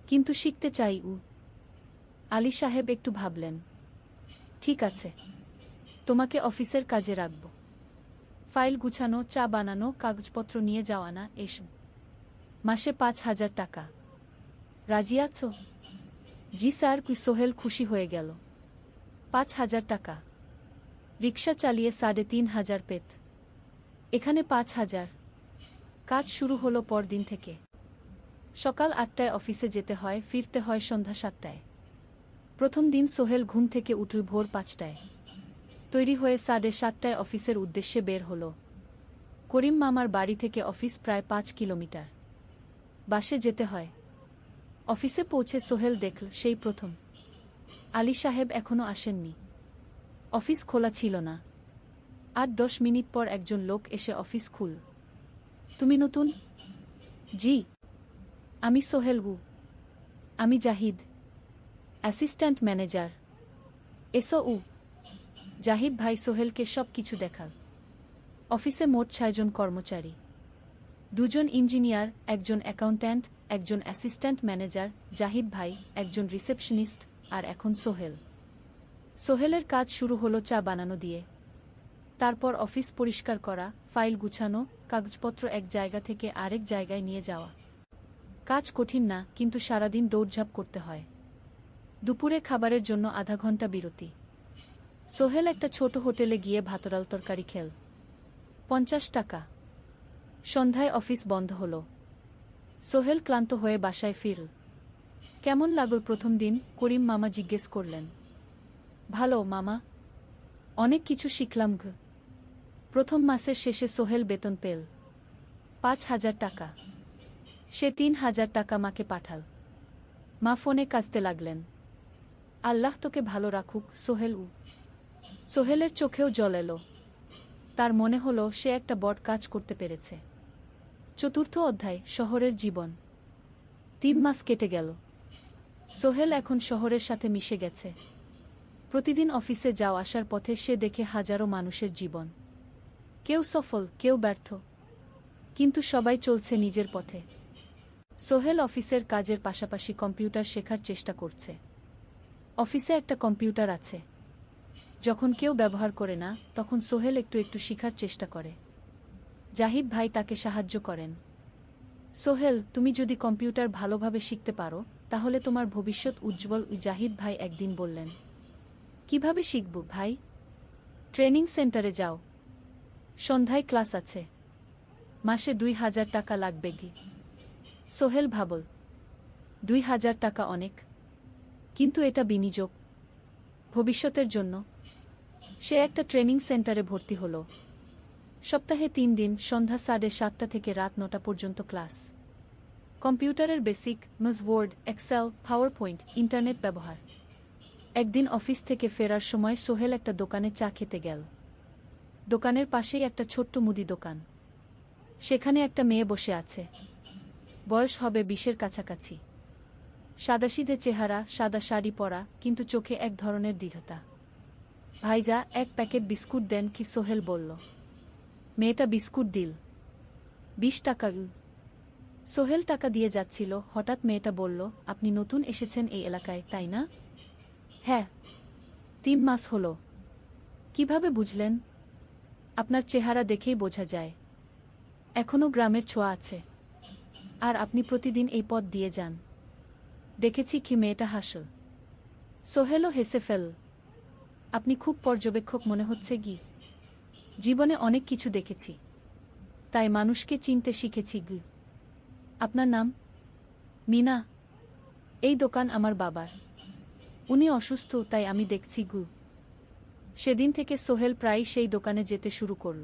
কিন্তু শিখতে চাই। আলী সাহেব একটু ভাবলেন। ঠিক আছে, তোমাকে অফিসের কাজে রাখব। ফাইল গুছানো, চা বানানো, কাগজপত্র নিয়ে যাওয়া, না এসব। মাসে ৫,০০০ টাকা। রাজি আছো? জি স্যার। সোহেল খুশি হয়ে গেল। ৫,০০০ টাকা? রিকশা চালিয়ে ৩,৫০০ পেত, এখানে ৫,০০০। কাজ শুরু হলো পরদিন থেকে। সকাল ৮টায় অফিসে যেতে হয়, ফিরতে হয় সন্ধ্যা ৭টায়। প্রথম দিন সোহেল ঘুম থেকে উঠল ভোর ৫টায়। তৈরি হয়ে ৭:৩০টায় অফিসের উদ্দেশ্যে বের হল। করিম মামার বাড়ি থেকে অফিস প্রায় ৫ কিলোমিটার। বাসে যেতে হয়। অফিসে পৌঁছে সোহেল দেখল সেই প্রথম আলী সাহেব এখনও আসেননি। অফিস খোলা ছিল না। ৮-১০ মিনিট পর একজন লোক এসে অফিস খুল। তুমি নতুন? জি, আমি সোহেল। আমি জাহিদ, অ্যাসিস্ট্যান্ট ম্যানেজার। এসো। জাহিদ ভাই সোহেলকে সব কিছু দেখাল। অফিসে মোট ৬ জন কর্মচারী, ২ জন ইঞ্জিনিয়ার, একজন অ্যাকাউন্ট্যান্ট, একজন অ্যাসিস্ট্যান্ট ম্যানেজার, জাহিদ ভাই, একজন রিসেপশনিস্ট, আর এখন সোহেল। সোহেলের কাজ শুরু হলো চা বানানো দিয়ে। তারপর অফিস পরিষ্কার করা, ফাইল গুছানো, কাগজপত্র এক জায়গা থেকে আরেক জায়গায় নিয়ে যাওয়া। কাজ কঠিন না, কিন্তু সারাদিন দৌড়ঝাঁপ করতে হয়। দুপুরে খাবারের জন্য আধা ঘন্টা বিরতি। সোহেল একটা ছোট হোটেলে গিয়ে ভাতডাল তরকারি খেল। ৫০ টাকা। সন্ধ্যায় অফিস বন্ধ হল। সোহেল ক্লান্ত হয়ে বাসায় ফিরল। কেমন লাগল প্রথম দিন? করিম মামা জিজ্ঞেস করলেন। ভালো মামা, অনেক কিছু শিখলাম। প্রথম মাসের শেষে সোহেল বেতন পেল ৫,০০০ টাকা। সে ৩,০০০ টাকা মাকে পাঠাল। মা ফোনে কাঁদতে লাগলেন। আল্লাহ তোকে ভালো রাখুক সোহেল। সোহেলের চোখেও জল এলো। তার মনে হলো সে একটা বড় কাজ করতে পেরেছে। চতুর্থ অধ্যায়, শহরের জীবন। ৩ মাস কেটে গেল। সোহেল এখন শহরের সাথে মিশে গেছে। প্রতিদিন অফিসে যাওয়া আসার পথে সে দেখে হাজারো মানুষের জীবন। কেউ সফল, কেউ ব্যর্থ, কিন্তু সবাই চলছে নিজের পথে। সোহেল অফিসের কাজের পাশাপাশি কম্পিউটার শেখার চেষ্টা করছে। অফিসে একটা কম্পিউটার আছে। যখন কেউ ব্যবহার করে না, তখন সোহেল একটু একটু শেখার চেষ্টা করে। জাহিদ ভাই তাকে সাহায্য করেন। সোহেল, তুমি যদি কম্পিউটার ভালোভাবে শিখতে পারো, তাহলে তোমার ভবিষ্যৎ উজ্জ্বল। জাহিদ ভাই একদিন বললেন। কিভাবে শিখব ভাই? ট্রেনিং সেন্টারে যাও, সন্ধ্যায় ক্লাস আছে। মাসে ২,০০০ টাকা লাগবে। সোহেল ভাবল, ২,০০০ টাকা অনেক, কিন্তু এটা বিনিয়োগ, ভবিষ্যতের জন্য। সে একটা ট্রেনিং সেন্টারে ভর্তি হল। সপ্তাহে ৩ দিন, সন্ধ্যা ৭:৩০ থেকে রাত ৯টা পর্যন্ত ক্লাস। কম্পিউটারের basic, word, excel, PowerPoint, internet ব্যবহার। একদিন অফিস থেকে ফেরার সময় সোহেল একটা দোকানে চা খেতে গেল। দোকানের পাশেই একটা ছোট্ট মুদি দোকান। সেখানে একটা মেয়ে বসে আছে। বয়স হবে ২০-এর কাছাকাছি। সাদাসিধে চেহারা, সাদা শাড়ি পরা, কিন্তু চোখে এক ধরনের দৃঢ়তা। ভাইজা, ১ প্যাকেট বিস্কুট দেন কি? সোহেল বলল। মেয়েটা বিস্কুট দিল। ২০ টাকা। সোহেল টাকা দিয়ে যাচ্ছিল, হঠাৎ মেয়েটা বলল, আপনি নতুন এসেছেন এই এলাকায়, তাই না? হ্যাঁ। ৩ মাস হলো। কিভাবে বুঝলেন? আপনার চেহারা দেখেই বোঝা যায়। এখনও গ্রামের ছোঁয়া আছে। আর আপনি প্রতিদিন এই পথ দিয়ে যান। দেখেছি কি মেয়েটা হাসল। সোহেলও হেসে ফেল। আপনি খুব পর্যবেক্ষক মনে হচ্ছে গি। জীবনে অনেক কিছু দেখেছি, তাই মানুষকে চিনতে শিখেছি গি। আপনার নাম? মিনা। এই দোকান আমার বাবার। উনি অসুস্থ, তাই আমি দেখছি গু। সেদিন থেকে সোহেল প্রায়ই সেই দোকানে যেতে শুরু করল।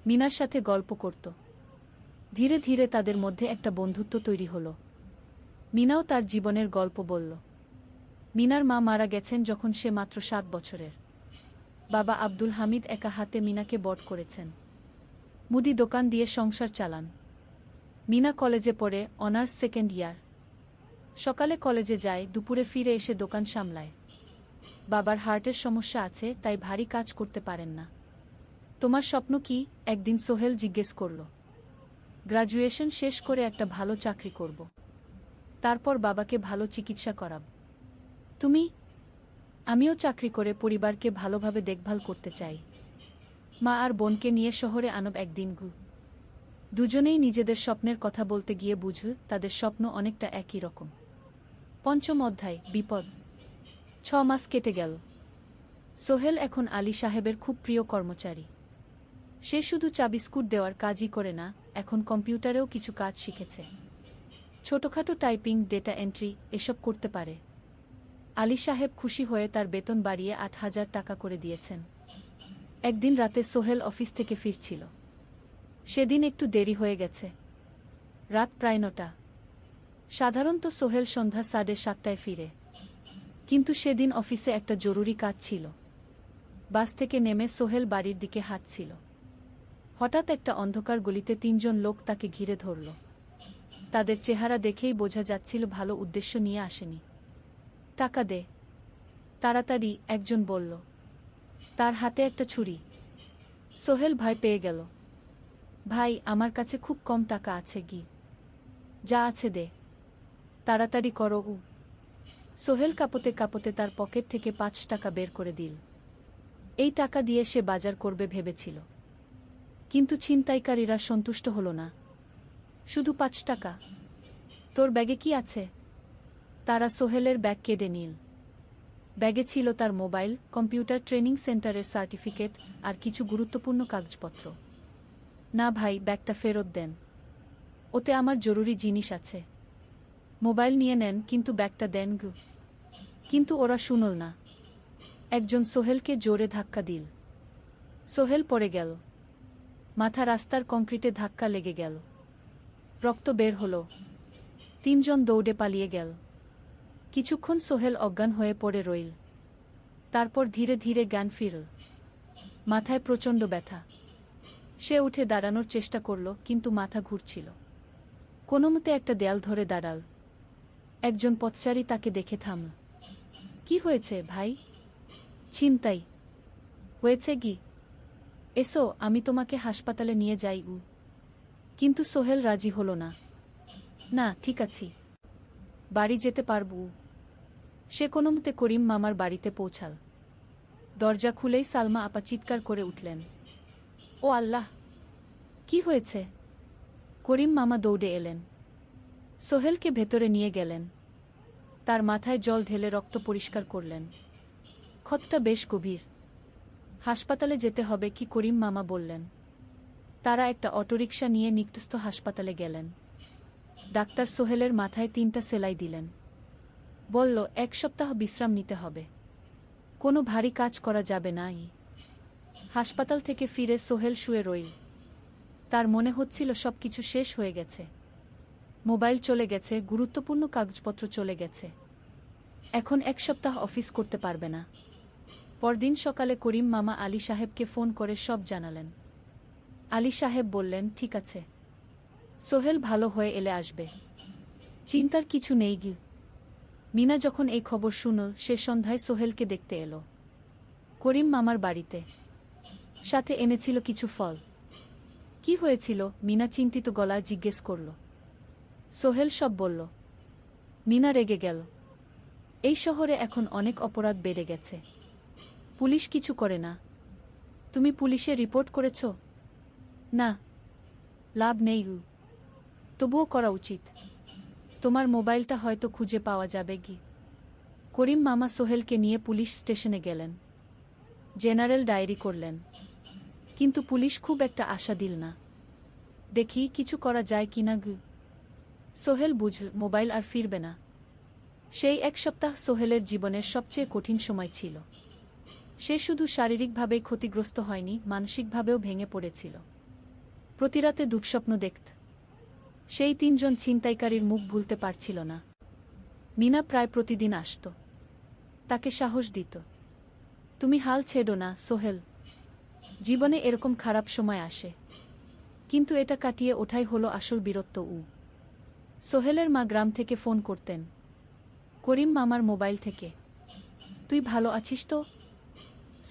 মিনার সাথে গল্প করত। ধীরে ধীরে তাদের মধ্যে একটা বন্ধুত্ব তৈরি হলো। মিনাও তার জীবনের গল্প বলল। মিনার মা মারা গেছেন যখন সে মাত্র 7 বছরের। বাবা আব্দুল হামিদ একা হাতে মিনাকে বড় করেছেন। মুদি দোকান দিয়ে সংসার চালান। মিনা কলেজে পড়ে, অনার্স সেকেন্ড ইয়ার। সকালে কলেজে যায়, দুপুরে ফিরে এসে দোকান সামলায়। বাবার হার্টের সমস্যা আছে, তাই ভারী কাজ করতে পারেন না। তোমার স্বপ্ন কি? একদিন সোহেল জিজ্ঞেস করল। গ্রাজুয়েশন শেষ করে একটা ভালো চাকরি করব, তারপর বাবাকে ভালো চিকিৎসা করাব। তুমি? আমিও চাকরি করে পরিবারকে ভালোভাবে দেখভাল করতে চাই। মা আর বোনকে নিয়ে শহরে আনব একদিন গু। দুজনেই নিজেদের স্বপ্নের কথা বলতে গিয়ে বুঝল তাদের স্বপ্ন অনেকটা একই রকম। 5ম অধ্যায়, বিপদ। 6 মাস কেটে গেল। সোহেল এখন আলী সাহেবের খুব প্রিয় কর্মচারী। সে শুধু চা বিস্কুট দেওয়ার কাজই করে না, এখন কম্পিউটারেও কিছু কাজ শিখেছে। ছোটখাটো টাইপিং, ডেটা এন্ট্রি এসব করতে পারে। আলী সাহেব খুশি হয়ে তার বেতন বাড়িয়ে 8,000 টাকা করে দিয়েছেন। একদিন রাতে সোহেল অফিস থেকে ফিরছিল। সেদিন একটু দেরি হয়ে গেছে। রাত প্রায় 9টা। সাধারণত সোহেল সন্ধ্যা 7:30টায় ফিরে, কিন্তু সেদিন অফিসে একটা জরুরি কাজ ছিল। বাস থেকে নেমে সোহেল বাড়ির দিকে হাঁটছিল। হঠাৎ একটা অন্ধকার গলিতে 3 জন লোক তাকে ঘিরে ধরল। তাদের চেহারা দেখেই বোঝা যাচ্ছিল ভালো উদ্দেশ্য নিয়ে আসেনি। টাকা দে, তাড়াতাড়ি, একজন বলল। তার হাতে একটা ছুরি। সোহেল ভয় পেয়ে গেল। ভাই, আমার কাছে খুব কম টাকা আছে গি। যা আছে দে, তাড়াতাড়ি করো। সোহেল কাঁপতে কাঁপতে তার পকেট থেকে 5 টাকা বের করে দিল। এই টাকা দিয়ে সে বাজার করবে ভেবেছিল, কিন্তু ছিনতাইকারীরা সন্তুষ্ট হল না। শুধু 5 টাকা? তোর ব্যাগে কি আছে? তারা সোহেলের ব্যাগ কেড়ে নিল। ব্যাগে ছিল তার মোবাইল, কম্পিউটার ট্রেনিং সেন্টারের সার্টিফিকেট আর কিছু গুরুত্বপূর্ণ কাগজপত্র। না ভাই, ব্যাগটা ফেরত দেন। ওতে আমার জরুরি জিনিস আছে। মোবাইল নিয়ে নেন, কিন্তু ব্যাগটা দেন গু। কিন্তু ওরা শুনল না। একজন সোহেলকে জোরে ধাক্কা দিল। সোহেল পড়ে গেল। মাথা রাস্তার কংক্রিটে ধাক্কা লেগে গেল। রক্ত বের হলো। 3 জন দৌড়ে পালিয়ে গেল। কিছুক্ষণ সোহেল অজ্ঞান হয়ে পড়ে রইল। তারপর ধীরে ধীরে জ্ঞান ফিরল। মাথায় প্রচণ্ড ব্যথা। সে উঠে দাঁড়ানোর চেষ্টা করল, কিন্তু মাথা ঘুরছিল। কোনোমতে একটা দেয়াল ধরে দাঁড়াল। একজন পথচারী তাকে দেখে থামল। কি হয়েছে ভাই? ছিনতাই হয়েছে গি? এসো, আমি তোমাকে হাসপাতালে নিয়ে যাই। কিন্তু সোহেল রাজি হল না। না, ঠিক আছি, বাড়ি যেতে পারব। সে কোনোমতে করিম মামার বাড়িতে পৌঁছাল। দরজা খুলেই সালমা আপা চিৎকার করে উঠলেন। ও আল্লাহ, কি হয়েছে? করিম মামা দৌড়ে এলেন। সোহেলকে ভেতরে নিয়ে গেলেন। তার মাথায় জল ঢেলে রক্ত পরিষ্কার করলেন। ক্ষতটা বেশ গভীর। হাসপাতালে যেতে হবে কি? করিম মামা বললেন। তারা একটা অটোরিকশা নিয়ে নিকটস্থ হাসপাতালে গেলেন। ডাক্তার সোহেলের মাথায় 3টা সেলাই দিলেন। বলল, 1 সপ্তাহ বিশ্রাম নিতে হবে। কোনো ভারী কাজ করা যাবে না। হাসপাতাল থেকে ফিরে সোহেল শুয়ে রইল। তার মনে হচ্ছিল সবকিছু শেষ হয়ে গেছে। মোবাইল চলে গেছে, গুরুত্বপূর্ণ কাগজপত্র চলে গেছে। এখন 1 সপ্তাহ অফিস করতে পারবে না। পরদিন সকালে করিম মামা আলী সাহেবকে ফোন করে সব জানালেন। আলী সাহেব বললেন, ঠিক আছে, সোহেল ভালো হয়ে এলে আসবে, চিন্তার কিছু নেই গি। মিনা যখন এই খবর শুনল, সে সন্ধ্যায় সোহেলকে দেখতে এলো করিম মামার বাড়িতে। সাথে এনেছিল কিছু ফল। কি হয়েছিল? মিনা চিন্তিত গলায় জিজ্ঞেস করল। সোহেল সব বলল। মিনা রেগে গেল। এই শহরে এখন অনেক অপরাধ বেড়ে গেছে, পুলিশ কিছু করে না। তুমি পুলিশে রিপোর্ট করেছ? না, লাভ নেই। তবুও করা উচিত। তোমার মোবাইলটা হয়তো খুঁজে পাওয়া যাবে কি। করিম মামা সোহেলকে নিয়ে পুলিশ স্টেশনে গেলেন। জেনারেল ডায়েরি করলেন। কিন্তু পুলিশ খুব একটা আশা দিল না। দেখি কিছু করা যায় কিনা গু। সোহেল বুঝল মোবাইল আর ফিরবে না। সেই এক সপ্তাহ সোহেলের জীবনের সবচেয়ে কঠিন সময় ছিল। সে শুধু শারীরিকভাবেই ক্ষতিগ্রস্ত হয়নি, মানসিকভাবেও ভেঙে পড়েছিল। প্রতিরাতে দুঃস্বপ্ন দেখত। সেই 3 জন ছিনতাইকারীর মুখ ভুলতে পারছিল না। মিনা প্রায় প্রতিদিন আসত। তাকে সাহস দিত। তুমি হাল ছেড়ো না সোহেল। জীবনে এরকম খারাপ সময় আসে, কিন্তু এটা কাটিয়ে ওঠাই হলো আসল বীরত্ব। সোহেলের মা গ্রাম থেকে ফোন করতেন, করিম মামার মোবাইল থেকে। তুই ভালো আছিস তো?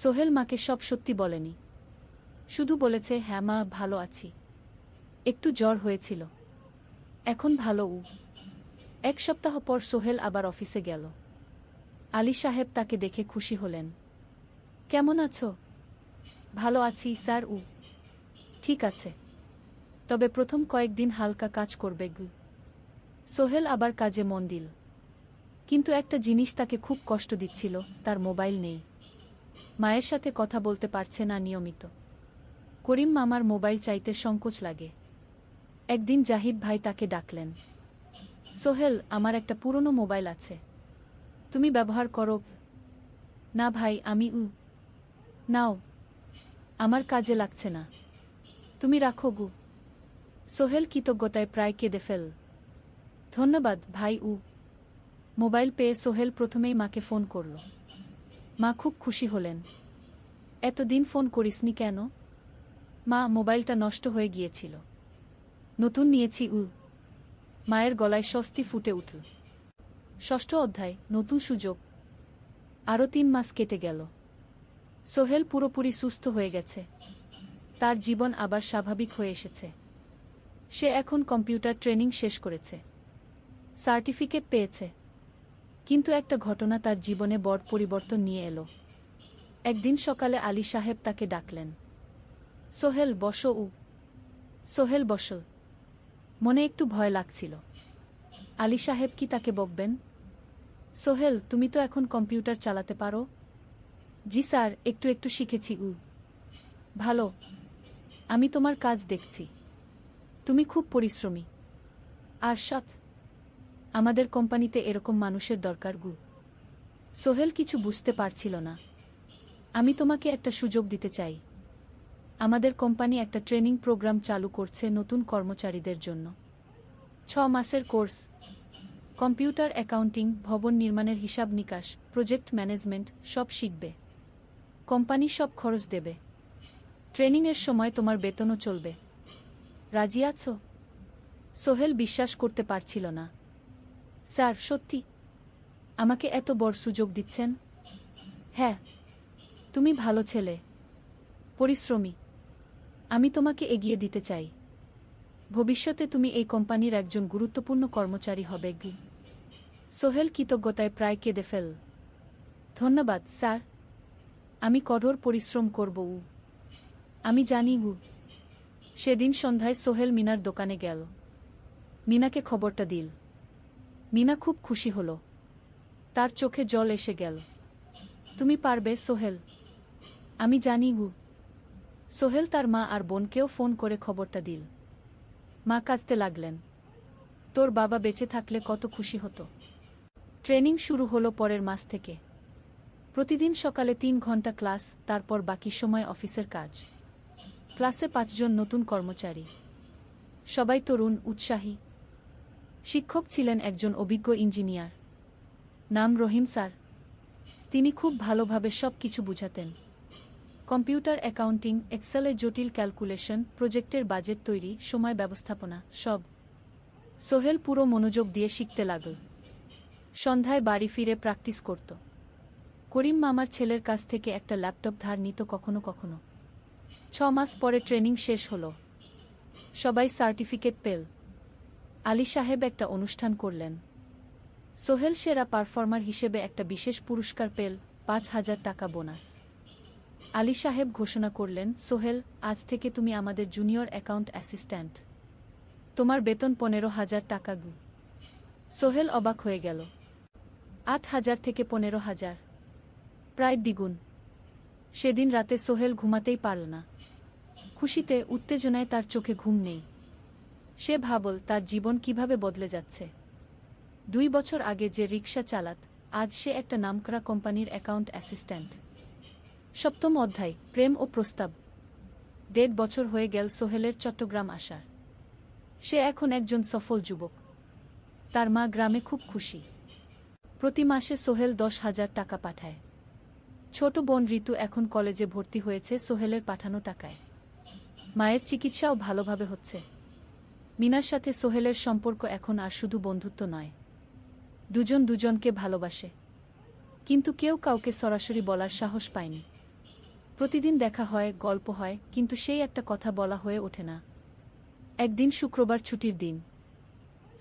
সোহেল মাকে সব সত্যি বলেনি, শুধু বলেছে হ্যাঁ মা ভালো আছি, একটু জ্বর হয়েছিল, এখন ভালো। 1 সপ্তাহ পর সোহেল আবার অফিসে গেল। আলী সাহেব তাকে দেখে খুশি হলেন। কেমন আছো? ভালো আছি স্যার। ঠিক আছে, তবে প্রথম কয়েকদিন হালকা কাজ করবে গু। সোহেল আবার কাজে মন দিল। কিন্তু একটা জিনিস তাকে খুব কষ্ট দিচ্ছিল, তার মোবাইল নেই। মায়ের সাথে কথা বলতে পারছে না নিয়মিত। করিম মামার মোবাইল চাইতে সংকোচ লাগে। একদিন জাহিদ ভাই তাকে ডাকলেন। সোহেল, আমার একটা পুরনো মোবাইল আছে, তুমি ব্যবহার করো? না ভাই, আমি নাও, আমার কাজে লাগছে না, তুমি রাখো গু। সোহেল কৃতজ্ঞতায় প্রায় কেঁদে ফেল। ধন্যবাদ ভাই। মোবাইল পেয়ে সোহেল প্রথমেই মাকে ফোন করল। মা খুব খুশি হলেন। এতদিন ফোন করিসনি কেন? মা, মোবাইলটা নষ্ট হয়ে গিয়েছিল, নতুন নিয়েছি। মায়ের গলায় স্বস্তি ফুটে উঠল। 6ষ্ঠ অধ্যায়, নতুন সুযোগ। আরও 3 মাস কেটে গেল। সোহেল পুরোপুরি সুস্থ হয়ে গেছে। তার জীবন আবার স্বাভাবিক হয়ে এসেছে। সে এখন কম্পিউটার ট্রেনিং শেষ করেছে, সার্টিফিকেট পেয়েছে। কিন্তু একটা ঘটনা তার জীবনে বড় পরিবর্তন নিয়ে এলো। একদিন সকালে আলী সাহেব তাকে ডাকলেন। সোহেল বসো। সোহেল বসল। মনে একটু ভয় লাগছিল। আলী সাহেব কি তাকে বকবেন? সোহেল, তুমি তো এখন কম্পিউটার চালাতে পারো? জি স্যার, একটু একটু শিখেছি। ভালো, আমি তোমার কাজ দেখছি। তুমি খুব পরিশ্রমী আর সৎ। আমাদের কোম্পানিতে এরকম মানুষের দরকার গু। সোহেল কিছু বুঝতে পারছিল না। আমি তোমাকে একটা সুযোগ দিতে চাই। আমাদের কোম্পানি একটা ট্রেনিং প্রোগ্রাম চালু করছে নতুন কর্মচারীদের জন্য। 6 মাসের কোর্স। কম্পিউটার, অ্যাকাউন্টিং, ভবন নির্মাণের হিসাব নিকাশ, প্রজেক্ট ম্যানেজমেন্ট সব শিখবে। কোম্পানি সব খরচ দেবে। ট্রেনিংয়ের সময় তোমার বেতনও চলবে। রাজি আছো? সোহেল বিশ্বাস করতে পারছিল না। স্যার, সত্যি? আমাকে এত বড় সুযোগ দিচ্ছেন? হ্যাঁ, তুমি ভালো ছেলে, পরিশ্রমী। আমি তোমাকে এগিয়ে দিতে চাই। ভবিষ্যতে তুমি এই কোম্পানির একজন গুরুত্বপূর্ণ কর্মচারী হবে গি। সোহেল কৃতজ্ঞতায় প্রায় কেঁদে ফেল। ধন্যবাদ স্যার, আমি কঠোর পরিশ্রম করব। আমি জানি গু। সেদিন সন্ধ্যায় সোহেল মিনার দোকানে গেল। মিনাকে খবরটা দিল। মিনা খুব খুশি হল। তার চোখে জল এসে গেল। তুমি পারবে সোহেল, আমি জানি গু। সোহেল তার মা আর বোনকেও ফোন করে খবরটা দিল। মা কাঁদতে লাগলেন। তোর বাবা বেঁচে থাকলে কত খুশি হতো। ট্রেনিং শুরু হলো পরের মাস থেকে। প্রতিদিন সকালে 3 ঘন্টা ক্লাস, তারপর বাকি সময় অফিসের কাজ। ক্লাসে 5 জন নতুন কর্মচারী, সবাই তরুণ, উৎসাহী। শিক্ষক ছিলেন একজন অভিজ্ঞ ইঞ্জিনিয়ার, নাম রহিম স্যার। তিনি খুব ভালোভাবে সব কিছু বুঝাতেন। কম্পিউটার, অ্যাকাউন্টিং, এক্সেলে জটিল ক্যালকুলেশন, প্রজেক্টের বাজেট তৈরি, সময় ব্যবস্থাপনা সব। সোহেল পুরো মনোযোগ দিয়ে শিখতে লাগল। সন্ধ্যায় বাড়ি ফিরে প্র্যাকটিস করত। করিম মামার ছেলের কাছ থেকে একটা ল্যাপটপ ধার নিত কখনো কখনো। 6 মাস পরে ট্রেনিং শেষ হল। সবাই সার্টিফিকেট পেল। আলী সাহেব একটা অনুষ্ঠান করলেন। সোহেল সেরা পারফর্মার হিসেবে একটা বিশেষ পুরস্কার পেল, 5,000 টাকা বোনাস। আলী সাহেব ঘোষণা করলেন, সোহেল, আজ থেকে তুমি আমাদের জুনিয়র অ্যাকাউন্ট অ্যাসিস্ট্যান্ট। তোমার বেতন 15,000 টাকা গু। সোহেল অবাক হয়ে গেল। 8,000 থেকে 15,000, প্রায় দ্বিগুণ। সেদিন রাতে সোহেল ঘুমাতেই পারল না। খুশিতে উত্তেজনায় তার চোখে ঘুম নেই। সে ভাবল তার জীবন কিভাবে বদলে যাচ্ছে। 2 বছর আগে যে রিকশা চালাত, আজ সে একটা নামকরা কোম্পানির অ্যাকাউন্ট অ্যাসিস্ট্যান্ট। 7ম অধ্যায়, প্রেম ও প্রস্তাব। 1.5 বছর হয়ে গেল সোহেলের চট্টগ্রাম আসার। সে এখন একজন সফল যুবক। তার মা গ্রামে খুব খুশি। প্রতি মাসে সোহেল 10,000 টাকা পাঠায়। ছোট বোন ঋতু এখন কলেজে ভর্তি হয়েছে সোহেলের পাঠানো টাকায়। মায়ের চিকিৎসাও ভালোভাবে হচ্ছে। মিনার সাথে সোহেলের সম্পর্ক এখন আর শুধু বন্ধুত্ব নয়। দুজন দুজনকে ভালোবাসে। কিন্তু কেউ কাউকে সরাসরি বলার সাহস পায়নি। প্রতিদিন দেখা হয়, গল্প হয়, কিন্তু সেই একটা কথা বলা হয়ে ওঠে না। একদিন শুক্রবার ছুটির দিন।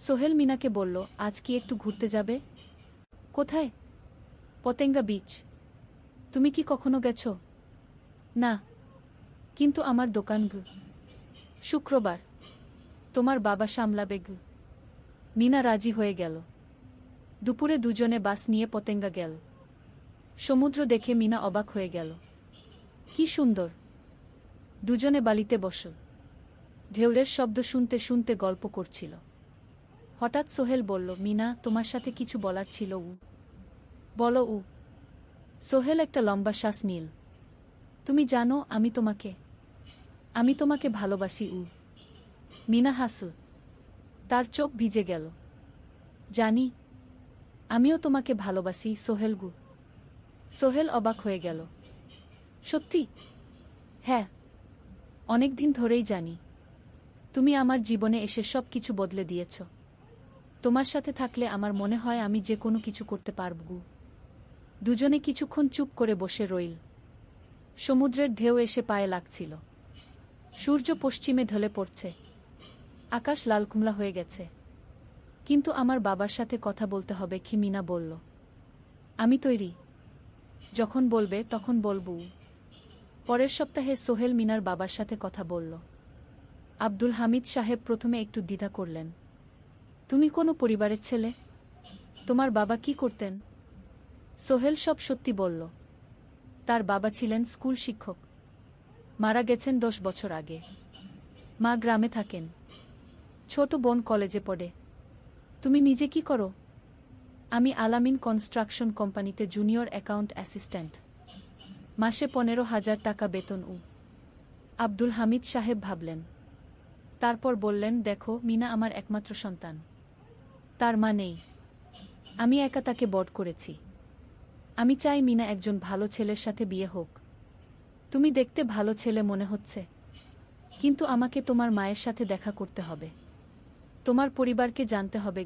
সোহেল মিনাকে বলল, আজ কি একটু ঘুরতে যাবে? কোথায়? পতেঙ্গা বিচ। তুমি কি কখনো গেছ? না। কিন্তু আমার দোকান গু। শুক্রবার। তোমার বাবা সামলাবে গু। মিনা রাজি হয়ে গেল। দুপুরে দুজনে বাস নিয়ে পতেঙ্গা গেল। সমুদ্র দেখে মিনা অবাক হয়ে গেল। কি সুন্দর! দুজনে বালিতে বসল। ঢেউয়ের শব্দ শুনতে শুনতে গল্প করছিল। হঠাৎ সোহেল বলল, মিনা, তোমার সাথে কিছু বলার ছিল। বলো। সোহেল একটা লম্বা শ্বাস নিল। তুমি জানো আমি তোমাকে ভালোবাসি। মিনা হাসল। তার চোখ ভিজে গেল। জানি। আমিও তোমাকে ভালোবাসি সোহেল। সোহেল অবাক হয়ে গেল। সত্যি? হ্যাঁ। অনেকদিন ধরেই জানি। তুমি আমার জীবনে এসে সব কিছু বদলে দিয়েছ। তোমার সাথে থাকলে আমার মনে হয় আমি যে কোনো কিছু করতে পারব। দুজনে কিছুক্ষণ চুপ করে বসে রইল। সমুদ্রের ঢেউ এসে পায়ে লাগছিল। সূর্য পশ্চিমে ঢলে পড়ছে। আকাশ লাল কুমলা হয়ে গেছে। কিন্তু আমার বাবার সাথে কথা বলতে হবে কি? মিনা বলল। আমি তৈরি। যখন বলবে তখন বলবো। পরের সপ্তাহে সোহেল মিনার বাবার সাথে কথা বলল। আব্দুল হামিদ সাহেব প্রথমে একটু দ্বিধা করলেন। তুমি কোনো পরিবারের ছেলে? তোমার বাবা কি করতেন? সোহেল সব সত্যি বলল। তার বাবা ছিলেন স্কুল শিক্ষক। মারা গেছেন 10 বছর আগে। মা গ্রামে থাকেন। ছোট বোন কলেজে পড়ে। তুমি নিজে কি করো? আমি আলামিন কনস্ট্রাকশন কোম্পানিতে জুনিয়র অ্যাকাউন্ট অ্যাসিস্ট্যান্ট। মাসে 15,000 টাকা বেতন। আব্দুল হামিদ সাহেব ভাবলেন। তারপর বললেন, দেখো মিনা আমার একমাত্র সন্তান। তার মা নেই। আমি একা তাকে বড় করেছি। আমি চাই মিনা একজন ভালো ছেলের সাথে বিয়ে হোক। তুমি দেখতে ভালো ছেলে মনে হচ্ছে। কিন্তু আমাকে তোমার মায়ের সাথে দেখা করতে হবে। তোমার পরিবারকে জানতে হবে।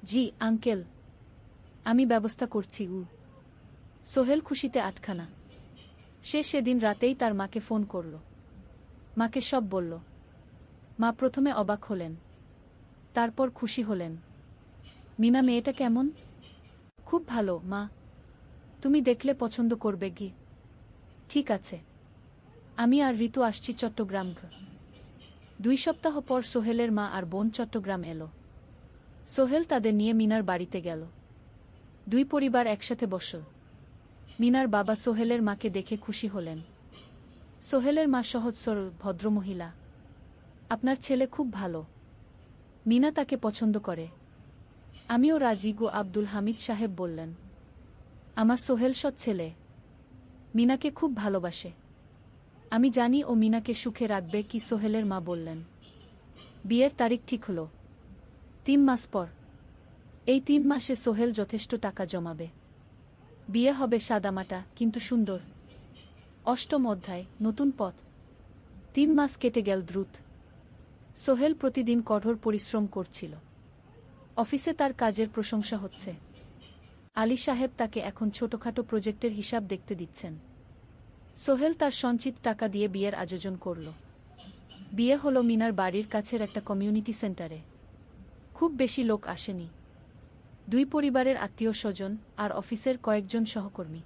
জি আঙ্কেল, আমি ব্যবস্থা করছি। সোহেল খুশিতে আটখানা। সে সেদিন রাতেই তার মাকে ফোন করল। মাকে সব বলল। মা প্রথমে অবাক হলেন। তারপর খুশি হলেন। মিনা মেয়েটা কেমন? খুব ভালো মা। তুমি দেখলে পছন্দ করবে। ঠিক আছে। আমি আর ঋতু আসছি চট্টগ্রাম। 2 সপ্তাহ পর সোহেলের মা আর বোন চট্টগ্রাম এলো। সোহেল তাদের নিয়ে মিনার বাড়িতে গেল। 2 পরিবার একসাথে বসল। মিনার বাবা সোহেলের মাকে দেখে খুশি হলেন। সোহেলের মা সহজ সরল ভদ্রমহিলা। আপনার ছেলে খুব ভালো। মিনা তাকে পছন্দ করে। আমিও রাজি। আব্দুল হামিদ সাহেব বললেন। আমার সোহেল সৎ ছেলে। মিনাকে খুব ভালোবাসে। আমি জানি ও মিনাকে সুখে রাখবে। কি? সোহেলের মা বললেন। বিয়ের তারিখ ঠিক হল 3 মাস পর। এই 3 মাসে সোহেল যথেষ্ট টাকা জমাবে। বিয়ে হবে সাদামাটা কিন্তু সুন্দর। 8ম অধ্যায়, নতুন পথ। 3 মাস কেটে গেল দ্রুত। সোহেল প্রতিদিন কঠোর পরিশ্রম করছিল। অফিসে তার কাজের প্রশংসা হচ্ছে। আলী সাহেব তাকে এখন ছোটখাটো প্রজেক্টের হিসাব দেখতে দিচ্ছেন। সোহেল তার সঞ্চিত টাকা দিয়ে বিয়ের আয়োজন করল। বিয়ে হলো মিনার বাড়ির কাছের একটা কমিউনিটি সেন্টারে। খুব বেশি লোক আসেনি। 2 পরিবারের আত্মীয় স্বজন আর অফিসের কয়েকজন সহকর্মী।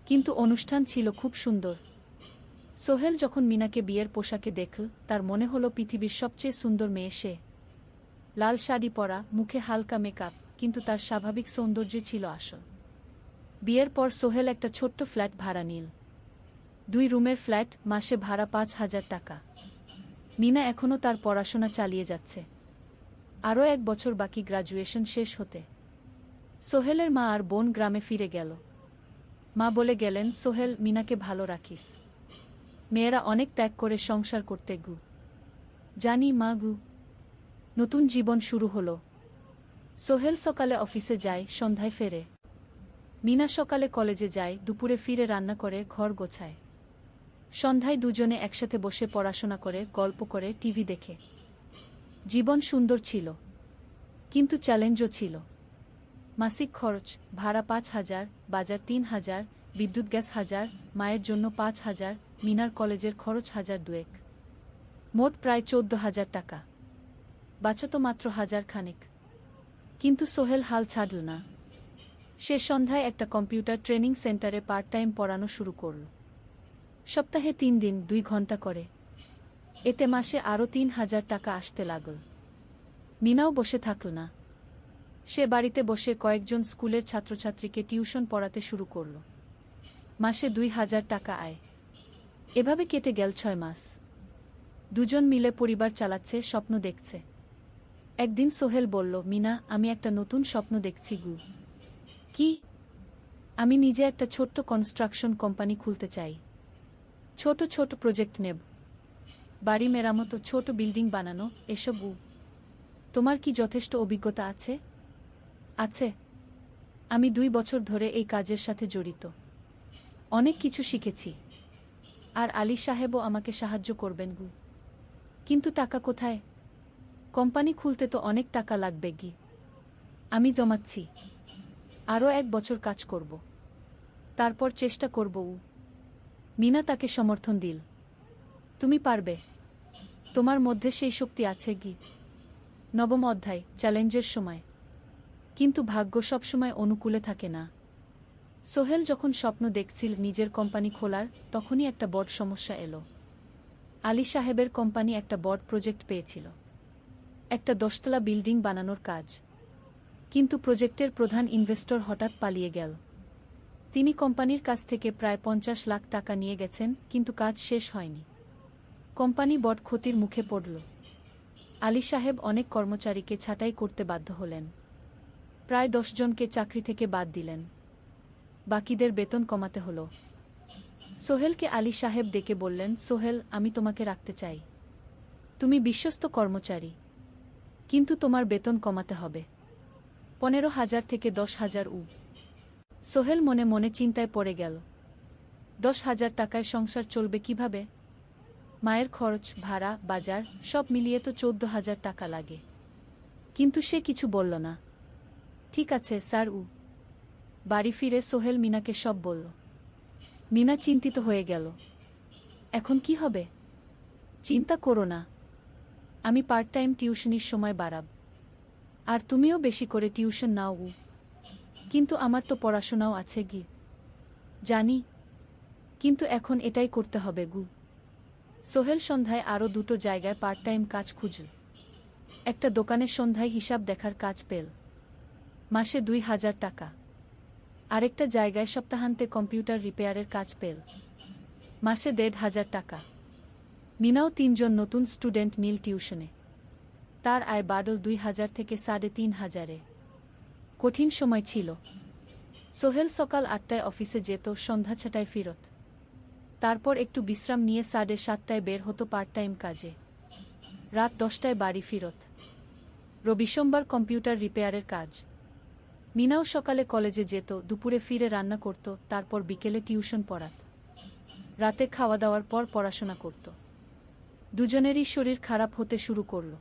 কিন্তু অনুষ্ঠান ছিল খুব সুন্দর। সোহেল যখন মিনাকে বিয়ের পোশাকে দেখল তার মনে হলো পৃথিবীর সবচেয়ে সুন্দর মেয়ে সে। লাল শাড়ি পরা, মুখে হালকা মেকআপ, কিন্তু তার স্বাভাবিক সৌন্দর্য ছিল আসল। বিয়ের পর সোহেল একটা ছোট্ট ফ্ল্যাট ভাড়া নিল। 2 রুমের ফ্ল্যাট, মাসে ভাড়া 5,000 টাকা। মিনা এখনও তার পড়াশোনা চালিয়ে যাচ্ছে। আরও 1 বছর বাকি গ্রাজুয়েশন শেষ হতে। সোহেলের মা আর বোন গ্রামে ফিরে গেল। মা বলে গেলেন, সোহেল, মিনাকে ভালো রাখিস। মেয়েরা অনেক ত্যাগ করে সংসার করতে গু। জানি মা গু। নতুন জীবন শুরু হলো। সোহেল সকালে অফিসে যায়, সন্ধ্যায় ফেরে। মিনা সকালে কলেজে যায়, দুপুরে ফিরে রান্না করে, ঘর গোছায়। সন্ধ্যায় দুজনে একসাথে বসে পড়াশোনা করে, গল্প করে, টিভি দেখে। জীবন সুন্দর ছিল, কিন্তু চ্যালেঞ্জও ছিল। মাসিক খরচ, ভাড়া 5,000, বাজার 3,000, বিদ্যুৎ গ্যাস 1,000, মায়ের জন্য 5,000, মিনার কলেজের খরচ 1,200। মোট প্রায় 14,000 টাকা। বাঁচত মাত্র 1,000 খানেক। কিন্তু সোহেল হাল ছাড়ল না। সে সন্ধ্যায় একটা কম্পিউটার ট্রেনিং সেন্টারে পার্ট টাইম পড়ানো শুরু করল। সপ্তাহে 3 দিন 2 ঘন্টা করে। এতে মাসে আরও 3,000 টাকা আসতে লাগল। মিনাও বসে থাকল না। সে বাড়িতে বসে কয়েকজন স্কুলের ছাত্রছাত্রীকে টিউশন পড়াতে শুরু করল। মাসে 2,000 টাকা আয়। এভাবে কেটে গেল 6 মাস। দুজন মিলে পরিবার চালাচ্ছে, স্বপ্ন দেখছে। একদিন সোহেল বলল, মিনা, আমি একটা নতুন স্বপ্ন দেখছি গু। কি? আমি নিজে একটা ছোট্ট কনস্ট্রাকশন কোম্পানি খুলতে চাই। ছোট ছোট প্রজেক্ট নেব। বাড়ি মেরামত, ছোট বিল্ডিং বানানো, এসব। তোমার কি যথেষ্ট অভিজ্ঞতা আছে? আছে। আমি 2 বছর ধরে এই কাজের সাথে জড়িত। অনেক কিছু শিখেছি। আর আলী সাহেবও আমাকে সাহায্য করবেন গু। কিন্তু টাকা কোথায়? কোম্পানি খুলতে তো অনেক টাকা লাগবে গি। আমি জমাচ্ছি। আরও 1 বছর কাজ করব। তারপর চেষ্টা করব। মিনা তাকে সমর্থন দিল। তুমি পারবে। তোমার মধ্যে সেই শক্তি আছে গি। 9ম অধ্যায়, চ্যালেঞ্জের সময়। কিন্তু ভাগ্য সবসময় অনুকূলে থাকে না। সোহেল যখন স্বপ্ন দেখছিল নিজের কোম্পানি খোলার, তখনই একটা বড় সমস্যা এলো। আলী সাহেবের কোম্পানি একটা বড় প্রজেক্ট পেয়েছিল। একটা 10তলা বিল্ডিং বানানোর কাজ। কিন্তু প্রজেক্টের প্রধান ইনভেস্টর হঠাৎ পালিয়ে গেল। তিনি কোম্পানির কাছ থেকে প্রায় 50 লাখ টাকা নিয়ে গেছেন, কিন্তু কাজ শেষ হয়নি। কোম্পানি বড় ক্ষতির মুখে পড়ল। আলী সাহেব অনেক কর্মচারীকে ছাঁটাই করতে বাধ্য হলেন। প্রায় 10 জনকে চাকরি থেকে বাদ দিলেন। বাকিদের বেতন কমাতে হলো। সোহেলকে আলী সাহেব ডেকে বললেন, সোহেল, আমি তোমাকে রাখতে চাই। তুমি বিশ্বস্ত কর্মচারী। কিন্তু তোমার বেতন কমাতে হবে। 15,000 থেকে 10,000 সোহেল মনে মনে চিন্তায় পড়ে গেল। 10,000 টাকায় সংসার চলবে কিভাবে? মায়ের খরচ, ভাড়া, বাজার সব মিলিয়ে তো 14,000 টাকা লাগে। কিন্তু সে কিছু বলল না। ঠিক আছে স্যার। বাড়ি ফিরে সোহেল মিনাকে সব বলল। মিনা চিন্তিত হয়ে গেল। এখন কি হবে? চিন্তা করো না। আমি পার্ট টাইম টিউশনির সময় বাড়াব। আর তুমিও বেশি করে টিউশন নাও। কিন্তু আমার তো পড়াশোনাও আছে গি। জানি, কিন্তু এখন এটাই করতে হবে গু। সোহেল সন্ধ্যায় আরও 2টো জায়গায় পার্ট টাইম কাজ খুঁজল। একটা দোকানের সন্ধ্যায় হিসাব দেখার কাজ পেল। মাসে 2,000 টাকা। আরেকটা জায়গায় সপ্তাহান্তে কম্পিউটার রিপেয়ারের কাজ পেল। মাসে 1,500 টাকা। মিনাও 3 জন নতুন স্টুডেন্ট নিল টিউশনে। তার আয় বাড়ল 2,000 থেকে 3,500-এ। কঠিন সময় ছিল। সোহেল সকাল 8টায় অফিসে যেত, সন্ধ্যা 6টায় ফিরত। তারপর একটু বিশ্রাম নিয়ে 7:30টায় বের হতো পার্ট টাইম কাজে। রাত 10টায় বাড়ি ফিরত। রবি সোমবার কম্পিউটার রিপেয়ারের কাজ। মিনাও সকালে কলেজে যেত, দুপুরে ফিরে রান্না করত, তারপর বিকেলে টিউশন পড়াত। রাতে খাওয়া দাওয়ার পর পড়াশোনা করত। দুজনেরই শরীর খারাপ হতে শুরু করল।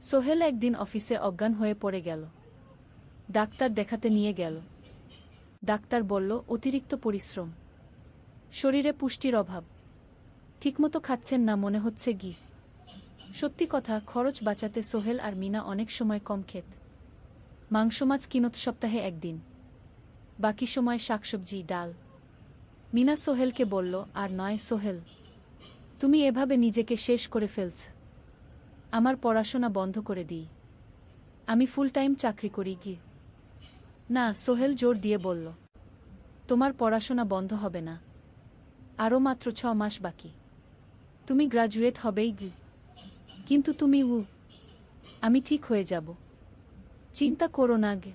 সোহেল একদিন অফিসে অজ্ঞান হয়ে পড়ে গেল। ডাক্তার দেখাতে নিয়ে গেল। ডাক্তার বলল, অতিরিক্ত পরিশ্রম, শরীরে পুষ্টির অভাব, ঠিকমতো খাচ্ছেন না মনে হচ্ছে গি। সত্যি কথা, খরচ বাঁচাতে সোহেল আর মিনা অনেক সময় কম খেত। মাংস মাছ কিনত সপ্তাহে 1 দিন। বাকি সময় শাকসবজি, ডাল। মিনা সোহেলকে বলল, আর নয় সোহেল, তুমি এভাবে নিজেকে শেষ করে ফেলছ। আমার পড়াশোনা বন্ধ করে দিই, আমি ফুল টাইম চাকরি করি কি? না, সোহেল জোর দিয়ে বলল, তোমার পড়াশোনা বন্ধ হবে না, আরও মাত্র 6 মাস বাকি, তুমি গ্রাজুয়েট হবেই কি। কিন্তু তুমি আমি ঠিক হয়ে যাব, চিন্তা করো না গে।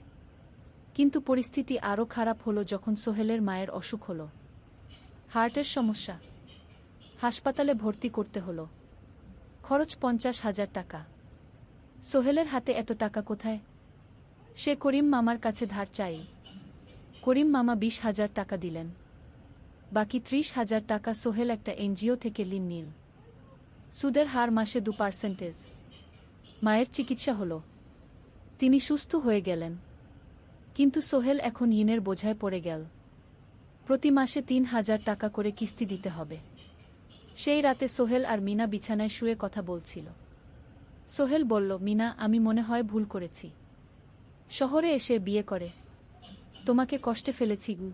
কিন্তু পরিস্থিতি আরও খারাপ হলো যখন সোহেলের মায়ের অসুখ হলো, হার্টের সমস্যা, হাসপাতালে ভর্তি করতে হলো, খরচ 50,000 টাকা। সোহেলের হাতে এত টাকা কোথায়? সে করিম মামার কাছে ধার চাই। করিম মামা 20,000 টাকা দিলেন, বাকি 30,000 টাকা সোহেল একটা এনজিও থেকে ঋণ নিল। সুদের হার মাসে 2%। মায়ের চিকিৎসা হলো, তিনি সুস্থ হয়ে গেলেন। কিন্তু সোহেল এখন ঋণের বোঝায় পড়ে গেল, প্রতি মাসে 3,000 টাকা করে কিস্তি দিতে হবে। সেই রাতে সোহেল আর মিনা বিছানায় শুয়ে কথা বলছিল। সোহেল বলল, মিনা, আমি মনে হয় ভুল করেছি, শহরে এসে বিয়ে করে তোমাকে কষ্টে ফেলেছি গু।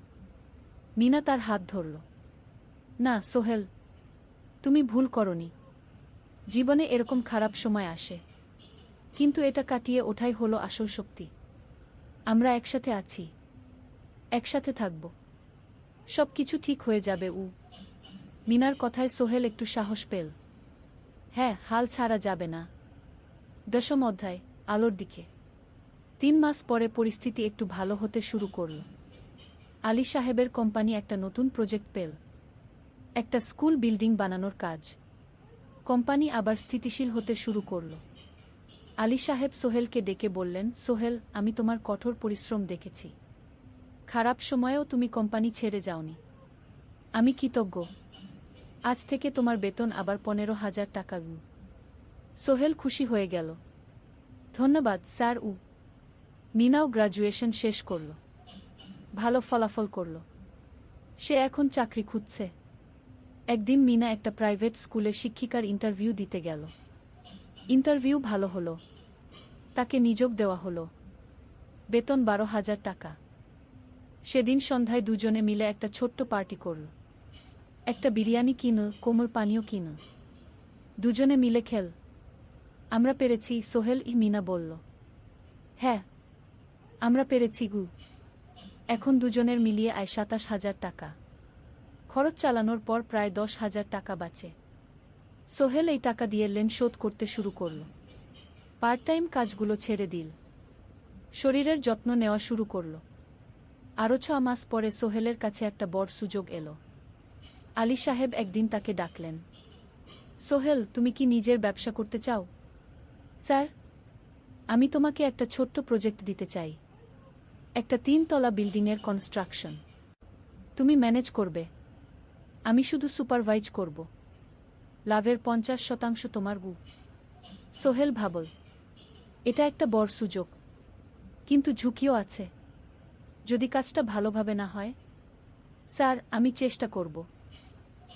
মিনা তার হাত ধরল। না সোহেল, তুমি ভুল করনি, জীবনে এরকম খারাপ সময় আসে, কিন্তু এটা কাটিয়ে ওঠাই হলো আসল শক্তি। আমরা একসাথে আছি, একসাথে থাকব, সব কিছু ঠিক হয়ে যাবে। মিনার কথায় সোহেল একটু সাহস পেল। হ্যাঁ, হাল ছাড়া যাবে না। 10ম অধ্যায়, আলোর দিকে। 3 মাস পরে পরিস্থিতি একটু ভালো হতে শুরু করল। আলী সাহেবের কোম্পানি একটা নতুন প্রজেক্ট পেল, একটা স্কুল বিল্ডিং বানানোর কাজ। কোম্পানি আবার স্থিতিশীল হতে শুরু করল। আলী সাহেব সোহেলকে ডেকে বললেন, সোহেল, আমি তোমার কঠোর পরিশ্রম দেখেছি, খারাপ সময়েও তুমি কোম্পানি ছেড়ে যাওনি, আমি কৃতজ্ঞ। আজ থেকে তোমার বেতন আবার 15,000 টাকা। সোহেল খুশি হয়ে গেল। ধন্যবাদ স্যার। মিনাও গ্রাজুয়েশন শেষ করল, ভালো ফলাফল করল, সে এখন চাকরি খুঁজছে। একদিন মিনা একটা প্রাইভেট স্কুলে শিক্ষিকার ইন্টারভিউ দিতে গেল। ইন্টারভিউ ভালো হলো, তাকে নিযোগ দেওয়া হলো, বেতন 12,000 টাকা। সেদিন সন্ধ্যায় দুজনে মিলে একটা ছোট্ট পার্টি করল, একটা বিরিয়ানি কিনো, কোমল পানীয় কিনো, দুজনে মিলে খেল। আমরা পেরেছি সোহেল, মিনা বলল। হ্যাঁ, আমরা পেরেছি গু। এখন দুজনের মিলিয়ে আয় 27,000 টাকা, খরচ চালানোর পর প্রায় 10,000 টাকা বাঁচে। সোহেল এই টাকা দিয়ে লোন শোধ করতে শুরু করল, পার্ট টাইম কাজগুলো ছেড়ে দিল, শরীরের যত্ন নেওয়া শুরু করল। আরও 6 মাস পরে সোহেলের কাছে একটা বড় সুযোগ এলো। আলী সাহেব একদিন তাকে ডাকলেন। সোহেল, তুমি কি নিজের ব্যবসা করতে চাও? স্যার, আমি তোমাকে একটা ছোট্ট প্রজেক্ট দিতে চাই, একটা 3 তলা বিল্ডিংয়ের কনস্ট্রাকশন। তুমি ম্যানেজ করবে, আমি শুধু সুপারভাইজ করব, লাভের 50% তোমার। সোহেল ভাবল, এটা একটা বড় সুযোগ, কিন্তু ঝুঁকিও আছে। যদি কাজটা ভালোভাবে না হয়? স্যার, আমি চেষ্টা করব,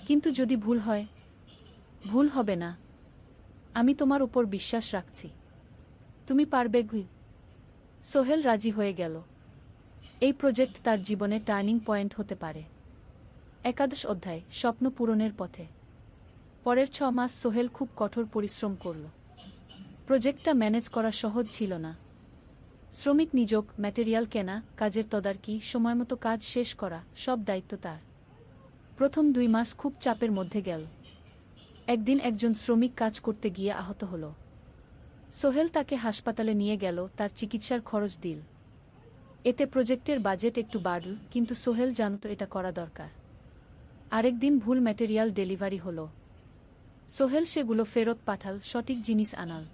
কিন্তু যদি ভুল হয়? ভুল হবে না, আমি তোমার উপর বিশ্বাস রাখছি, তুমি পারবে। সোহেল রাজি হয়ে গেল। এই প্রজেক্ট তার জীবনে টার্নিং পয়েন্ট হতে পারে। 11 অধ্যায়, স্বপ্ন পূরণের পথে। পরের 6 মাস সোহেল খুব কঠোর পরিশ্রম করল। প্রজেক্টটা ম্যানেজ করা সহজ ছিল না। শ্রমিক নিযোগ, ম্যাটেরিয়াল কেনা, কাজের তদারকি, সময়মতো কাজ শেষ করা, সব দায়িত্ব তার। প্রথম 2 মাস খুব চাপের মধ্যে গেল। একদিন একজন শ্রমিক কাজ করতে গিয়ে আহত হল। সোহেল তাকে হাসপাতালে নিয়ে গেল, তার চিকিৎসার খরচ দিল। এতে প্রজেক্টের বাজেট একটু বাড়ল, কিন্তু সোহেল জানত এটা করা দরকার। আরেকদিন ভুল ম্যাটেরিয়াল ডেলিভারি হলো। সোহেল সেগুলো ফেরত পাঠাল, সঠিক জিনিস আনাল।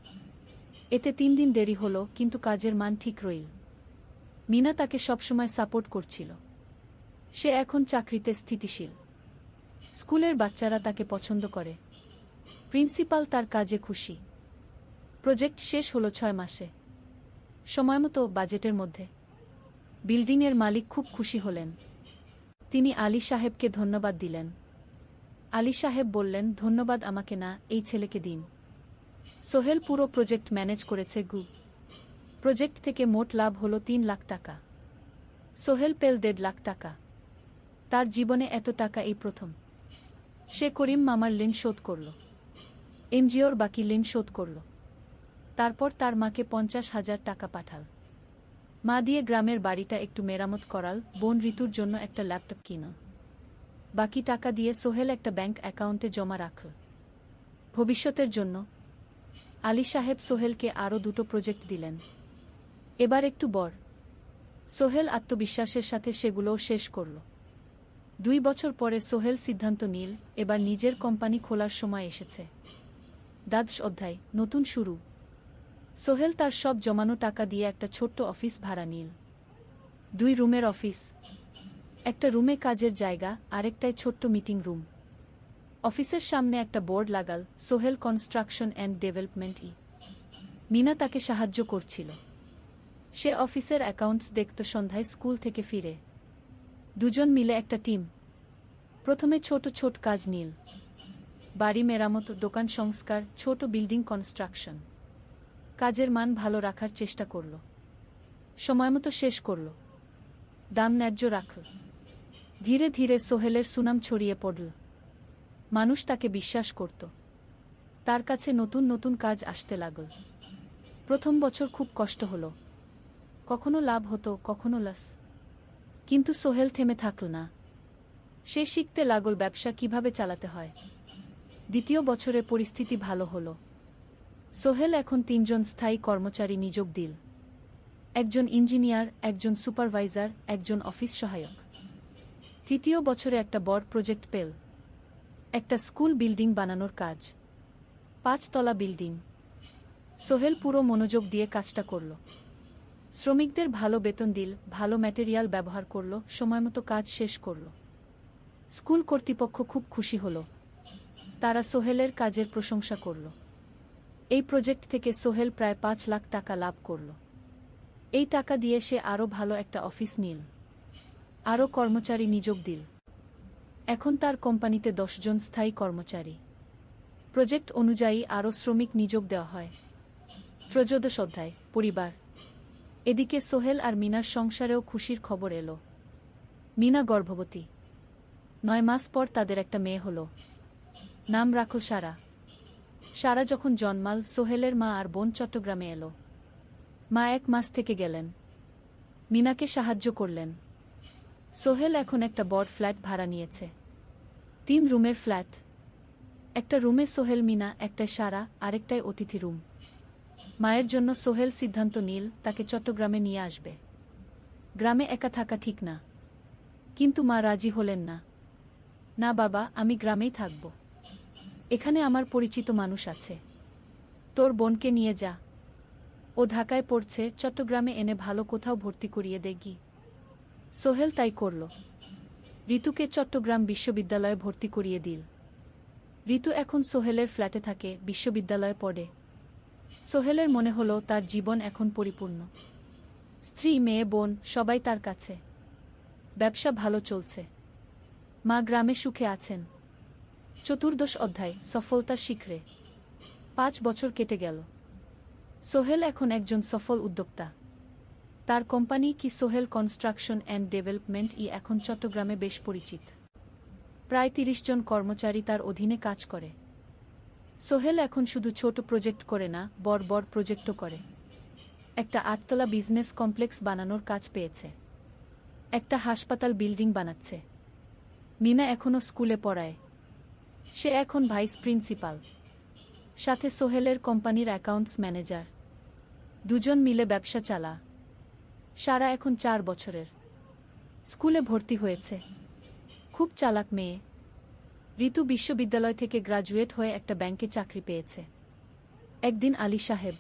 এতে 3 দিন দেরি হলো, কিন্তু কাজের মান ঠিক রইল। মিনা তাকে সবসময় সাপোর্ট করছিল। সে এখন চাকরিতে স্থিতিশীল, স্কুলের বাচ্চারা তাকে পছন্দ করে, প্রিন্সিপাল তার কাজে খুশি। প্রজেক্ট শেষ হলো 6 মাসে, সময়মতো, বাজেটের মধ্যে। বিল্ডিংয়ের মালিক খুব খুশি হলেন। তিনি আলী সাহেবকে ধন্যবাদ দিলেন। আলী সাহেব বললেন, ধন্যবাদ আমাকে না, এই ছেলেকে দিন। সোহেল পুরো প্রজেক্ট ম্যানেজ করেছে। প্রজেক্ট থেকে মোট লাভ হলো 3 লাখ টাকা। সোহেল পেল 1.5 লাখ টাকা। তার জীবনে এত টাকা এই প্রথম। সে করিম মামার ঋণ শোধ করল, এনজিওর বাকি ঋণ শোধ করল, তারপর তার মাকে 50,000 টাকা পাঠাল। মা দিয়ে গ্রামের বাড়িটা একটু মেরামত করাল, বোন ঋতুর জন্য একটা ল্যাপটপ কিনা। বাকি টাকা দিয়ে সোহেল একটা ব্যাংক অ্যাকাউন্টে জমা রাখল ভবিষ্যতের জন্য। আলী সাহেব সোহেলকে আরও 2টো প্রজেক্ট দিলেন, এবার একটু বড়। সোহেল আত্মবিশ্বাসের সাথে সেগুলোও শেষ করল। 2 বছর পরে সোহেল সিদ্ধান্ত নিল, এবার নিজের কোম্পানি খোলার সময় এসেছে। দ্বাদশ অধ্যায়, নতুন শুরু। সোহেল তার সব জমানো টাকা দিয়ে একটা ছোট্ট অফিস ভাড়া নিল। 2 রুমের অফিস, একটা রুমে কাজের জায়গা, আরেকটায় ছোট্ট মিটিং রুম। অফিসের সামনে একটা বোর্ড লাগাল, Sohel construction and development. Mina তাকে সাহায্য করছিল। সে অফিসের অ্যাকাউন্টস দেখত সন্ধ্যায় স্কুল থেকে ফিরে। দুজন মিলে একটা টিম। প্রথমে ছোট ছোট কাজ নিল, বাড়ি মেরামত, দোকান সংস্কার, ছোট বিল্ডিং কনস্ট্রাকশন। কাজের মান ভালো রাখার চেষ্টা করল, সময়মতো শেষ করল, দাম ন্যায্য রাখল। ধীরে ধীরে সোহেলের সুনাম ছড়িয়ে পড়ল, মানুষ তাকে বিশ্বাস করত। তার কাছে নতুন নতুন কাজ আসতে লাগল। প্রথম বছর খুব কষ্ট হলো, কখনো লাভ হতো, কখনো লস। কিন্তু সোহেল থেমে থাকল না। সে শিখতে লাগল ব্যবসা কিভাবে চালাতে হয়। দ্বিতীয় বছরে পরিস্থিতি ভালো হলো। সোহেল এখন 3 জন স্থায়ী কর্মচারী নিয়োগ দিল, একজন ইঞ্জিনিয়ার, একজন সুপারভাইজার, একজন অফিস সহায়ক। তৃতীয় বছরে একটা বড় প্রজেক্ট পেল, একটা স্কুল বিল্ডিং বানানোর কাজ, 5 তলা বিল্ডিং। সোহেল পুরো মনোযোগ দিয়ে কাজটা করল। শ্রমিকদের ভালো বেতন দিল, ভালো ম্যাটেরিয়াল ব্যবহার করল, সময়মতো কাজ শেষ করল। স্কুল কর্তৃপক্ষ খুব খুশি হল, তারা সোহেলের কাজের প্রশংসা করল। এই প্রজেক্ট থেকে সোহেল প্রায় 5 লাখ টাকা লাভ করল। এই টাকা দিয়ে সে আরও ভালো একটা অফিস নিল, আরও কর্মচারী নিয়োগ দিল। এখন তার কোম্পানিতে 10 জন স্থায়ী কর্মচারী। প্রজেক্ট অনুযায়ী আরও শ্রমিক নিয়োগ দেওয়া হয়। ত্রয়োদশ অধ্যায়, পরিবার। এদিকে সোহেল আর মিনার সংসারেও খুশির খবর এলো। মিনা গর্ভবতী। 9 মাস পর তাদের একটা মেয়ে হলো, নাম রাখল সারা। সারা যখন জন্মাল, সোহেলের মা আর বোন চট্টগ্রামে এলো। মা 1 মাস থেকে গেলেন, মিনাকে সাহায্য করলেন। সোহেল এখন একটা বড় ফ্ল্যাট ভাড়া নিয়েছে, 3 রুমের ফ্ল্যাট। একটা রুমে সোহেল, মিনা, একটায় সারা, আরেকটায় অতিথি রুম। মায়ের জন্য সোহেল সিদ্ধান্ত নিল তাকে চট্টগ্রামে নিয়ে আসবে। গ্রামে একা থাকা ঠিক না। কিন্তু মা রাজি হলেন না। না বাবা, আমি গ্রামেই থাকব, এখানে আমার পরিচিত মানুষ আছে। তোর বোনকে নিয়ে যা, ও ঢাকায় পড়ছে, চট্টগ্রামে এনে ভালো কোথাও ভর্তি করিয়ে দেগি। সোহেল তাই করল। ঋতুকে চট্টগ্রাম বিশ্ববিদ্যালয়ে ভর্তি করিয়ে দিল। ঋতু এখন সোহেলের ফ্ল্যাটে থাকে, বিশ্ববিদ্যালয়ে পড়ে। সোহেলের মনে হলো তার জীবন এখন পরিপূর্ণ। স্ত্রী, মেয়ে, বোন সবাই তার কাছে। ব্যবসা ভালো চলছে, মা গ্রামে সুখে আছেন। চতুর্দশ অধ্যায়, সফলতার শিখরে। 5 বছর কেটে গেল। সোহেল এখন একজন সফল উদ্যোক্তা। তার কোম্পানি কি সোহেল কনস্ট্রাকশন অ্যান্ড ডেভেলপমেন্ট এখন চট্টগ্রামে বেশ পরিচিত। প্রায় 30 জন কর্মচারী তার অধীনে কাজ করে। সোহেল এখন শুধু ছোট প্রজেক্ট করে না, বড় বড় প্রজেক্টও করে। একটা 8 তলা বিজনেস কমপ্লেক্স বানানোর কাজ পেয়েছে, একটা হাসপাতাল বিল্ডিং বানাচ্ছে। মিনা এখনও স্কুলে পড়ায়, সে এখন ভাইস প্রিন্সিপাল। সাথে সোহেলের কোম্পানির অ্যাকাউন্টস ম্যানেজার। 2 জন মিলে ব্যবসা চালা। সারা এখন 4 বছরের, স্কুলে ভর্তি হয়েছে, খুব চালাক মেয়ে। ঋতু বিশ্ববিদ্যালয় থেকে গ্রাজুয়েট হয়ে একটা ব্যাংকে চাকরি পেয়েছে। একদিন আলী সাহেব